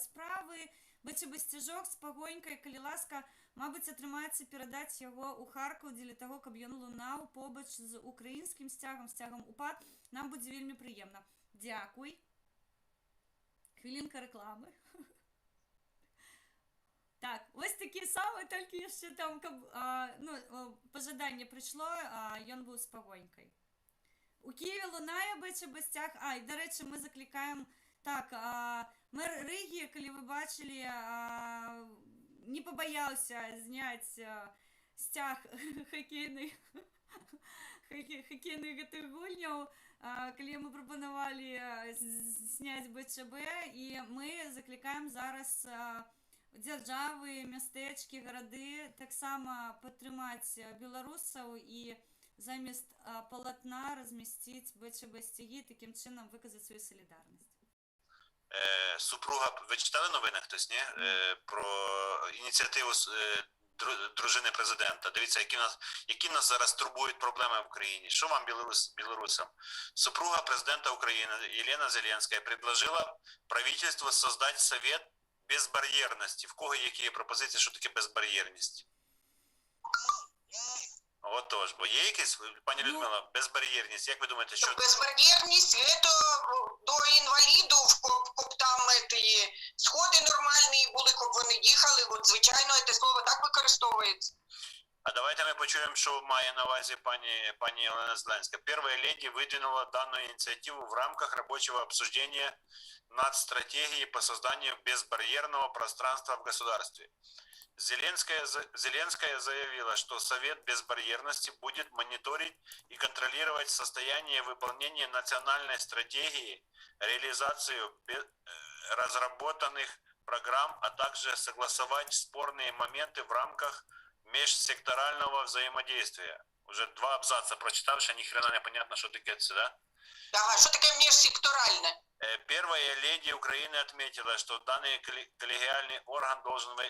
справи, БЧБ-стяжок з погонькою, коли ласка, мабуть, атрымаецца перадаць яго ў Харкаў для того, каб ён лунаў побач з украінскім сцягам УПА. Нам будзе вельмі прыемна. Дзякуй. Хвілінка рэкламы. Так, ось такі самі, толькі яшчэ там, пажаданне прыйшло, ён быў з пагонькай. У Києві лунає БЧБ-стяг. І, до речі, ми закликаємо, так, мер Риги, коли ви бачили, не побоявся зняти стяг хокейний гэтых гульняў, коли ми пропонували зняти БЧБ, і ми закликаємо зараз дзяржави, мястэчкі, гарады так само падтрымаць беларусаў і замість полотна разместить БЧБ-стяги, таким чином виказати свою солідарність. Супруга, ви читали новини хтось, ні? Про ініціативу дружини президента. Дивіться, які нас зараз турбують проблеми в Україні. Що вам, білорусам? Супруга президента України Елена Зеленська предложила правительству создать совет безбар'єрності. В кого які пропозиції, що таке безбар'єрність? Отож, бо є якісь, пані Людмила, безбар'єрність, як ви думаєте, що... Безбар'єрність, це до інвалідів, коб там сходи нормальні були, коб вони їхали, от звичайно, це слово так використовується. А давайте ми почуємо, що має на увазі пані Елена Зеленська. Первая леди выдвинула данную инициативу в рамках рабочего обсуждения нацстратегии по созданию безбарьерного пространства в государстве. Зеленская заявила, что Совет безбарьерности будет мониторить и контролировать состояние выполнения национальной стратегии, реализацию разработанных программ, а также согласовать спорные моменты в рамках межсекторального взаимодействия. Уже 2 абзаца прочитавши, ни хрена не понятно, что такое это, да? Да, что такое межсекторальное? Первая леди Украины отметила, что в данный коллегиальный орган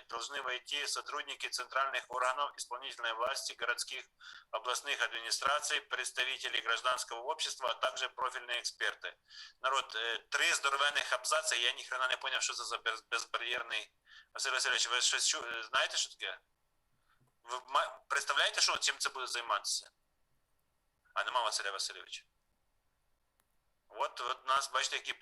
должны войти сотрудники центральных органов исполнительной власти, городских, областных администраций, представители гражданского общества, а также профильные эксперты. Народ, 3 здоровенных абзаца, я ни хрена не понял, что это за безбарьерный... Василий Васильевич, вы знаете, что такое? Ви представляєте, що чим це буде займатися? А нема Василя Васильовича. От нас, бачите, які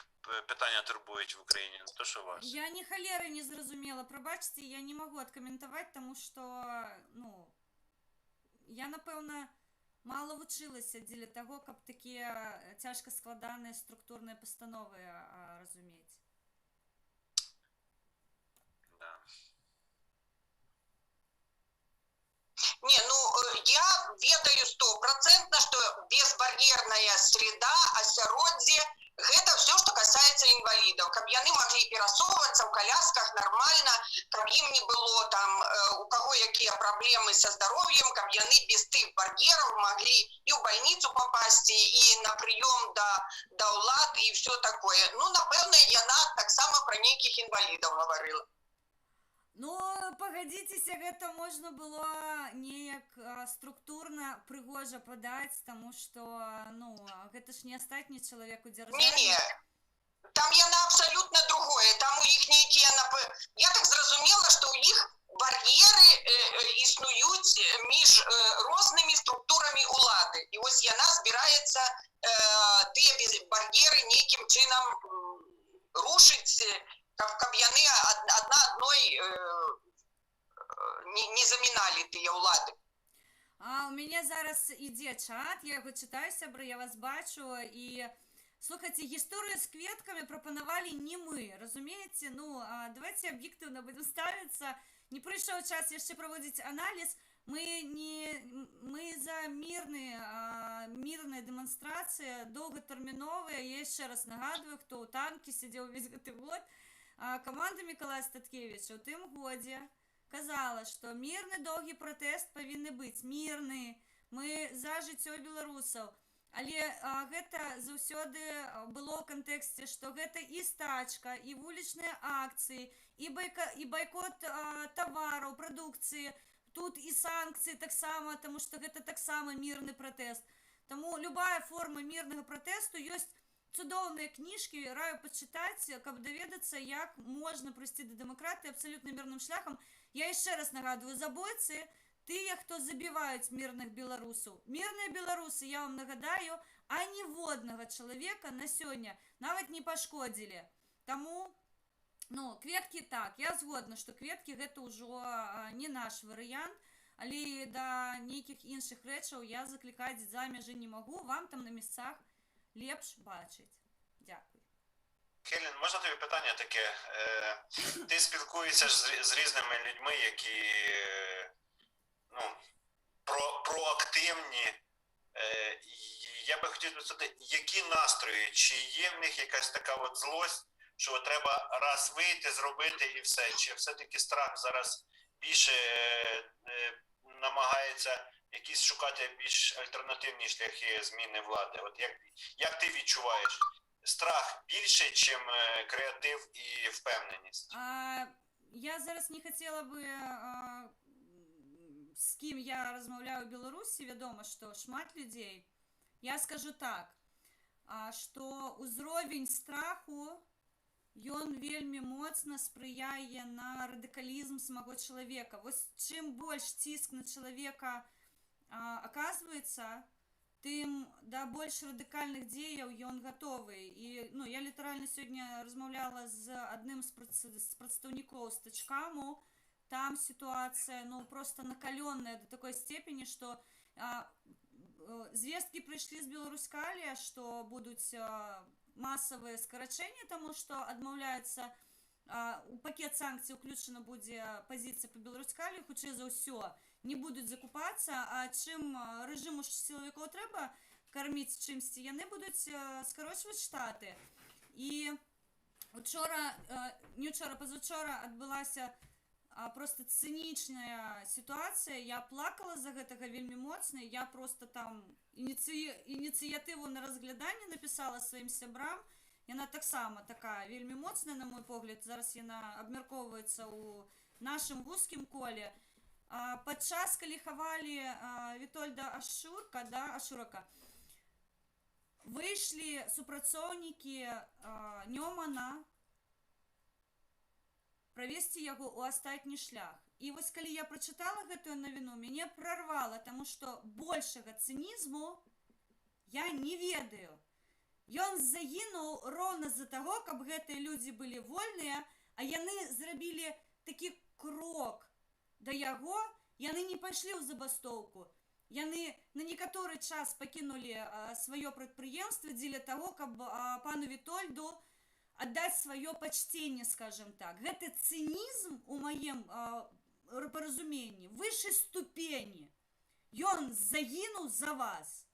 питання турбують в Україні, не то, що вас. Я ні холери не зрозуміла, пробачте, я не можу відкоментувати, тому що, я, напевно, мало вчилася для того, каб такі тяжко складані структурні постанови розуміти. Да. Не, я ведаю 100%, что безбарьерная среда, осяроддзе, это все, что касается инвалидов. Каб яны могли пересовываться в колясках нормально, каб им не было там, у кого какие проблемы со здоровьем, каб яны без тых барьеров могли и в больницу попасть, и на прием до ўлад, и все такое. Напевно, яна так само про неких инвалидов говорила. Ну, пагадзіцеся, гэта можна было неяк структурна прыгожа падаць, таму што, ну, гэта ж не астатні чалавек у дзяржаве. Не-не, там яна абсалютна другое. Там у іх нейкія... Я так зразумела, што ў іх бар'еры існуюць між рознымі структурамі ўлады. І вось яна збіраецца тыя бар'еры нейкім чынам рушыць, каб яны адна адной не заміналі тыя ўлады. А у мяне зараз ідзе чат, я яго чытаю, сябры, я вас бачу, і слухайце, гісторыю з кветкамі прапанавалі не мы, разумееце? Ну, давайте аб'ектыўна будем ставіцца. Не прыйшоў час яшчэ праводзіць аналіз. Мы за мірныя дэманстрацыі, доўгатэрміновыя. Я яшчэ раз нагадваю, хто ў танкі сядзеў увесь гэты год. Каманда Мікалая Статкевіча ў тым годзе казала, што мірны доўгі пратэст павінны быць, мірны, мы за жыццё беларусаў. Але гэта заўсёды было ў кантэксце, што гэта і стачка, і вулічныя акцыі, і байкот тавараў, прадукцыі, тут і санкцыі таксама, таму што гэта таксама мірны пратэст. Таму любая форма мірнага пратэсту ёсць цудоўныя кніжкі, раю пачытаць, каб даведацца, як можна прыйсці да дэмакратыі абсалютна мірным шляхам. Я яшчэ раз нагадваю, забойцы тыя, хто забіваюць мірных беларусаў. Мірныя беларусы, я вам нагадаю, аніводнага чалавека на сёння нават не пашкодзілі. Таму, ну, кветкі так, я згодна, што кветкі гэта ўжо не наш варыянт, але да нейкіх іншых рэчаў я заклікаць за мяжы не магу, вам там на месцах лепш бачыць. Дякую. Хелен, можна тобі питання таке? Ти спілкуєшся з різними людьми, які проактивні. Я би хотів запитати, які настрої? Чи є в них якась така от злость, що треба раз вийти, зробити і все? Чи все-таки страх зараз більше намагається якісь шукати більш альтернативні шляхи зміни влади? От як ти відчуваєш? Страх більше, ніж креатив і впевненість? Я зараз не хотіла би, з ким я розмовляю в Білорусі, вядома, що шмат людей. Я скажу так, што узровень страху, ён вельмі моцна спрыяе на радыкалізм самого чалавека. Вось чым больш ціск на чалавека аказваецца, тым да больш радыкальных дзеяў ён гатовы. І, ну, я літаральна сёння размаўляла з адным з прадстаўнікоў стачкаму. Там сітуацыя, ну, просто накаленная до такой степені, што звесткі прыйшлі з Беларускалі, што будуць масавыя скарачэнні, таму што адмаўляецца, у пакет санкцый уключана будзе пазіцыя па Беларускалі, хутчэй за ўсё не будуць закупацца, а чым рэжыму сілавікоў трэба карміць чымсьці, яны будуць скарочваць штаты. І пазаўчора адбылася просто цынічная сітуацыя. Я плакала за гэтага вельмі моцна, я просто там ініцыятыву на разгляданне напісала сваім сябрам. Яна таксама такая вельмі моцная, на мой погляд, зараз яна абмяркоўваецца ў нашым вузкім коле. Падчас, калі хавалі Вітольда Ашурака, выйшлі супрацоўнікі Нёмана правесці яго ў астатні шлях. І вось калі я прачытала гэтую навіну, мяне прарвала, таму што большага цынізму я не ведаю. Ён загінуў роўна з-за таго, каб гэтыя людзі былі вольныя, а яны зрабілі такі крок да яго, яны не пайшлі ў забастоўку. Яны на некаторы час пакінулі сваё прадпрыемства дзеля таго, каб пану Вітольду аддаць сваё пачценне, скажем так. Гэты цынізм у маім паразуменні вышэй ступені. Ён загінуў за вас.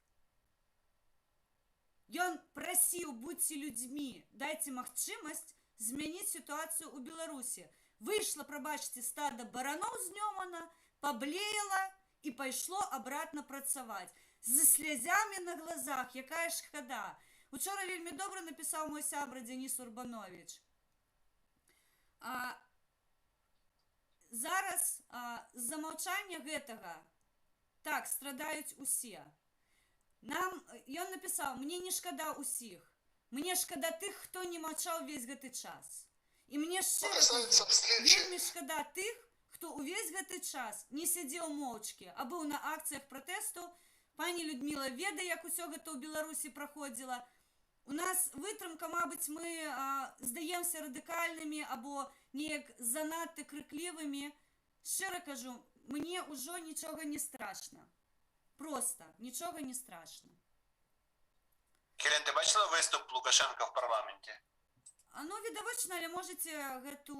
Ён прасіў, будьце людзьмі, дайце магчымасць змяніць сітуацыю ў Беларусі. Выйшла, прабачце, стада бараноў з Нёмана, паблеяла і пайшло абратна працаваць. З слязямі на глазах, якая шкада. Учора вельмі добра напісаў мой сябра Дзеніс Урбанович. зараз з-за маўчання гэтага так страдаюць усе. Ён напісаў: мне не шкада ўсіх, мне шкада тых, хто не маўчаў увесь гэты час. І мне шчыра кажу, вельмі шкада тых, хто увесь гэты час не сядзеў моўчкі, а быў на акцыях пратэсту. Пані Людміла ведае, як усё гэта ў Беларусі праходзіла. У нас вытрымка, мабыць, мы здаемся радыкальнымі або неяк занадта крыклівымі. Шчыра кажу, мне ўжо нічога не страшна. Просто нічога не страшна. Хелен, ти бачила виступ Лукашенка в парламенті? Ну, відавочна, але можете гэту...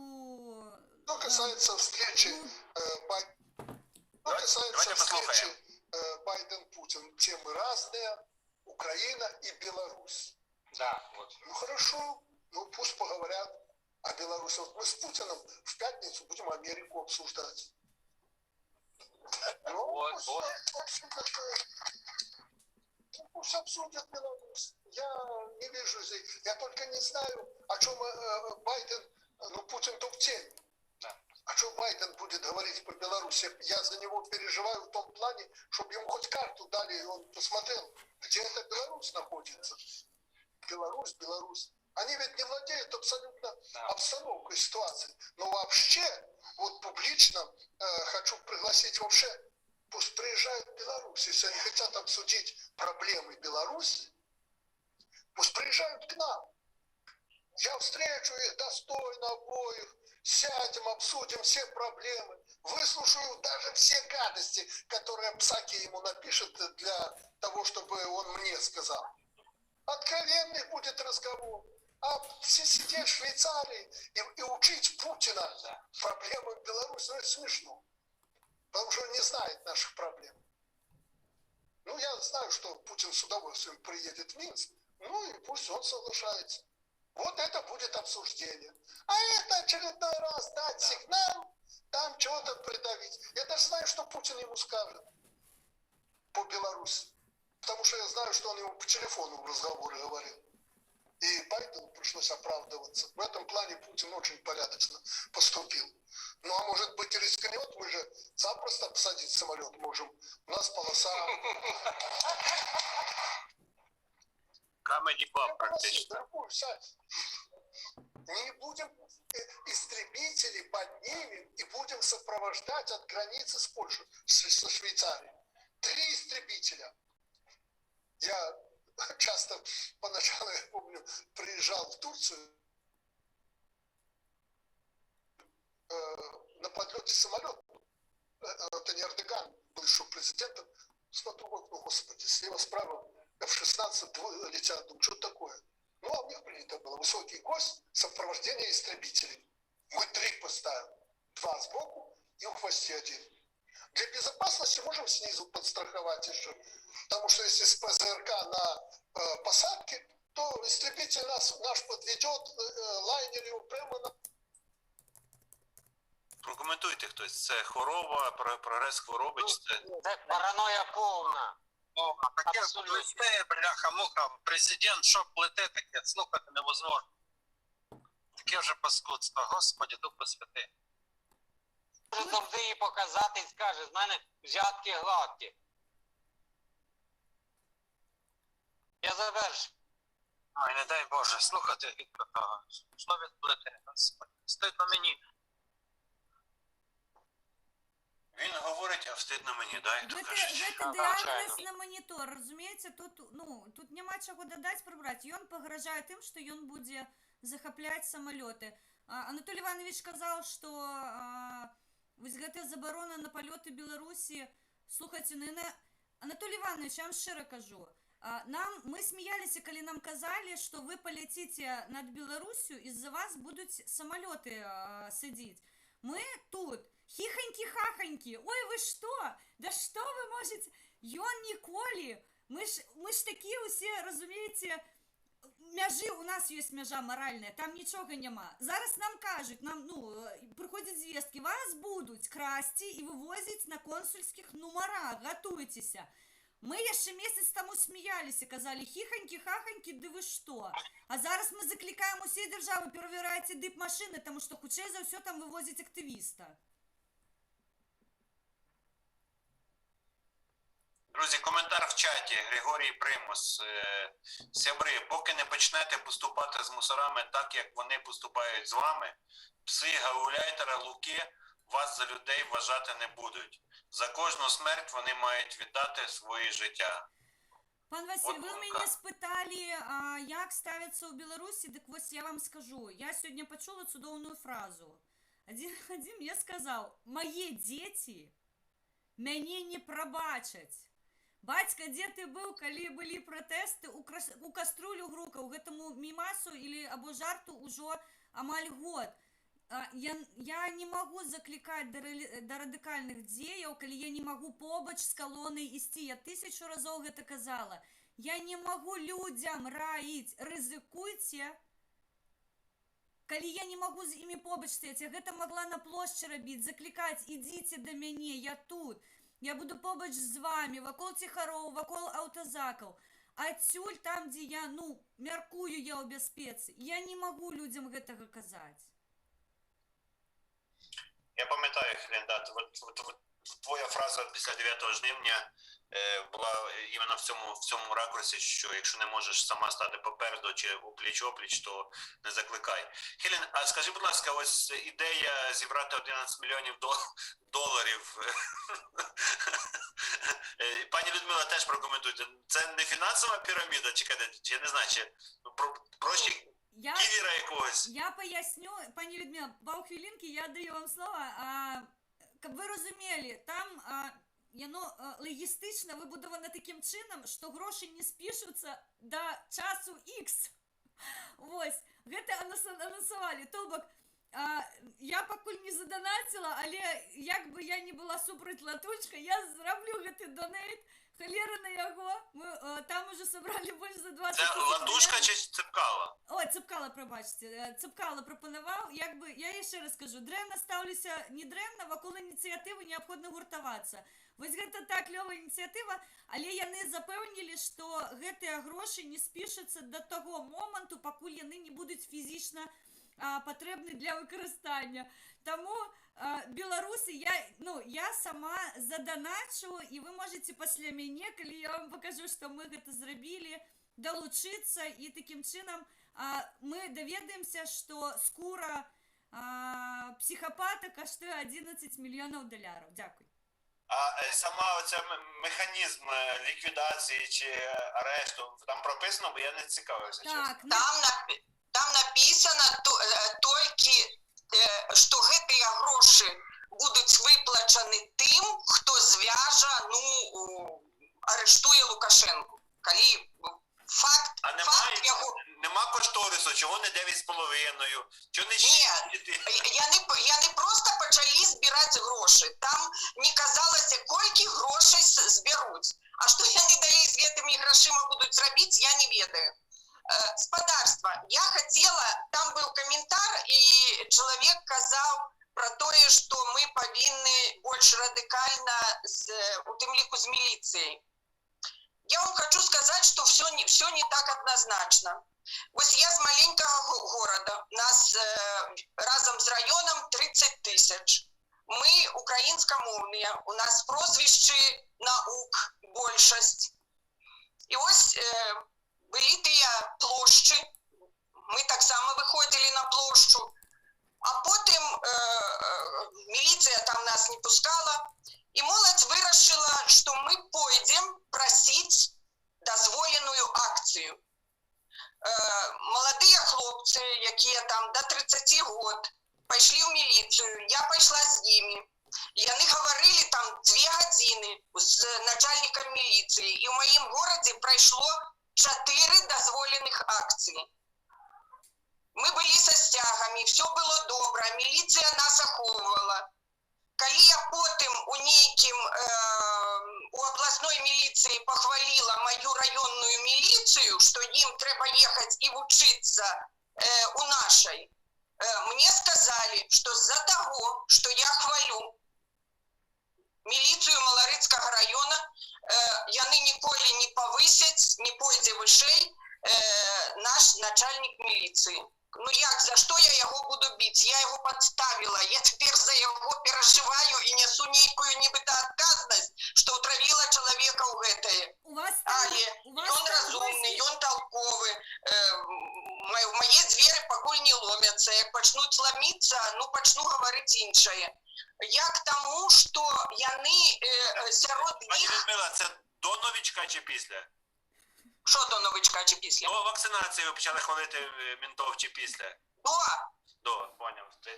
Что касается встречи Байден-Путин, темы разные, Украина и Беларусь. Да, вот. Ну хорошо, ну пусть поговорят о Беларуси. Вот мы с Путиным в пятницу будем Америку обсуждать. Ну, Вот, пусть, вот. в общем, как-то, пусть обсудят Беларусь. Я не вижу здесь, я только не знаю, о чем Байден, ну Путин-то в теме. Да. О чем Байден будет говорить по Беларуси? Я за него переживаю в том плане, чтобы ему хоть карту дали, и он посмотрел, где эта Беларусь находится. Беларусь. Они ведь не владеют абсолютно обстановкой, ситуацией. Но вообще, вот публично хочу пригласить вообще, пусть приезжают в Беларусь, если они хотят обсудить проблемы Беларуси, пусть приезжают к нам. Я встречу их достойно обоих, сядем, обсудим все проблемы, выслушаю даже все гадости, которые Псаки ему напишет для того, чтобы он мне сказал. Откровенный будет разговор. А все сидеть в Швейцарии и учить Путина проблемы в Беларуси, ну это смешно. Потому что он не знает наших проблем. Ну, я знаю, что Путин с удовольствием приедет в Минск, ну и пусть он соглашается. Вот это будет обсуждение. А это очередной раз дать сигнал, там чего-то придавить. Я даже знаю, что Путин ему скажет по Беларуси. Потому что я знаю, что он ему по телефону в разговоре говорил. И Байдену пришлось оправдываться. В этом плане Путин очень порядочно поступил. Ну, а может быть, и рискнет, мы же запросто посадить самолет можем. У нас полоса... Камеді Клаб практично. Не будем истребители поднимем и будем сопровождать от границы с Польшей, со Швейцарией. 3 истребителя. Я часто поначалу, я помню, приезжал в Турцию, на подлете самолет, это не Эрдоган, бывший президентом, смотрю, вот, ну, господи, слева, справа, F-16 летят, думаю, что такое? Ну, а у них принято было высокий гость, сопровождение истребителей. Мы 3 поставим, 2 сбоку и в хвосте 1. Для безопасности можем снизу подстраховать еще, потому что если с ПЗРК на посадке, то истребитель наш подведет лайнер его прямо на... Прокоментуйте хтось. Це хвороба, прогрес хвороби, чи це... Це параноя повна. Таке Абсолютно. плете, бляха-муха, президент, що плете таке, слухати невозможно. Таке вже паскудство, Господи, Дух Святий. Може завжди їй показати і скаже, з мене взятки гладкі. Я завершу. Ой, не дай Боже, слухати від такого. Що він плете, Господи, стидно мені. Він говорить, а встидно мені, да, як то кажуть. Гэта дыагноз на монітор, разумееце, тут няма чаго дадаць, прыбраць. Ён пагражае тым, што ён будзе захапляць самалёты. Анатолий Иванович сказаў, што вось гэтая забарона на палёты Беларусі, слухайце, Анатолий Иванович, я вам шчыра кажу, мы смеяліся, калі нам казалі, што вы паляціце над Беларусю, і з-за вас будуць самалёты садзіць. Мы тут хихоньки-хахоньки, ой, вы что? Да что вы можете? Ён ніколі. Мы ж такие усе, разумееце, мяжы, у нас есть мяжа моральная, там нічога няма. Зараз нам кажуть, приходят звестки, вас будуть красти и вывозить на консульских нумарах, готуйтеся. Мы яшчэ месяц таму смеяліся, казалі, хихоньки-хахоньки, да вы что? А зараз мы закликаем усе державы, перавярайце дып машины, тому что хутчэй за ўсё там вывозить актывіста. чаті Григорій Примус. Сябри, поки не почнете поступати з мусорами так, як вони поступають з вами, пси гауляйтера, луки вас за людей вважати не будуть. За кожну смерть вони мають віддати своє життя. Пан Василь, ви мене спитали, як ставиться у Білорусі, так ось я вам скажу. Я сьогодні почула цудовну фразу. Один мне сказав: «Мої діти мене не пробачать». Бацька, де ти був, коли були протести, у каструлю грукав, гэтаму мімасу або жарту ўжо амаль год. Я не могу закликать до радикальных дзеяў, калі я не могу побач з калонай ісці. Я 1000 разоў гэта казала. Я не могу людям раіць: рызыкуйце, калі я не могу з імі побач стаяць. Я гэта могла на плошчы рабіць, заклікаць: ідзіце да мяне, я тут. Я буду побач з вами, вакол ціхароў, вакол аўтазакаў. Адсюль там, дзе я, мяркую я ў бяспецы. Я не могу людям гэтага казаць. Я пам'ятаю, Хелен, да, твоя фраза після 9 жнивня була іменно в цьому ракурсі, що якщо не можеш сама стати попереду чи опліч-опліч, то не закликай. Хелен, а скажи, будь ласка, ось ідея зібрати 11 мільйонів доларів. Пані Людмила теж прокоментуйте. Це не фінансова піраміда, чи я не знаю, чи проще ківіра якогось? Я поясню, пані Людмила, пару хвилинки, я даю вам слово. Каб ви розуміли, там логістично вибудовано таким чином, що гроші не спішуться до часу X. Ось, гэта анонсували. То бок, я пакуль не задонатила, але як би я не була супраць латучка, я зроблю гэты донейт, холера на яго. Мы там уже собрали больше за 20 Це латушка чи цепкала? Ой, цепкала, пробачте. Цепкала пропонував. Якби, я ще раз кажу, древно ставлюся не древно, вакол ініціативи необхідно гуртуватися. Ось гэта так клёвая ініціатива, але яны запэўнілі, што гэтыя грошы не спішацца до того моманту, пакуль яны не будуць фізічна патрэбны для выкарыстання. Таму беларусы, я сама заданачу, і вы можете пасля мяне, калі я вам покажу, што мы гэта зрабілі, далучыцца, і такім чынам мы даведаемся, што скура псіхапата каштуе 11 мільёнаў долараў. Дзякуй. А сама оця механізм ліквідації чи арешту, там прописано, бо я не цікавився, чесно. Там написано тільки, що гэтыя гроші будуть виплачені тим, хто зв'яже, арештує Лукашенко. Коли факт його... Нема кошторису, чого не 9,5, чого не 6? Ні, я не просто почали збирати гроші. Там не казалося, колькі грошей зберуть. А що вони далі з гэтымі грошима будуть робити, я не ведаю. Господарство, я хотела, там был комментарий, и человек сказал про то, что мы повинны больше радикально, у тем лику с милицией. Я вам хочу сказать, что все не так однозначно. Вот я с маленького города, нас разом с районом 30 тысяч. Мы украинскомовные, у нас прозвище наук большость. И вот были тыя площі, ми так само виходили на площу, а потім міліція там нас не пускала, і молодь вирішила, що ми пойдемо просити дозволену акцію. Молоді хлопці, які там до 30 років, пішли в міліцію, я пішла з ними. І вони говорили там 2 години з начальником міліції, і в моєму місті пройшло 4 дозволених акцій. Ми були со стягами, все було добре, міліція нас оховувала. Коли я потім у обласної міліції похвалила мою районну міліцію, що їм треба їхати і вчитися у нашій, мені сказали, що за того, що я хвалю міліцію Малорицького району, яны ніколи не повысять, не пойдзе вышэй наш начальник милиции. Ну як, за що я його буду бити? Я його підставила, я тепер за його переживаю і несу некую нібито відказність, що отравила чоловіка у гэтае. У вас там, Але у вас ён там разумний, гості- ён толковий, мої звери покуль не ломяться, як почнуть ломитися, ну почну говорити інше. Як тому, що яни серед Пані їх, Людмила, це до новичка чи після? що до новичка чи після? До вакцинації ви почали хвалити ментов чи після? До, поняв. Це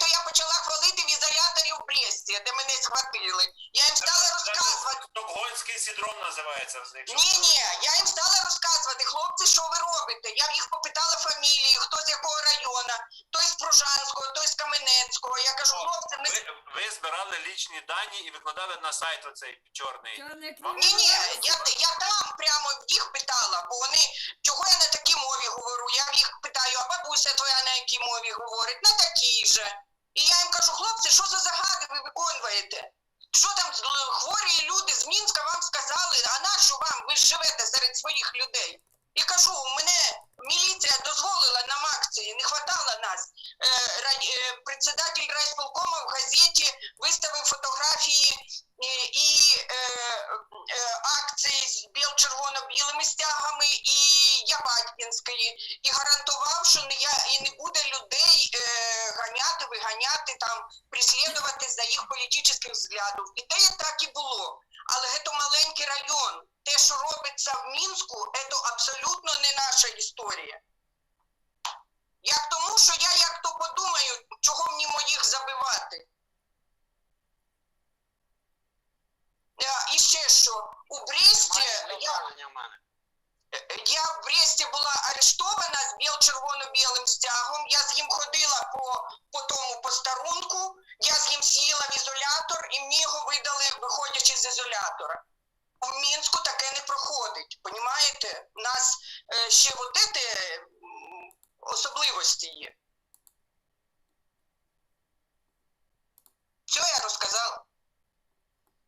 я почала хвалити в ізоляторі в Бресті, де мене схватили. Я їм стала розказувати. Стокгольмський синдром називається. Ні, я їм стала розказувати, хлопці, що ви робите? Я в їх попитала фамілії, хто з якого району, той з Пружанського, той з Каменецького. Я кажу, хлопці, ми... Ви збирали лічні дані і викладали на сайт оцей чорний. Чорна Вам- книга. Ні, я там прямо в їх питала, бо вони, чого я на такій мові говорю? Я в їх питаю, а бабуся твоя на якій мові говорить? На такій же. І я їм кажу, хлопці, що за загади ви виконуєте? Що там хворі люди з Мінська вам сказали, а нащо вам? Ви ж живете серед своїх людей. І кажу, у мене міліція дозволила нам акції, не хватало нас. Председатель райсполкома в газеті виставив фотографії і акції з червоно-білими стягами і Ябатькінської. І гарантував, що не буде людей ганяти, виганяти, там, преслідувати за їх політичних взглядів. І те так і було. Але це маленький район. Те, що робиться в Мінську, це абсолютно не наша історія. Як тому, що я як то подумаю, чого мені моїх забивати. І ще що, у Бресті, я в Бресті була арештована з червоно-білим стягом, я з ним ходила по тому постарунку, я з ним сіла в ізолятор і мені його видали, виходячи з ізолятора. В Мінську таке не проходить, понімаєте? У нас ще вот це особливості є. Все я розказала.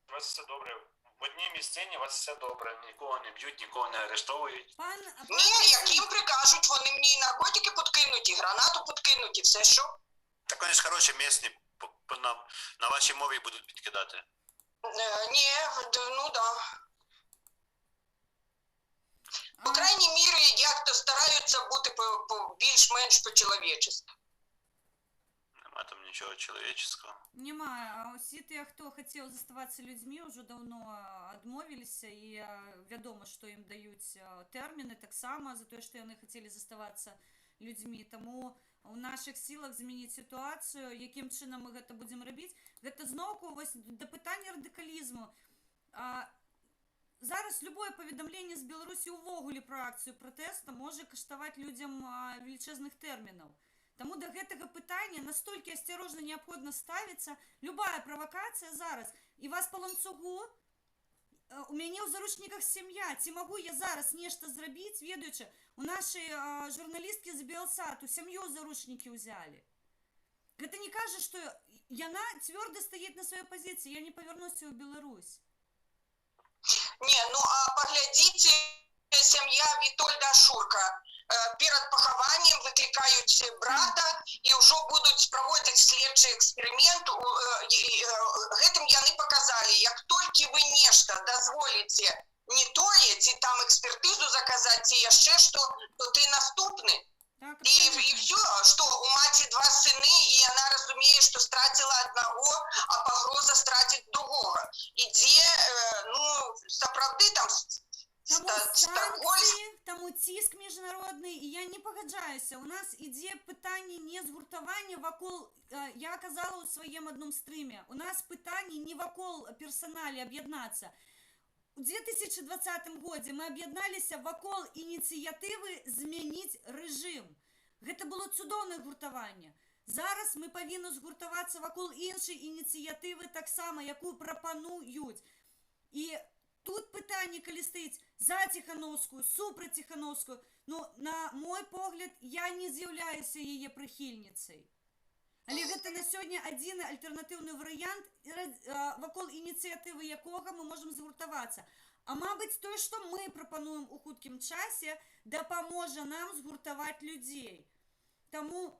У вас все добре. В одній місцині у вас все добре. Нікого не б'ють, нікого не арештовують. Ні, як їм прикажуть, вони мені і наркотики підкинуть, і гранату підкинуть, і все що. Так вони ж хороші місні, на вашій мові будуть підкидати. Ні, ну да. По крайній мірі, як-то стараються бути більш-менш по-чоловічески. Нема там нічого чоловічого. Нема. А усі ті, хто хотів заставатися людьми, вже давно відмовилися, і відомо, що їм дають терміни так само за те, що вони хотіли заставатися людьми. Тому у наших силах змінити ситуацію, яким чином ми це будемо робити. Це знову ось до питання радикалізму. Зараз любое повідомлення з Білорусі увогуле про акцію протесту може коштувати людям величезних термінів. Тому до гэтага питання настільки осторожно необхідно ставиться. Любая провокація зараз. І вас по ланцюгу, у мене у заручниках сім'я. Ці можу я зараз нечто зробити, ведучи, у нашої журналістки з Белсату сім'ю заручники взяли. Это не каже, что яна твердо стоит на своей позиции, я не повернусь в Беларусь. Не, ну а поглядите, сім'я Вітольда Шурка. Перед похованням викликають брата і вже будуть проводити слідчий експеримент. Гэтым яны показали, як тільки ви нечто дозволите не тое, ці там експертизу заказати, ці ще що, то ти наступний. І все, що у маті два сини, і вона розуміє, що стратила одного, а погроза стратить другого. Іде, ну, справді там Тому тиск міжнародний, і я не погоджаюся. У нас іде питання не згуртування вокруг, я казала у своєму одному стрімі, у нас питання не вокруг персоналі об'єднатися. У 2020 году ми об'єдналися вокруг ініціативи змінити режим. Це було цудовне гуртування. Зараз ми повинні згуртуватися вокруг іншої ініціативи так само, яку пропонують. І тут питання, коли стоїть за Тихановську, супротив Тихановську, ну, на мой погляд, я не з'являюся її прихильницею. Але це на сьогодні один альтернативний варіант, вокруг ініціативи якого ми можемо згуртуватися. А мабуть, то, що ми пропонуємо у хуткім часі, допоможе нам згуртувати людей. Таму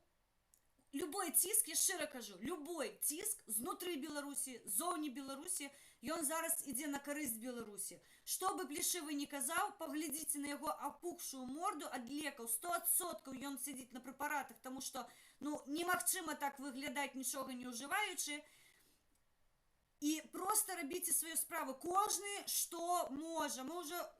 любой ціск, я шчыра кажу, любой ціск знутры Беларусі, зоўні Беларусі, ён зараз ідзе на карысць Беларусі. Што бы Плешывы не казаў, паглядзіце на яго апухшую морду ад лекаў, 100% ён сядзіць на прэпаратах, таму што немагчыма так выглядаць, нічога не ўжываючы. І проста рабіце сваю справу. Кожны, што можа.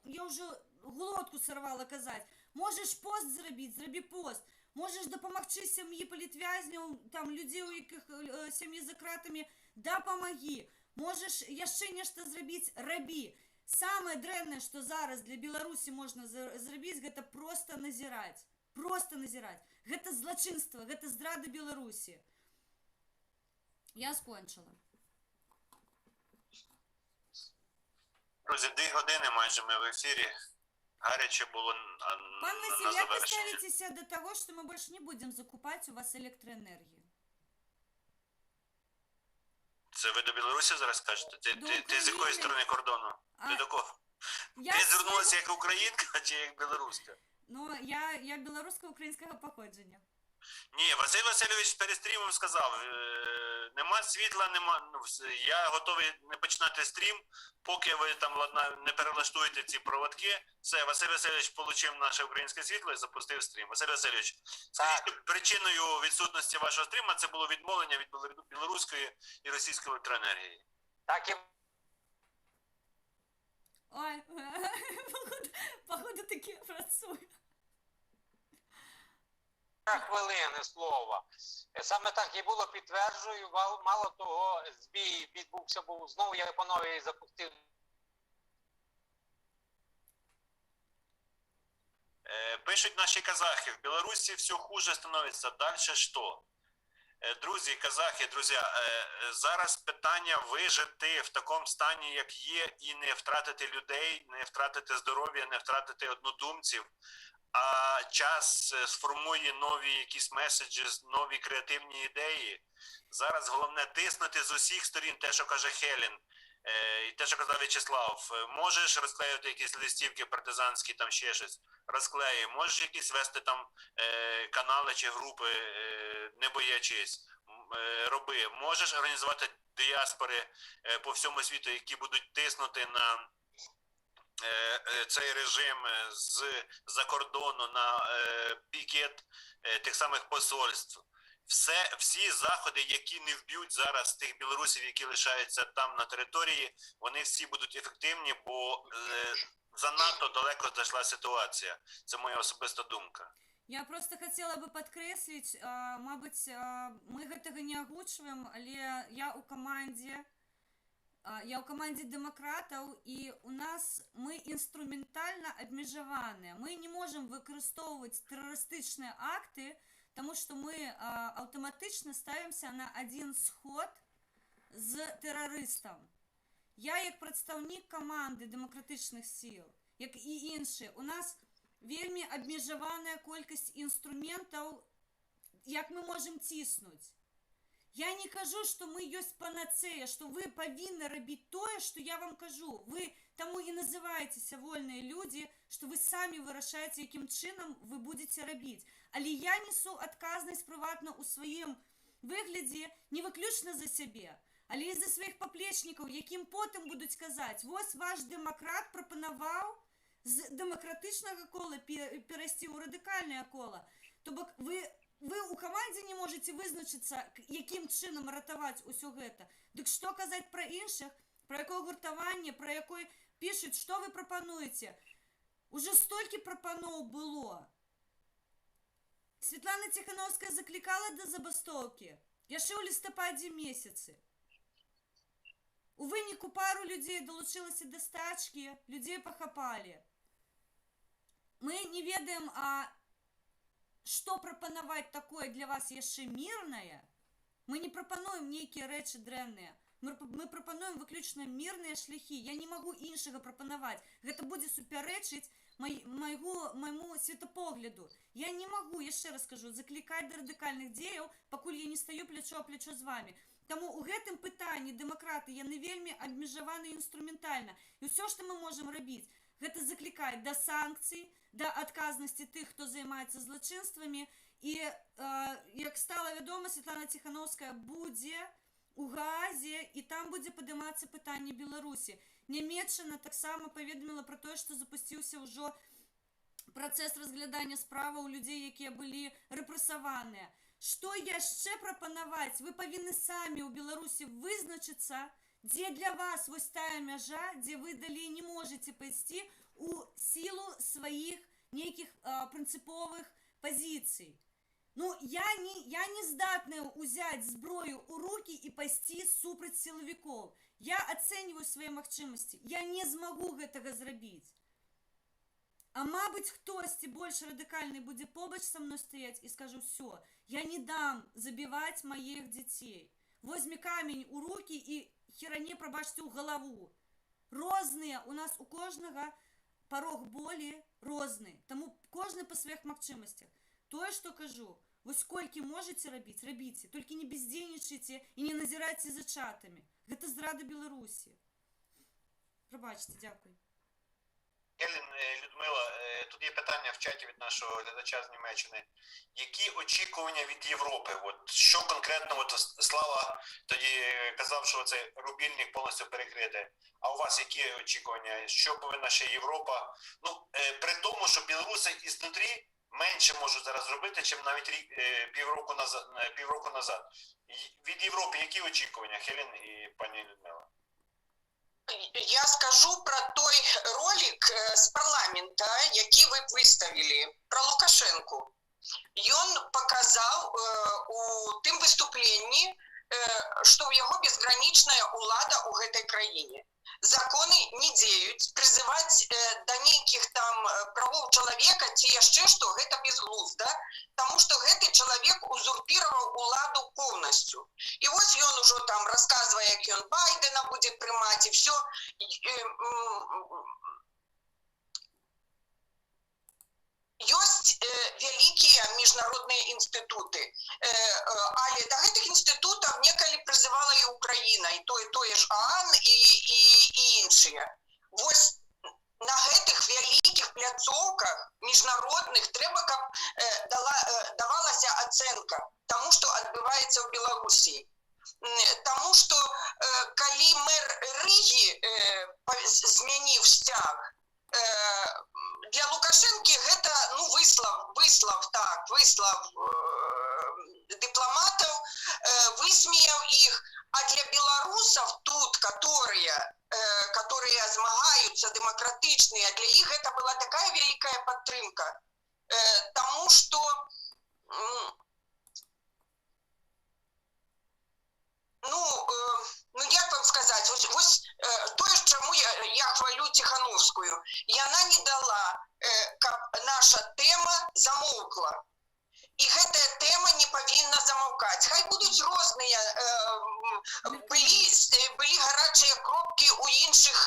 Я ўжо глотку сарвала казаць. Можаш пост зрабіць, зрабі пост. Можаш дапамагчы сям'і палітвязняў, там людзей, у якіх сям'і за кратамі, дапамагі. Можаш яшчэ нешта зрабіць, рабі. Самае дрэннае, што зараз для Беларусі можна зрабіць, гэта проста назіраць. Проста назіраць. Гэта злачынства, гэта здрада Беларусі. Я скончила. Друзі, 2 години майже ми в ефірі. Гаряче було Пан на Василь, як ви завершення. ставитеся до того, що ми більше не будемо закупати у вас електроенергію? Це ви до Білорусі зараз кажете? Ти з якої України. сторони кордону? Ти до кого? Ти звернулася як українка чи як білоруська? Ну, я білорусько-українського походження. Ні, Василь Васильович перед стрімом сказав, нема світла, я готовий не починати стрім, поки ви там не перелаштуєте ці проводки. Все, Василь Васильович отримав наше українське світло і запустив стрім. Василь Васильович, скажіть, причиною відсутності вашого стріму це було відмовлення від білоруської і російської електроенергії. Так і Ой, походу таки працює. хвилини слова. Саме так і було, підтверджую. Мало того, збій відбувся, був знову, я по новій запустив. Пишуть наші казахи, в Білорусі все хуже становиться, далі що? Друзі, казахи, друзі, зараз питання вижити в такому стані, як є, і не втратити людей, не втратити здоров'я, не втратити однодумців, а час сформує нові якісь меседжі, нові креативні ідеї. Зараз головне тиснути з усіх сторін те, що каже Хелен, і те, що казав В'ячеслав. Можеш розклеювати якісь листівки партизанські, там ще щось, розклеї. Можеш якісь вести там канали чи групи, не боячись, роби. Можеш організувати діаспори по всьому світу, які будуть тиснути на цей режим з-за кордону, на пікет тих самих посольств. Всі заходи, які не вб'ють зараз тих білорусів, які лишаються там на території, вони всі будуть ефективні, бо занадто далеко зайшла ситуація. Це моя особиста думка. Я просто хотела бы подкрэсліць, мабыць, мы гэтага не агучваем, але я ў камандзе дэмакратаў, і у нас мы інструментальна абмежаваныя. Мы не можам выкарыстоўваць тэрарыстычныя акты, тому што мы аўтаматычна ставімся на адзін сход з тэрарыстам. Я, як прадстаўнік каманды дэмакратычных сіл, як і іншыя, у нас вельмі абмежаваная колькасць інструментаў, як мы можам ціснуць. Я не кажу, што мы ёсць панацея, што вы павінны рабіць тое, што я вам кажу. Вы таму і называецеся вольныя людзі, што вы самі вырашаеце, якім чынам вы будзеце рабіць. Але я несу адказнасць прыватна ў сваім выглядзе не выключна за сябе, але і за сваіх паплечнікаў, якім потым будуць казаць: вось ваш дэмакрат прапанаваў з дэмакратычнага кола перайсці ў радыкальнае кола. То бок вы ў камандзе не можаце вызначыцца, якім чынам ратаваць усё гэта. Дык што казаць пра іншых, пра якое гуртаванне, пра якой пішуць, што вы прапануеце? Уже столькі прапаноў было. Светлана Ціхановская заклікала да забастоўкі яшчэ ў лістападзе месяцы. У выніку пару людзей далучылася да стачкі, людзей пахапалі. Мы не ведаем, што прапанаваць такое для вас яшчэ мірнае. Мы не прапануем нейкія рэчы дрэнныя. Мы прапануем выключна мірныя шляхі. Я не магу іншага прапанаваць. Гэта будзе супярэчыць майму светапогляду. Я не магу, яшчэ раз кажу, заклікаць да радыкальных дзеяў, пакуль я не стаю плячо а плячо з вамі. Таму ў гэтым пытанні дэмакраты яны вельмі абмежаваны інструментальна. І ўсё, што мы можам рабіць, гэта заклікаць да санкцый, да адказнасці тых, хто займаецца злачынствамі, І, як стала вядома, Святлана Ціхановская будзе у Гаазе, і там будзе падымацца пытанне Беларусі. Нямецчына таксама паведаміла пра тое, што запусціўся ўжо працэс разглядання справаў людзей, якія былі рэпрэсаваныя. Што яшчэ прапанаваць? Вы павінны самі ў Беларусі вызначыцца, дзе для вас вось тая мяжа, дзе вы далей не можаце пайсці у сілу сваіх нейкіх прынцыповых пазіцый. Ну, я не здатная ўзяць зброю ў рукі і пайсці супраць сілавікоў. Я ацэньваю свае магчымасці. Я не змагу гэтага зрабіць. А мабыць, хтосьці больш радыкальны будзе побач са мной стаяць і скажу: «Всё, я не дам забіваць маіх дзяцей. Возьме камень у рукі і херане, прабачце, ў галаву». Розныя, у нас у кожнага парог болі розны. Таму кожны па сваіх магчымасцях. Тое, што кажу, вось колькі можаце рабіць, рабіце. Толькі не бездзейнічайце і не назірайце за чатамі. Гэта зрада Беларусі. Прабачце, дзякуй. Людмила, тут є питання в чаті від нашого глядача з Німеччини. Які очікування від Європи? От що конкретно, от Слава тоді казав, що цей рубільник повністю перекритий. А у вас які очікування? Що повинна ще Європа? Ну, при тому, що білоруси ізнутрі менше можуть зараз зробити, чим навіть півроку назад. Від Європи які очікування, Хелен і пані Людмила? Я скажу про той ролик з парламента, який ви виставили, про Лукашенку. Ён показал у тым выступлении, что у яго безграничная улада у гэтай краіне. Законы не дзеюць, призывать до нейкіх там правоў чалавека ці яшчэ што, гэта безглузда, таму што гэты чалавек узурпіраваў уладу полностью. І вось ён ужо там расказвае, як ён Байдена будзе прымаць і все. Ёсць вялікія міжнародныя інстытуты, але да гэтых інстытутаў некалі прызывала і Украіна, і тое ж ААН, і іншыя. Вось на гэтых вялікіх пляцоўках міжнародных трэба, каб давалася ацэнка таму, што адбываецца ў Беларусі. Таму што калі мэр Рыгі змяніў сцяг, для Лукашэнкі гэта, ну, выслав дыпламатаў, высмеяў іх, а для беларусаў тут, которые змагаюцца дэмакратычныя, для іх гэта была такая вялікая падтрымка, таму што ну як вам сказаць, вось тое, чаму я хвалю Ціхановскую, яна не дала, каб наша тэма замоўкла. І гэтая тэма не павінна замаўкаць. Хай будуць розныя, былі гарачыя кропкі ў іншых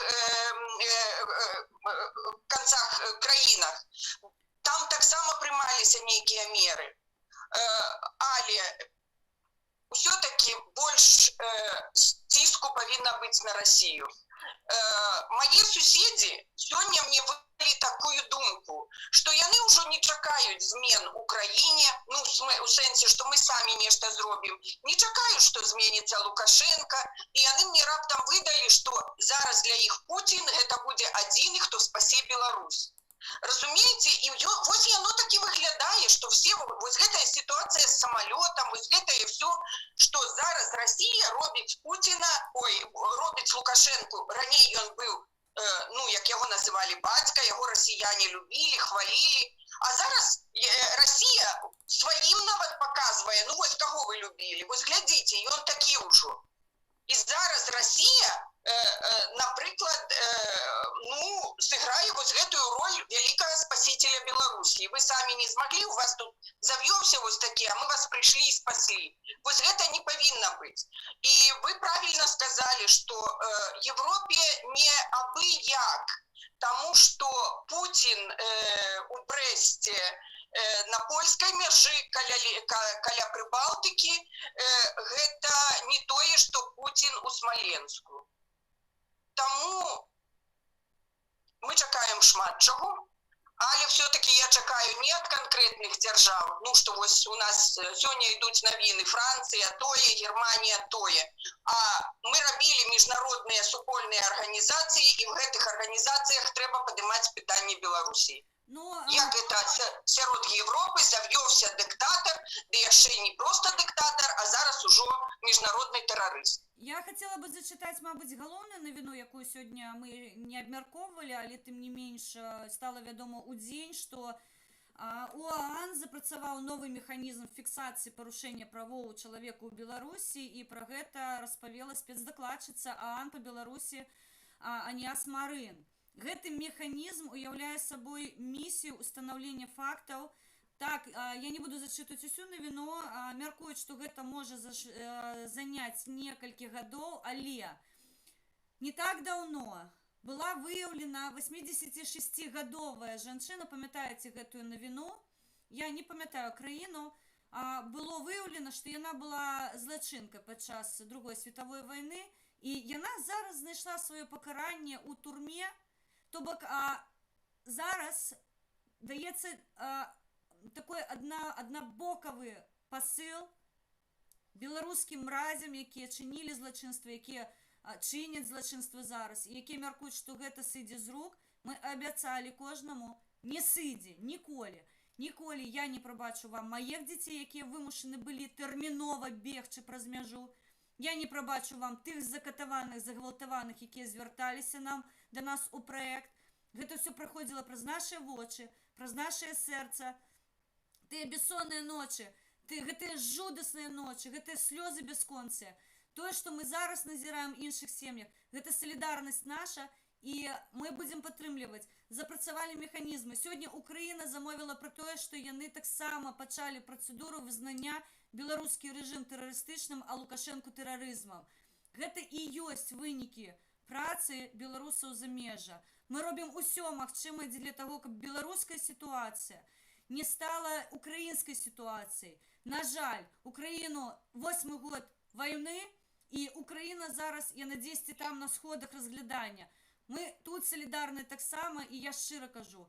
канцах краінах. Там таксама прымаліся нейкія меры. Але ўсё-таки больш ціску павінна быць на Расію. Мае суседзі сёння мне вывели такую думку, што яны ўжо не чакаюць змен у краіне, ну, у сэнсе, што мы самі нешта зробім. Не чакаюць, што зменіцца Лукашенка, і яны мне раптам выдалі, што зараз для іх Пуцін гэта будзе адзіны, хто спасе Беларусь. Разумееце, і вось яно так і выглядае, што все, вось гэтая сітуацыя з самалётам, вось гэтае все, што зараз Расія робіць Пуціна, робіць Лукашенку. Раней ён быў, ну, як яго называлі бацька, яго расіяне любілі, хвалілі, а зараз Расія сваім нават паказвае, ну, вось каго вы любілі, вось глядзіце, ён такі ўжо. І зараз Расія, напрыклад, ну, сыграе вось гэтую роль вялікага спасителя Беларусі. Вы самі не змаглі, у вас тут завёўся вось такі, а мы вас прыйшлі і спаслі. Вось гэта не павінна быць. І вы правільна сказалі, што Европе не абы як, таму што Пуцін у Брэсце на польскай мяжы каля Прыбалтыкі, гэта не тое, што Пуцін у Смаленску. Таму мы чакаем шмат чаго, Але все-таки я чекаю не от конкретных держав, ну что вось у нас сегодня идут новины, Франция тое, Германия тое, а мы робили международные супольные организации, и в этих организациях треба поднимать питание Белоруссии. Ну, Як это сярод Європи зав'явся диктатор, де яшчэ не просто диктатор, а зараз ужо міжнародний терорист. я хотела бы зачитаць, мабыць, галоўную навіну, якую сёння мы не абмяркоўвалі, але тым не менш стала вядома ў дзень, што ОАН запрацаваў новы механізм фіксацыі парушэння правоў чалавека ў Беларусі, і пра гэта распавела спецдакладчыца ОАН па Беларусі Аніас Марын. Гэты механізм уяўляе сабой місію ўстанаўлення фактаў. Так, я не буду зачытваць усю навіну, мяркуюць, што гэта можа заняць некалькі гадоў, але не так даўно была выяўлена 86-гадовая жанчына, памятаеце гэтую навіну, я не памятаю краіну, было выяўлена, што яна была злачынкай падчас Другой светавой вайны, і яна зараз знайшла сваё пакаранне ў турме, то бок зараз даецца такой аднабокавы пасыл беларускім мразям, якія чынілі злачынства, якія чыняць злачынства зараз, і якія мяркуюць, што гэта сыдзе з рук. Мы абяцалі кожнаму: не сыдзе ніколі. Ніколі я не прабачу вам маіх дзяцей, якія вымушаны былі тэрмінова бегчы праз мяжу. Я не прабачу вам тых закатаваных, загвалтаваных, якія звярталіся да нас у праект. Гэта ўсё праходзіла праз нашы вочы, праз нашае сэрца. Тыя бессонныя ночы, гэтыя жудасныя ночы, гэтыя слёзы бясконцыя. Тое, што мы зараз назіраем іншых сем'ях, гэта салідарнасць наша, і мы будзем падтрымліваць. Запрацавалі механізмы. Сёння Украіна замовіла пра тое, што яны таксама пачалі працэдуру вызнання беларускі рэжым тэрарыстычным, а Лукашэнку тэрарызмам. Гэта і ёсць вынікі працы беларусаў замежжа. Мы робім усё магчымае для таго, каб беларуская сітуацыя не стала украінскай сітуацыяй. На жаль, Украіну 8-й год вайны, і Украіна зараз, яна дзесьці там на сходах разглядання. Мы тут салідарны таксама, і я шчыра кажу,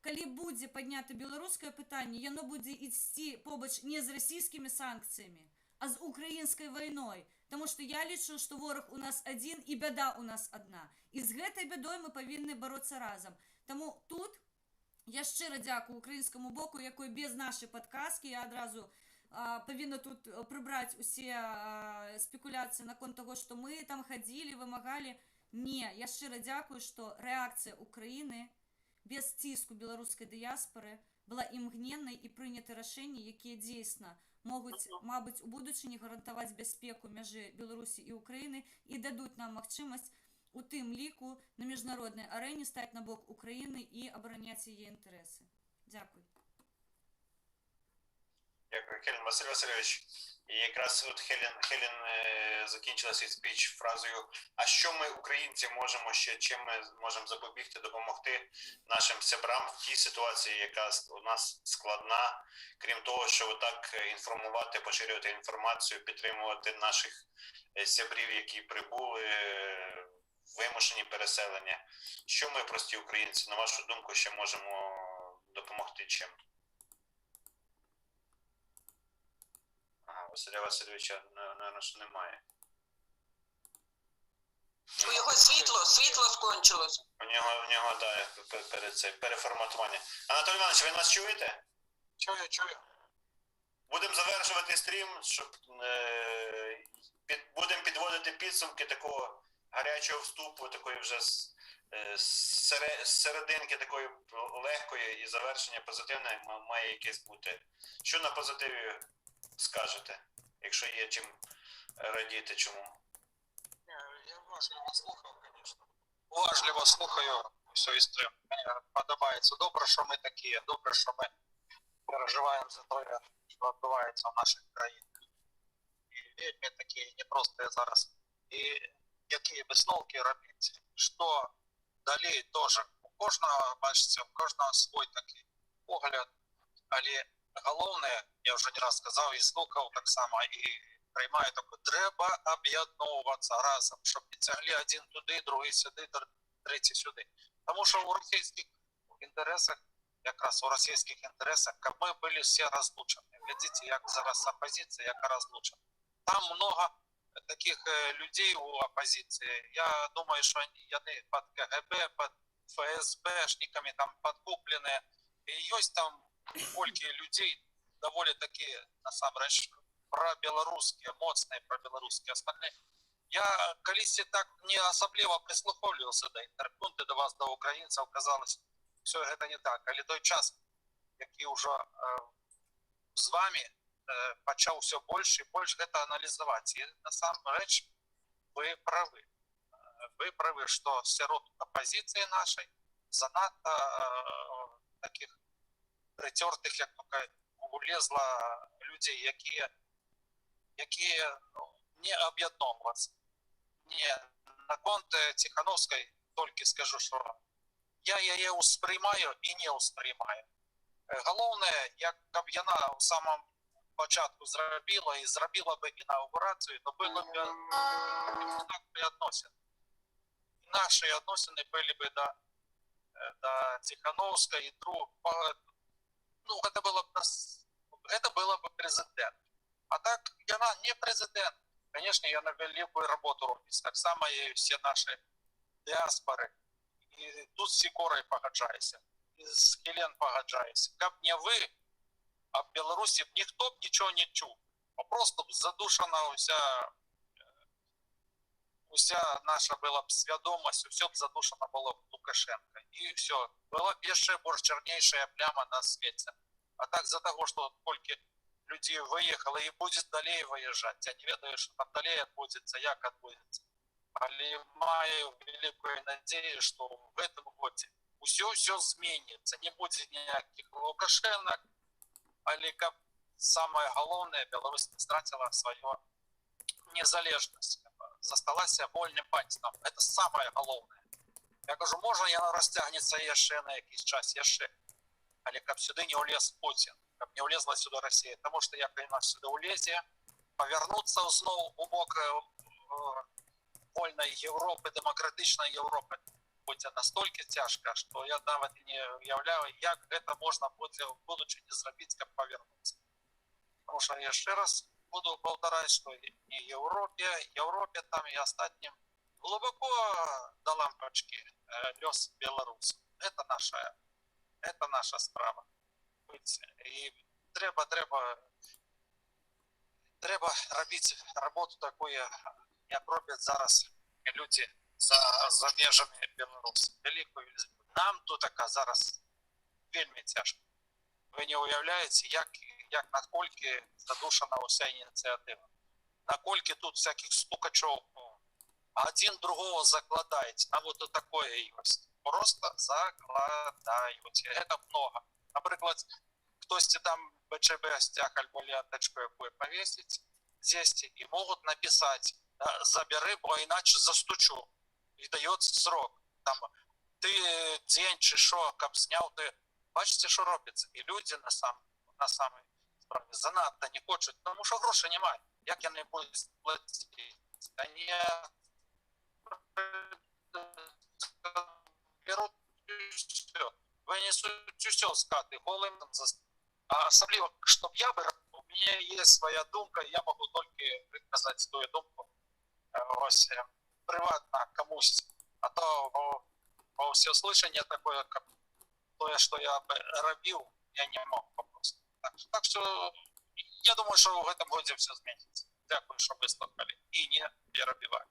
калі будзе паднята беларускае пытанне, яно будзе ісці побач не з расійскімі санкцыямі, а з украінскай вайной. Таму што я лічу, што вораг у нас адзін і бяда у нас адна. І з гэтай бядой мы павінны бароцца разам. Таму тут я шчыра дзякую украінскаму боку, якой без нашай падказкі я адразу павінна тут прыбраць усе спекуляцыі наконт таго, што мы там хадзілі, вымагалі. Не, я шчыра дзякую, што рэакцыя Украіны без ціску беларускай дыяспары была імгненнай, і прыняты рашэнні, якія дзейсна могуць, мабыць, у будучыні гарантаваць бяспеку мяжы Беларусі і Украіны і дадуць нам магчымасць у тым ліку на міжнароднай арэне стаць на бок Украіны і абараняць яе інтарэсы. Дзякуй. Дякую, Хелен. Василь Васильович, і якраз от Хелен закінчила свій спіч фразою: а що ми, українці, можемо ще, чим ми можемо запобігти, допомогти нашим сябрам в тій ситуації, яка у нас складна, крім того, що отак інформувати, поширювати інформацію, підтримувати наших сябрів, які прибули, вимушені переселення. Що ми, прості українці, на вашу думку, ще можемо допомогти чим? Василя Васильовича, наверное, що немає. У його світло скончилось. У нього, да, переформатування. Анатолій Іванович, ви нас чуєте? Чую. Будемо завершувати стрім, щоб будемо підводити підсумки такого гарячого вступу, такої вже з серединки такої легкої, і завершення позитивне має якесь бути. Що на позитиві скажете, якщо є чим радіти, чому? Я важливо слухав, звісно. Важливо слухаю все із тим. Мені подобається. Добре, що ми такі, добре, що ми переживаємо за те, що відбувається в наших країнах. І людьми такі непрості зараз. І які висновки робити, що далі теж. У кожного, бачите, у кожного свій такий погляд, але головне, я вже не раз сказав, і слухав так само, і приймаю таку, треба об'єднуватися разом, щоб не тягли один туди, другий сюди, третій сюди. Тому що у російських інтересах якраз у російських інтересах, щоб ми були всі розлучені. Глядите, як зараз опозиція, яка розлучена. Там много таких людей у опозиції. Я думаю, що вони під КГБ, під ФСБшниками там підкуплені. І є там кілька людей доволі такі, насамрэч, пробелорусські, моцні пробелорусські остальні. Я колись так не особливо прислуховувався до інтерпункту, до вас, до українців, казалось, все це не так. Але той час, який вже з вами почав все більше і більше це аналізувати. І насамрэч ви праві. Ви праві, що серед опозиції нашої занадто таких притертих, як тільки влезло людей, які не об'єднуватися. Ні, на конт Тихановської тільки скажу, що я її сприймаю і не сприймаю. Головне, як б вона в самому початку зробила, і зробила б інаугурацію, то було б відносини. Наші відносини були б до Тихановської і друг. Ну, це було б президент. А так, вона не президент. Конечно, я на великую работу робить. Так само и все наши диаспоры. И тут с Сикорой погоджаюсь. И с Хелен погоджаюсь. Как не вы, а в Беларуси никто б ничего не чув. Просто задушена уся наша была б свідомість, все б задушено было б Лукашенко. И все. Была б ще більш чернейшая пляма на свете. А так за того, что только людей выехало и будет далее выезжать. Я не ведаю, что там далее отбудется, як отбудется. Але маю великую надею, что в этом году все зменится. Не будет никаких Лукашенок, але как самое главное, Беларусь не стратила свою незалежность. Засталась вольним панством. Это самое главное. Я кажу, можно я розтягнеться ще на якийсь час, ще. Але как сюда не улез Путин. Как не улезла сюда Россия. Потому что як вона сюда улезе, повернуться знову у бок вольної Європи, демократичної Європи буде настільки тяжко, що я навіть не уявляю, як це можна буде в будучи не зробити, як повернутися. Тому що я ще раз буду повторяти, що і Європі там і остальним глибоко до лампочки лез Білорусі. Це наша справа. І треба робити роботу таку, як роблять зараз люди за межами Білорусі. Нам тут зараз вельми тяжко. Ви не уявляєте, як наскільки задушена уся ініціатива. Наскільки тут всяких стукачів один другого закладають. А вот такое есть. Просто закладають. Это много. Наприклад, хтось там БЧБ стяг альбо ленточку яку повесить здесь и могут написать, забери, бо иначе застучу. И дается срок. Там, ти день чи що, каб зняв, ти бачите, що робиться. І люди на самій справі занадто не хочуть, тому що грошей немає. Як я не буду платити? Вони беруть все. Вынесут все с хаты, голым. А особливо, чтобы я бы, у меня есть своя думка, я могу только сказать свою думку ось приватно комусь. А то во всеуслышание такое, как то, что я бы робил, я не мог просто. Так что я думаю, что в этом году все изменится. Дякую, що вислухали і не перебивали.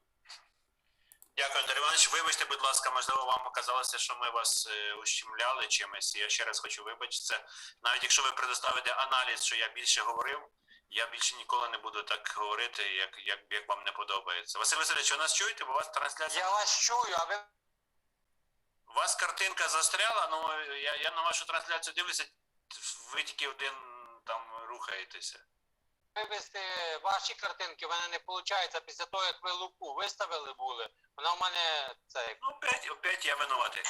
Дякую, Андрій Іванович. Вибачте, будь ласка, можливо, вам показалося, що ми вас ущемляли чимось. Я ще раз хочу вибачитися. Навіть якщо ви предоставите аналіз, що я більше говорив, я більше ніколи не буду так говорити, як вам не подобається. Василь Васильович, ви нас чуєте? Бо у вас трансляція... Я вас чую, а ви... У вас картинка застряла, ну я на вашу трансляцію дивлюся, ви тільки один там рухаєтеся. Вивести ваші картинки, в мене не виходить після того, як ви лупу виставили були. Вона в мене це... Ну, опять я винуватий.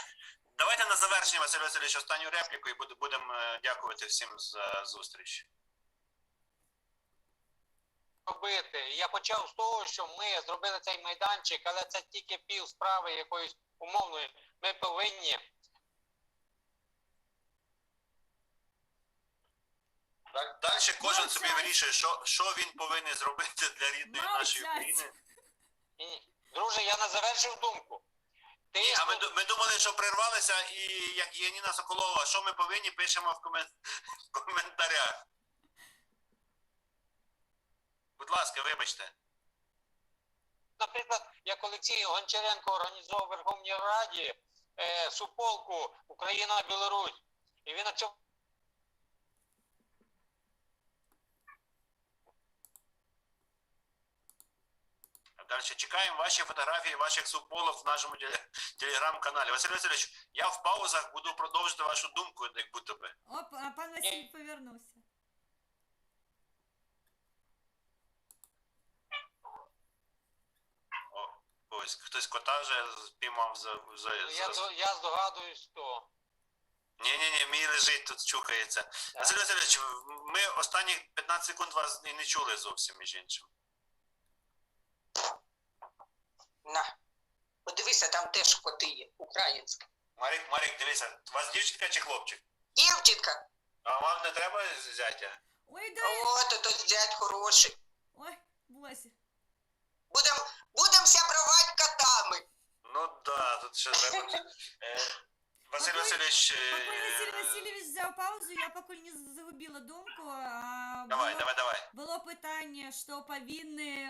Давайте на завершення, Василь Васильович, останню репліку і будемо дякувати всім за зустріч. Робити. Я почав з того, що ми зробили цей майданчик, але це тільки пів справи якоїсь умовної. Ми повинні Далі кожен собі Мовчать. вирішує, що він повинен зробити для рідної нашої Мовчать. України. Ні. Друже, я не завершив думку. Ти Ні, а ми думали, що прервалися, і як Яніна Соколова, що ми повинні, пишемо в коментарях. Будь ласка, вибачте. Наприклад, як Олексій Гончаренко організовував в Верховній Раді суполку Україна-Білорусь. І він на цьому Далі чекаємо ваші фотографії, ваших субполок в нашому телеграм-каналі. Василь Васильович, я в паузах буду продовжити вашу думку, як будто би. Оп, а пан Василь повернувся. Ось, хтось кота вже спіймав за... я здогадуюсь, хто. Ні, мій лежить тут, чухається. Василь Васильович, ми останні 15 секунд вас і не чули зовсім, між іншим. На. Подивися, там теж коти є, українські. Марік, дивися, у вас дівчинка чи хлопчик? Дівчинка. А вам не треба зятя? Ой, да. От, ото дядь хороший. Ой, Вася. Будем сябровать котами. Ну да, тут ще треба. Василь Васильович... Поки Василь Васильович взяв паузу, я поки не загубила думку. Давай. Было питання, що повинні,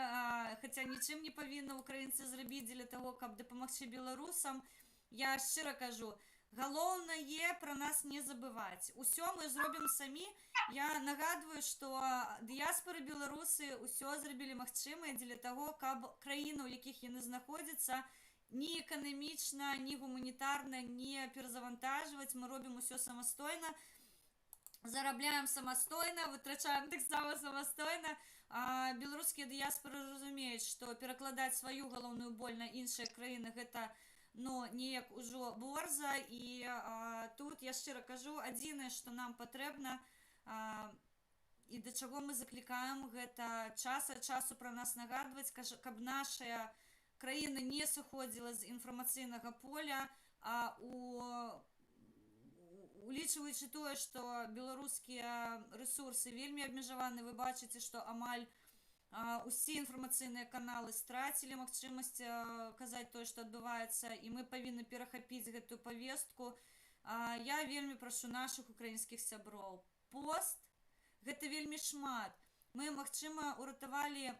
хоча нічим не повинні українці зробити для того, щоб допомогти білорусам. Я щиро кажу, головне про нас не забувати. Усе ми зробимо самі. Я нагадую, що діаспори білоруси усе зробили можливе для того, щоб країни, у яких вони знаходяться, ні економічно, ні гуманітарно не перезавантажувати. Ми робимо усе самостійно. Заробляємо самостійно, витрачаємо так само самостійно. Білоруські діаспори розуміють, що перекладати свою головну боль на інші країни – це ніяк уже борза. І тут я щиро кажу, єдине, що нам потрібно, і до чого ми закликаємо, це час від часу про нас нагадувати, щоб наша країна не сходила з інформаційного поля, улічуючи тое, што беларускія рэсурсы вельмі абмежаваны, вы бачыце, што амаль усе інфармацыйныя каналы страцілі магчымасць казаць тое, што адбываецца, і мы павінны перахапіць гэтую павестку. Я вельмі прашу нашых украінскіх сяброў. Пост – гэта вельмі шмат. Мы, магчыма, уратавалі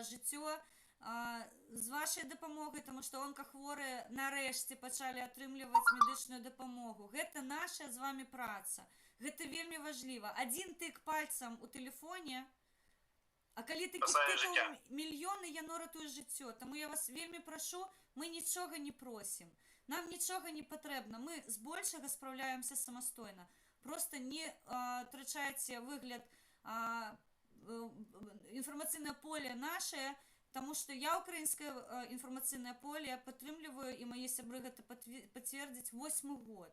жыццё з вашай дапамогай, таму што онкахворыя нарэшце пачалі атрымліваць медычную дапамогу. Гэта наша з вами праца. Гэта вельмі важліва. Адзін тык пальцам у тэлефоне, а калі такіх тыкаў мільёны, яно ратуе жыццё. Таму я вас вельмі прашу, мы нічога не просім. Нам нічога не патрэбна. Мы збольшага спраўляемся самастойна. Просто не трачайце выгляд інфармацыйнае поле наше, тому что я украинское информационное поле падтрымліваю, и мои сябры гэта пацвердзяць 8 год.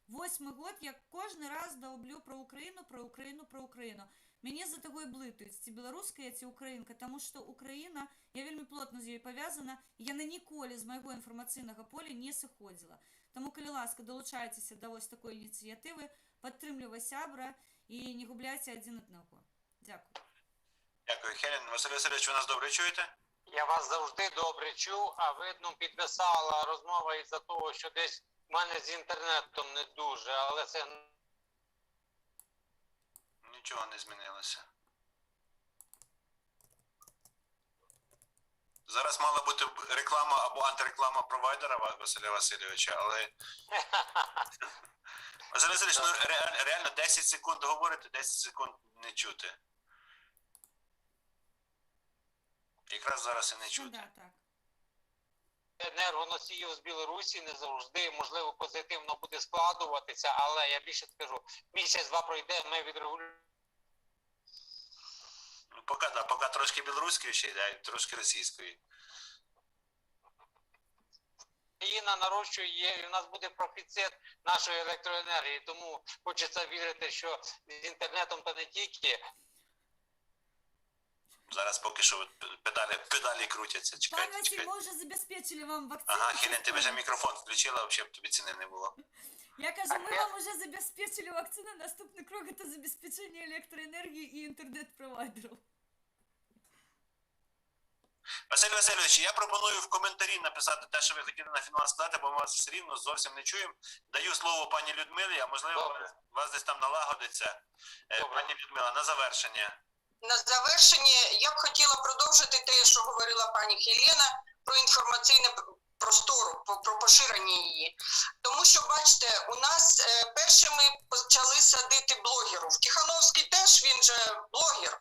8 год я кожны раз даўблю про Украину. Мяне за таго і блытаюць, ці беларуская, ці украінка, тому что Украина, я вельмі плотно з ёй павязана, і яна ніколі з майго інфармацыйнага поля не сыходзіла. Таму, калі ласка, далучайцеся да вось такой ініцыятывы, падтрымлівай сябра і не губляйце адзін аднаго. Дякую. Дякую, Хелен. Василь Васильович, ви нас добре чуєте? Я вас завжди добре чув, а видно, підвисала розмова із-за того, що десь в мене з інтернетом не дуже, але це... Нічого не змінилося. Зараз мала бути реклама або антиреклама провайдера Василя Васильовича, але... Василь Васильович, ну реально 10 секунд говорити, 10 секунд не чути. Якраз зараз і не чути. Да, так. Енергоносіїв з Білорусі не завжди, можливо, позитивно буде складуватися, але я більше скажу, місяць-два пройде, ми відрегулюємо. Ну, поки трошки білоруської ще йде, трошки російської. Країна нарощує, і в нас буде профіцит нашої електроенергії, тому хочеться вірити, що з інтернетом та не тільки. Зараз поки що педалі крутяться. Чекайте, Пан Василь, ми вже забезпечили вам вакцину. Ага, Хелен, ти вже мікрофон включила, взагалі б тобі ціни не було. Я кажу, ми Опять? вам уже забезпечили вакцину, наступний крок – це забезпечення електроенергії і інтернет-провайдерів. Василь Васильович, я пропоную в коментарі написати те, що ви хотіли на фінал сказати, бо ми вас все рівно зовсім не чуємо. Даю слово пані Людмилі, а можливо Добре. у вас десь там налагодиться. Добре. Пані Людмила, на завершення. На завершення я б хотіла продовжити те, що говорила пані Хелена про інформаційне простору, про поширення її. Тому що, бачите, у нас першими почали садити блогерів. Тихановський теж, він же блогер.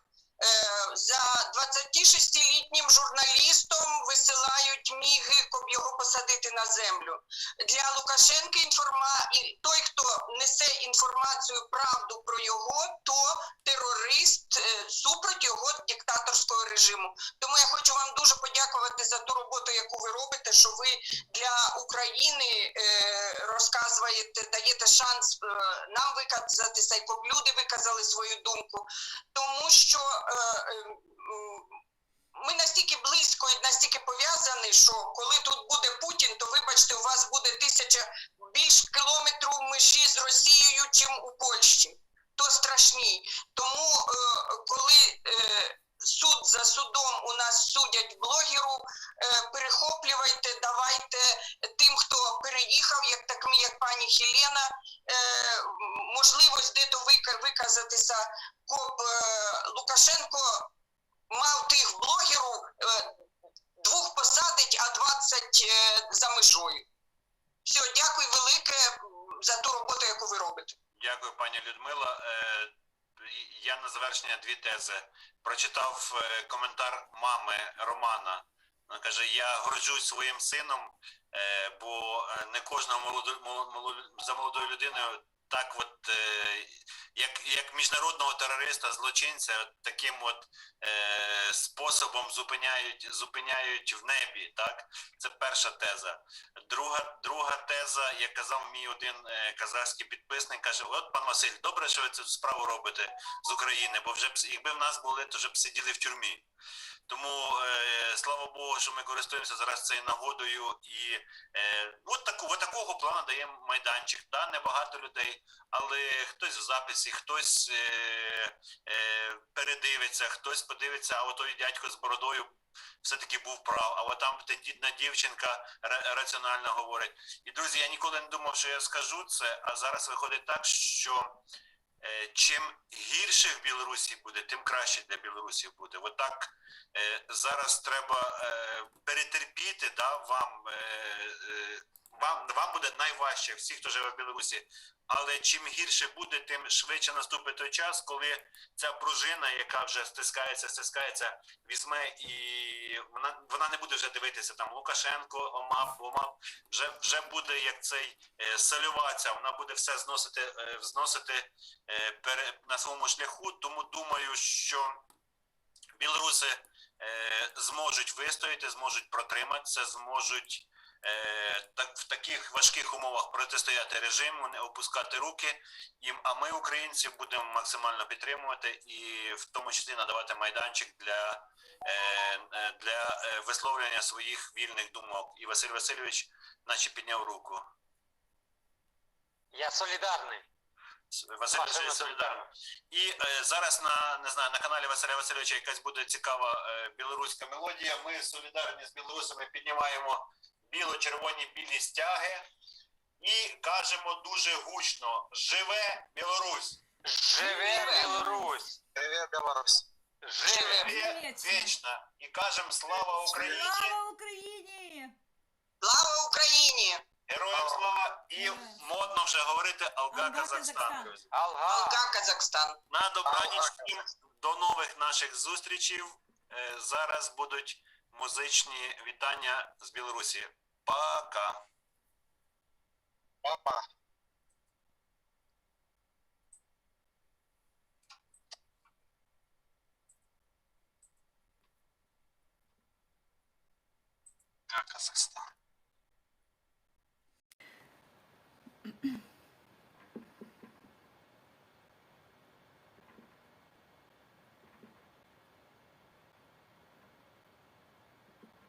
За 26-літнім журналістом висилають міги, щоб його посадити на землю. Для Лукашенка той, хто несе інформацію, правду про його, то терорист супроти його диктаторського режиму. Тому я хочу вам дуже подякувати за ту роботу, яку ви робите, що ви для України розказуєте, даєте шанс нам виказатися, і щоб люди виказали свою думку. Тому що ми настільки близько і настільки пов'язані, що коли тут буде Путін, то вибачте, у вас буде 1000 більш кілометрів межі з Росією, чим у Польщі. То страшні. Тому коли суд за судом у нас судять блогеру, перехоплювайте, давайте тим, хто переїхав, як пані Хелена, можливість де-то виказатися, щоб Лукашенко мав тих блогерів, 2 посадить, а 20 за межою. Все, дякую велике за ту роботу, яку ви робите. Дякую, пані Людмила. Я на завершення 2 тези. Прочитав коментар мами Романа. Вона каже, я горджусь своїм сином, бо не кожного за молодою людиною так от, як міжнародного терориста, злочинця, таким от способом зупиняють в небі. Так? Це перша теза. Друга теза, як казав мій один казахський підписник, каже, от пан Василь, добре, що ви цю справу робите з України, бо вже якби в нас були, то вже б сиділи в тюрмі. Тому слава Богу, що ми користуємося зараз цією нагодою і от такого плану даємо майданчик. Да, небагато людей, але хтось в записі, хтось передивиться, хтось подивиться, а отой дядько з бородою все-таки був прав, а от там тендітна дівчинка раціонально говорить. І, друзі, я ніколи не думав, що я скажу це, а зараз виходить так, що чим гірше в Білорусі буде, тим краще для Білорусі буде. Отак зараз треба перетерпіти, да, вам буде найважче, всі, хто живе в Білорусі. Але чим гірше буде, тим швидше наступить той час, коли ця пружина, яка вже стискається, візьме і вона не буде вже дивитися там Лукашенко, ОМАП, вже буде як цей солюваця, вона буде все зносити на своєму шляху. Тому думаю, що білоруси зможуть вистояти, зможуть протриматися, зможуть в таких важких умовах протистояти режиму, не опускати руки, а ми, українці, будемо максимально підтримувати і в тому числі надавати майданчик для висловлення своїх вільних думок. І Василь Васильович наче підняв руку. Я солідарний. Василь Васильович солідарний. І зараз на каналі Василя Васильовича якась буде цікава білоруська мелодія. Ми солідарні з білорусами піднімаємо біло-червоні білі стяги і кажемо дуже гучно: живе Білорусь! Живе Білорусь! Привет, Беларусь. Живе! Вічно! І кажемо слава Україні! Слава Україні! Слава Україні! Героям слава! І модно вже говорити Алга Алга Казахстан. Казахстан. Алга! Алга Казахстан! На добраніч всім, до нових наших зустрічей. Зараз будуть музичні вітання з Білорусі. Пока! Папа. Казахстан.